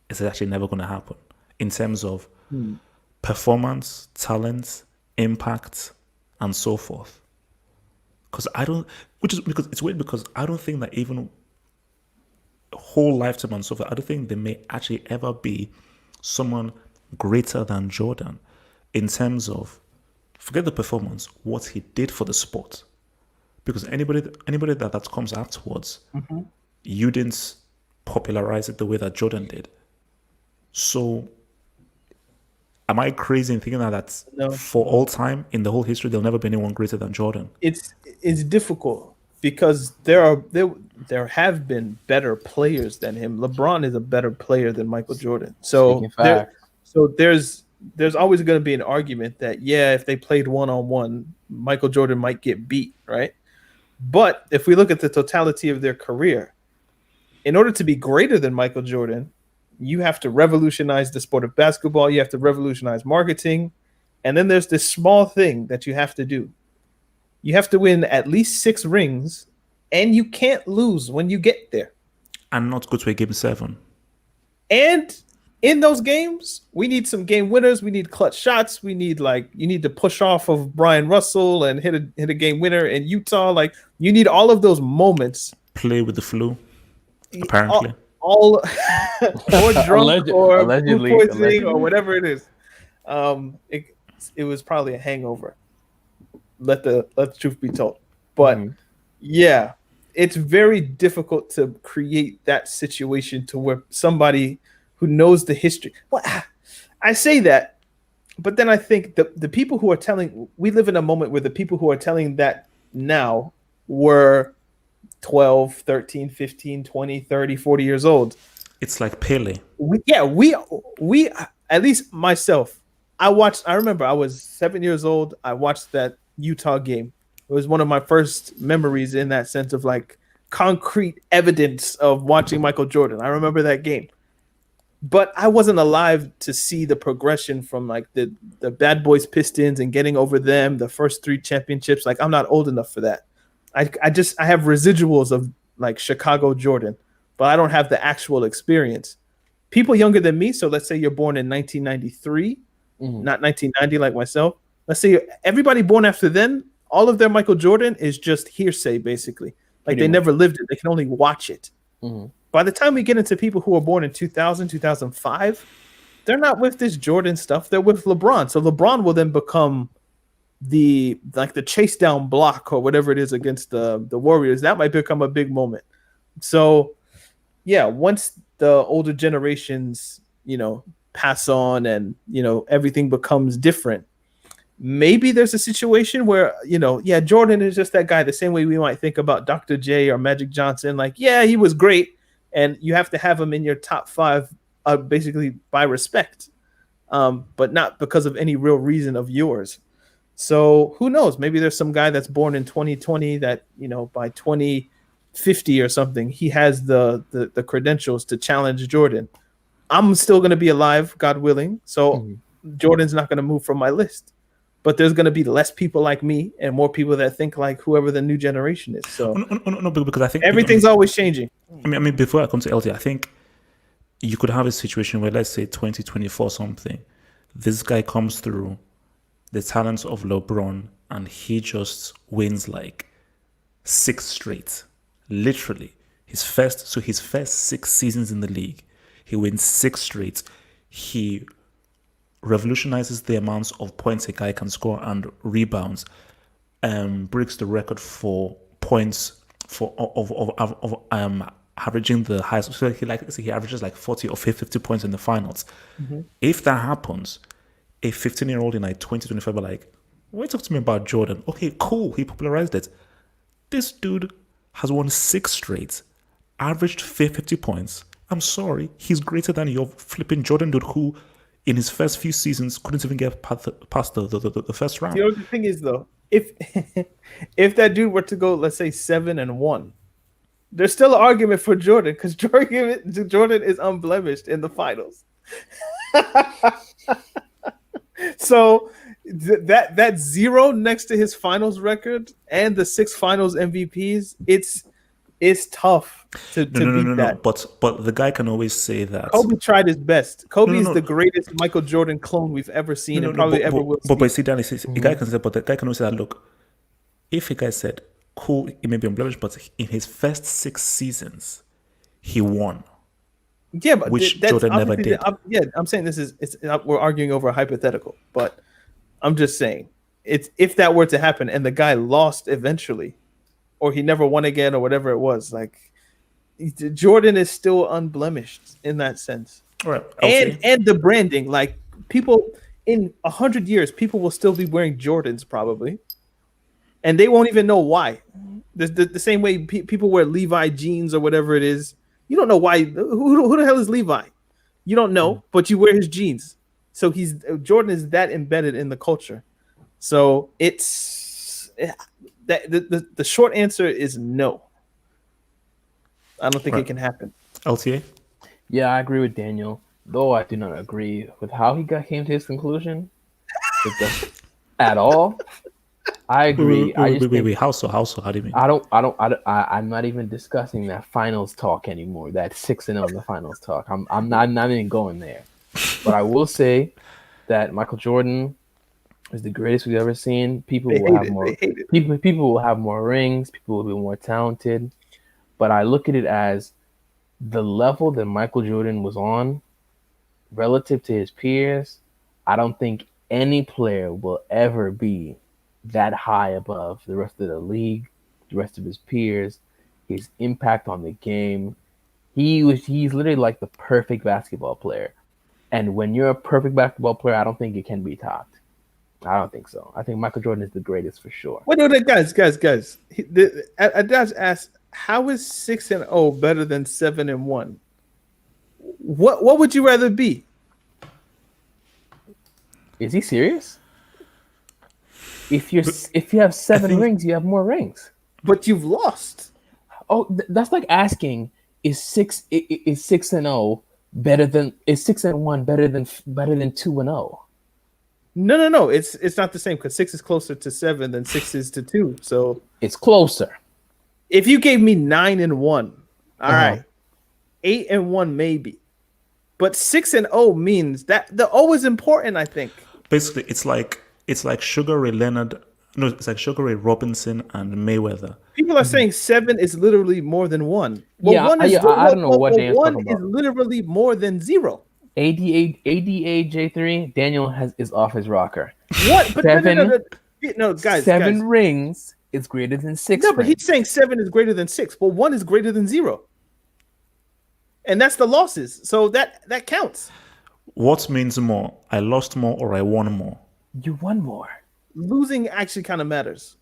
it's actually never going to happen in terms of performance, talent, impact, and so forth? Because it's weird because I don't think that even whole lifetime and so forth, I don't think there may actually ever be someone greater than Jordan in terms of, forget the performance, what he did for the sport. Because anybody that comes afterwards, you didn't popularize it the way that Jordan did. So am I crazy in thinking that for all time in the whole history there'll never be anyone greater than Jordan? It's difficult because there have been better players than him. LeBron is a better player than Michael Jordan. So there's always going to be an argument that if they played one-on-one, Michael Jordan might get beat, right? But if we look at the totality of their career, in order to be greater than Michael Jordan, you have to revolutionize the sport of basketball. You have to revolutionize marketing. And then there's this small thing that you have to do. You have to win at least 6 rings, and you can't lose when you get there. And not go to a game 7. And in those games, we need some game winners. We need clutch shots. We need you need to push off of Brian Russell and hit a game winner in Utah. Like, you need all of those moments. Play with the flu, apparently. Or drunk or allegedly, food poisoning or whatever it is. It was probably a hangover. Let the truth be told. But it's very difficult to create that situation to where somebody who knows the history. Well, I say that, but then I think the people who are telling, we live in a moment where the people who are telling that now were 12, 13, 15, 20, 30, 40 years old. It's like Pele. We at least myself, I remember I was 7 years old. I watched that Utah game. It was one of my first memories in that sense of like concrete evidence of watching Michael Jordan. I remember that game. But I wasn't alive to see the progression from like the Bad Boys Pistons and getting over them, the first 3 championships. Like I'm not old enough for that. I have residuals of like Chicago Jordan, but I don't have the actual experience. People younger than me, so let's say you're born in 1993, not 1990 like myself. Let's say everybody born after then, all of their Michael Jordan is just hearsay, basically. Like they never lived it. They can only watch it. By the time we get into people who were born in 2000, 2005, they're not with this Jordan stuff. They're with LeBron. So LeBron will then become the chase down block or whatever it is against the Warriors. That might become a big moment. So yeah, once the older generations, pass on and, everything becomes different, maybe there's a situation where, Jordan is just that guy, the same way we might think about Dr. J or Magic Johnson. Like, yeah, he was great. And you have to have him in your top 5, basically by respect, but not because of any real reason of yours. So who knows? Maybe there's some guy that's born in 2020 that, by 2050 or something, he has the credentials to challenge Jordan. I'm still going to be alive, God willing. So Jordan's not going to move from my list. But there's going to be less people like me and more people that think like whoever the new generation is. So no, because I think everything's always changing. I mean, before I come to LT, I think you could have a situation where, let's say 2024 something, this guy comes through the talents of LeBron and he just wins like 6 straight. Literally. His first 6 seasons in the league, he wins 6 straight. He revolutionizes the amounts of points a guy can score and rebounds, breaks the record for points of averaging the highest. So he averages like 40 or 50 points in the finals. If that happens, a 15-year-old in like 2025 are like, why talk to me about Jordan? Okay, cool, he popularized it. This dude has won 6 straight, averaged 50 points. I'm sorry, he's greater than your flipping Jordan dude who in his first few seasons couldn't even get past the first round. The thing is though, if that dude were to go, let's say 7-1, there's still an argument for Jordan because Jordan is unblemished in the finals. So that 0 next to his finals record and the 6 finals MVPs, it's tough to beat that. But the guy can always say that Kobe tried his best. Kobe is the greatest Michael Jordan clone we've ever seen and probably ever will see. But see, Danny, a guy can say, but the guy can always say that, look, if a guy said, cool, it may be unblemished, but in his first 6 seasons, he won. Yeah, but which Jordan never did. I'm saying we're arguing over a hypothetical, but I'm just saying if that were to happen and the guy lost eventually, or he never won again, or whatever it was, like Jordan is still unblemished in that sense. Right. And the branding, like people in 100 years, people will still be wearing Jordans probably, and they won't even know why. The same way people wear Levi jeans or whatever it is. You don't know why. Who the hell is Levi? You don't know, but you wear his jeans. So Jordan is that embedded in the culture. So it's that the short answer is no. I don't think it can happen. LTA? Yeah, I agree with Daniel. Though I do not agree with how he came to his conclusion at all. I agree. Wait. How so? How do you mean? I'm not even discussing that finals talk anymore. That 6-0 in the finals talk. I'm not even going there. But I will say that Michael Jordan is the greatest we've ever seen. People will have more rings. People will be more talented. But I look at it as the level that Michael Jordan was on relative to his peers. I don't think any player will ever be that high above the rest of the league, the rest of his peers, his impact on the game. He's literally like the perfect basketball player. And when you're a perfect basketball player, I don't think it can be topped. I don't think so. I think Michael Jordan is the greatest for sure. Wait, no, guys. Adaz asked, "How is 6-0 better than 7-1? What would you rather be?" Is he serious? If you have seven rings, you have more rings. But you've lost. Oh, that's like asking, is 6-0 better than 6-1 better than 2-0? No. It's not the same because 6 is closer to 7 than 6 is to 2. So it's closer. If you gave me 9-1, all right, 8-1 maybe, but 6-0 means that the O is important. I think basically it's like Sugar Ray Leonard. No, it's like Sugar Ray Robinson and Mayweather. People are saying 7 is literally more than 1. Well, yeah, I don't know what Daniel's talking about. 1 is literally more than 0. ADAJ3, Daniel is off his rocker. What? But no, guys. 7 rings is greater than 6 No, rings. but he's saying 7 is greater than 6, but 1 is greater than 0. And that's the losses. So that counts. What means more? I lost more or I won more? You won more. Losing actually kind of matters.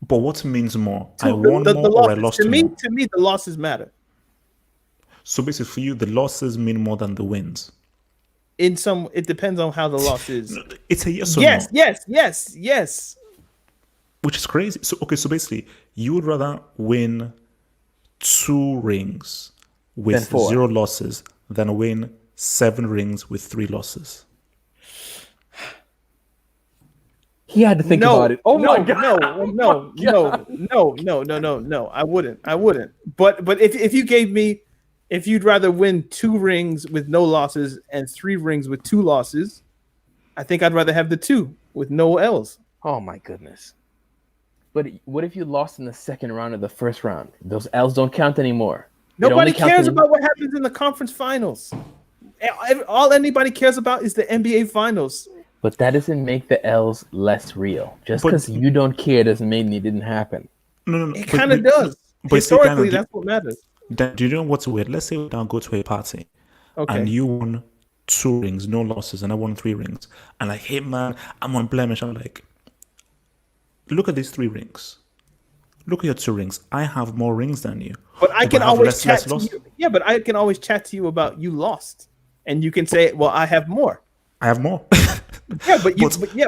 But what means more? I won more or I lost more? To me, the losses matter. So basically for you, the losses mean more than the wins? It depends on how the loss is. It's a yes or no? Yes. Which is crazy. So basically, you would rather win 2 rings with 0 losses than win 7 rings with 3 losses. He had to think about it. Oh my god! No. I wouldn't. But if you'd rather win 2 rings with no losses and 3 rings with 2 losses, I think I'd rather have the 2 with no L's. Oh my goodness! But what if you lost in the second round or the first round? Those L's don't count anymore. Nobody cares about what happens in the conference finals. All anybody cares about is the NBA finals. But that doesn't make the L's less real. Just because you don't care doesn't mean it didn't happen. No. It kind of does. But historically, that's what matters. Do you know what's weird? Let's say we now go to a party, and you won 2 rings, no losses, and I won 3 rings. And like, hey man, I'm on blemish. I'm like, look at these 3 rings. Look at your 2 rings. I have more rings than you. But I can always chat to you. Yeah, but I can always chat to you about you lost, and you can say, well, I have more. I have more. Yeah,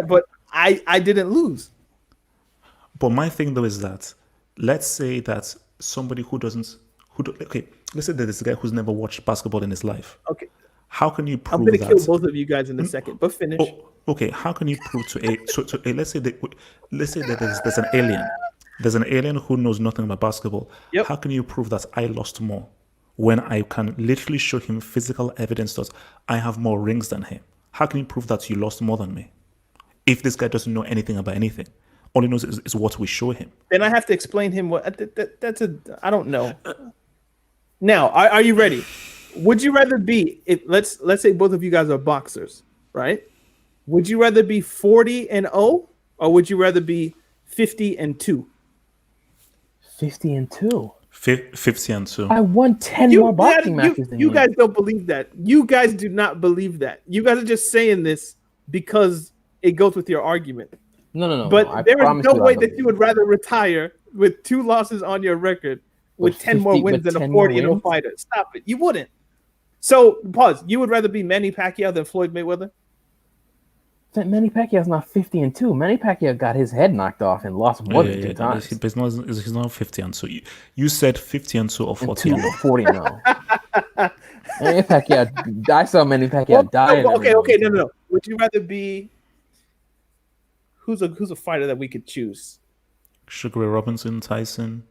but I didn't lose. But my thing though is that, let's say that somebody let's say that there's a guy who's never watched basketball in his life. Okay. How can you prove I'm going to kill both of you guys in a second, but finish. Okay. How can you prove let's say that there's an alien. There's an alien who knows nothing about basketball. Yep. How can you prove that I lost more when I can literally show him physical evidence that I have more rings than him? How can you prove that you lost more than me? If this guy doesn't know anything about anything, all he knows is what we show him. Then I have to explain him what I don't know. Now, are you ready? Would you rather be let's say both of you guys are boxers, right? Would you rather be 40-0 or would you rather be 50-2? 50-2. 50-2. I won 10 more boxing matches than you. You guys don't believe that. You guys do not believe that. You guys are just saying this because it goes with your argument. No. But there is no way that you would rather retire with 2 losses on your record with 10 more wins than a 40-0 fighter. Stop it. You wouldn't. So, pause. You would rather be Manny Pacquiao than Floyd Mayweather? Manny Pacquiao's not 50-2. Manny Pacquiao got his head knocked off and lost more than 2 times. He's not 50-2. You said 50-2 or 40-0. 40 no. Manny Pacquiao. I saw Manny Pacquiao die. Okay. No. Would you rather be? Who's a fighter that we could choose? Sugar Ray Robinson, Tyson.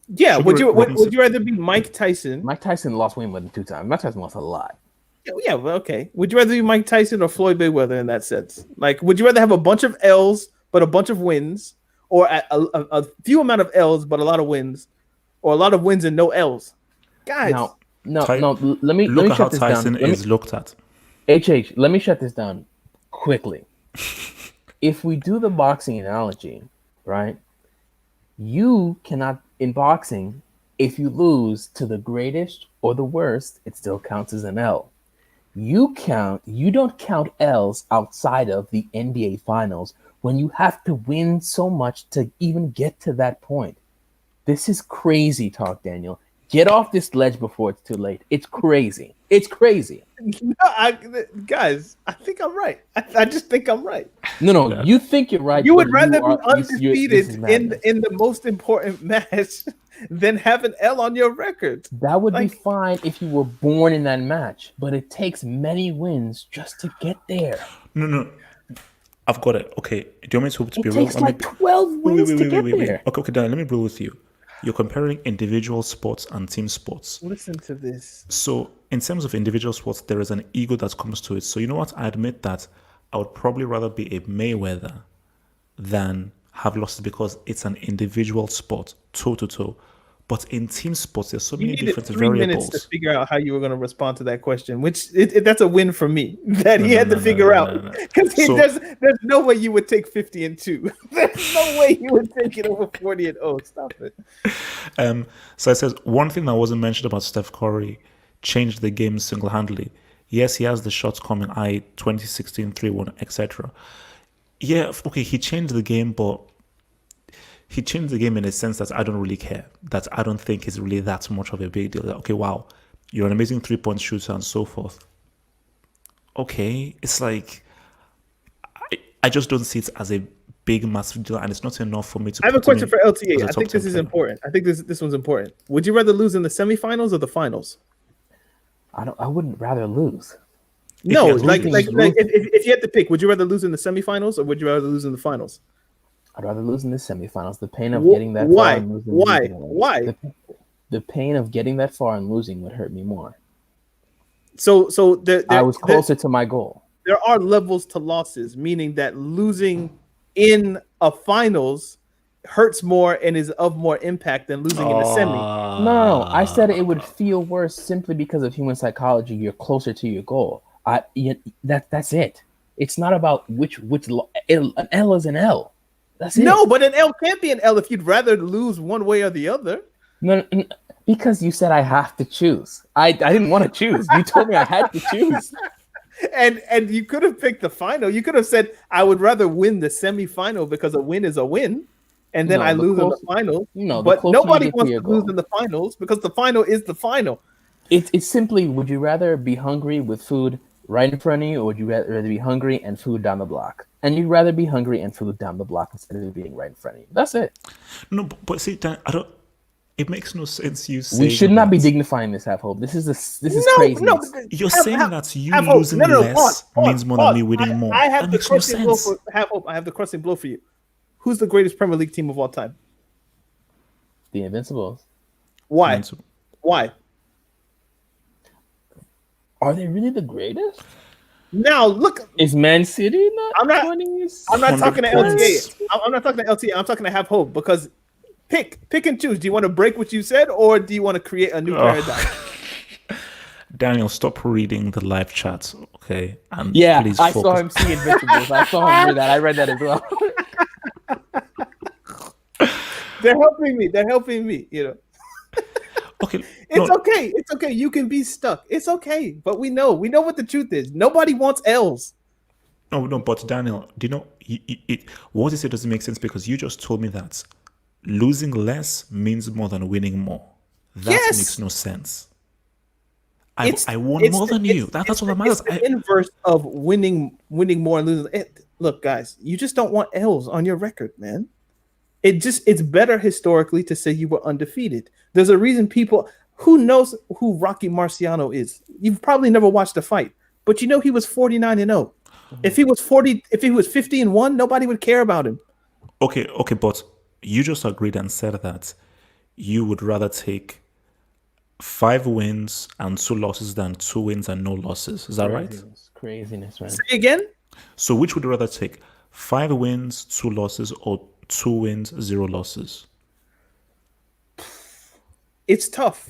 Yeah. Would you rather be Mike Tyson? Mike Tyson lost way more than 2 times. Mike Tyson lost a lot. Yeah, well, okay. Would you rather be Mike Tyson or Floyd Mayweather in that sense? Like, would you rather have a bunch of L's but a bunch of wins, or a few amount of L's but a lot of wins, or a lot of wins and no L's? Guys, no. Let me look at how shut this Tyson down. is looked at. Let me shut this down quickly. If we do the boxing analogy, right? You cannot in boxing. If you lose to the greatest or the worst, it still counts as an L. You don't count L's outside of the NBA Finals when you have to win so much to even get to that point. This is crazy talk, Daniel. Get off this ledge before it's too late. It's crazy. It's crazy. No, guys, I think I'm right. I just think I'm right. No, you think you're right. You would rather are, be undefeated in the most important match than have an L on your record. That would be fine if you were born in that match, but it takes many wins just to get there. No. I've got it. Okay. Do you want me to be real? It takes like 12 wins to get there. Okay, Dan, let me be with you. You're comparing individual sports and team sports. Listen to this. So in terms of individual sports, there is an ego that comes to it. So you know what? I admit that I would probably rather be a Mayweather than have losses because it's an individual sport, toe to toe. But in team sports, there's so many different variables. 3 minutes to figure out how you were going to respond to that question, which that's a win for me that he had to figure out. Because there's no way you would take 50-2. There's no way you would take it over 40-0. Stop it. So it says one thing that wasn't mentioned about Steph Curry changed the game single-handedly. Yes, he has the shots coming, 2016, 3-1, etc. Yeah, okay, he changed the game, but he changed the game in a sense that I don't really care. That I don't think is really that much of a big deal. Like, okay, wow, you're an amazing 3-point shooter and so forth. Okay, it's like I just don't see it as a big, massive deal, and it's not enough for me to. I have a question for LTA. I think this is important. I think this one's important. Would you rather lose in the semifinals or the finals? I wouldn't rather lose. No, if you had to pick, would you rather lose in the semifinals or would you rather lose in the finals? I'd rather lose in the semifinals. The pain of getting that far and losing. Why? The pain of getting that far and losing would hurt me more. So I was closer to my goal. There are levels to losses, meaning that losing in a finals hurts more and is of more impact than losing in the semi. No, I said it would feel worse simply because of human psychology. You're closer to your goal. That's it. It's not about which an L is an L. That's it. No, but an L can't be an L if you'd rather lose one way or the other. No, because you said I have to choose. I didn't want to choose. You told me I had to choose. And you could have picked the final. You could have said I would rather win the semifinal because a win is a win, and then I lose in the final. But nobody wants to lose in the finals because the final is the final. It's simply, would you rather be hungry with food right in front of you, or would you rather be hungry and food down the block? And you'd rather be hungry and food down the block instead of it being right in front of you. That's it. No, but see, Dan, I don't. It makes no sense. You say we should not be dignifying this. Have hope. This is crazy. No, you're saying that you losing less means more than me winning more. I have the crushing blow for Have Hope. I have the crushing blow for you. Who's the greatest Premier League team of all time? The Invincibles. Why? Why? Are they really the greatest? Now look, is Man City not? I'm not talking to LTA. I'm not talking to LTA. I'm talking to Have Hope because pick and choose. Do you want to break what you said or do you want to create a new paradigm? Daniel, stop reading the live chats, okay? And please I saw him see Invincibles. I saw him read that. I read that as well. They're helping me. You know. Okay. It's okay. You can be stuck. It's okay. But we know what the truth is. Nobody wants L's. No, but Daniel, do you know what you say doesn't make sense because you just told me that losing less means more than winning more. That makes no sense. I won more than you. That's what matters. It's the inverse of winning more and losing. Look, guys, you just don't want L's on your record, man. It's better historically to say you were undefeated. There's a reason who knows who Rocky Marciano is. You've probably never watched a fight, but you know he was 49-0. If he was 50-1, nobody would care about him. Okay, but you just agreed and said that you would rather take 5 wins and 2 losses than 2 wins and no losses. Is that right? Craziness, man. Say again? So which would you rather take? 5 wins, 2 losses, or 2 wins, 0 losses? It's tough.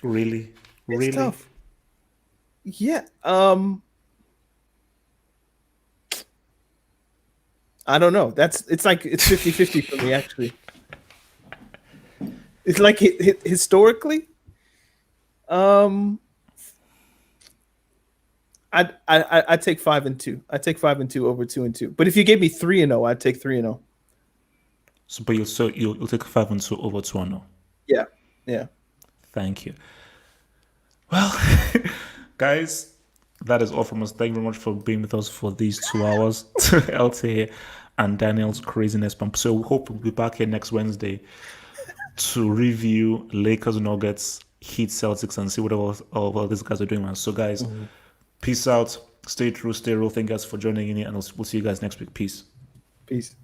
Really? It's tough. Yeah. I don't know. It's 50-50 for me, actually. It's like historically. I take 5-2. I take 5-2 over 2-2. But if you gave me 3-0, I'd take 3-0. So, but you'll take 5-2 over 2-0. Yeah, yeah. Thank you. Well, guys, that is all from us. Thank you very much for being with us for these 2 hours. LTA and Daniel's craziness pump. So we hope we'll be back here next Wednesday to review Lakers, Nuggets, Heat, Celtics, and see what all these guys are doing, man. So, guys, peace out. Stay true, stay real. Thank you guys for joining in, and we'll see you guys next week. Peace. Peace.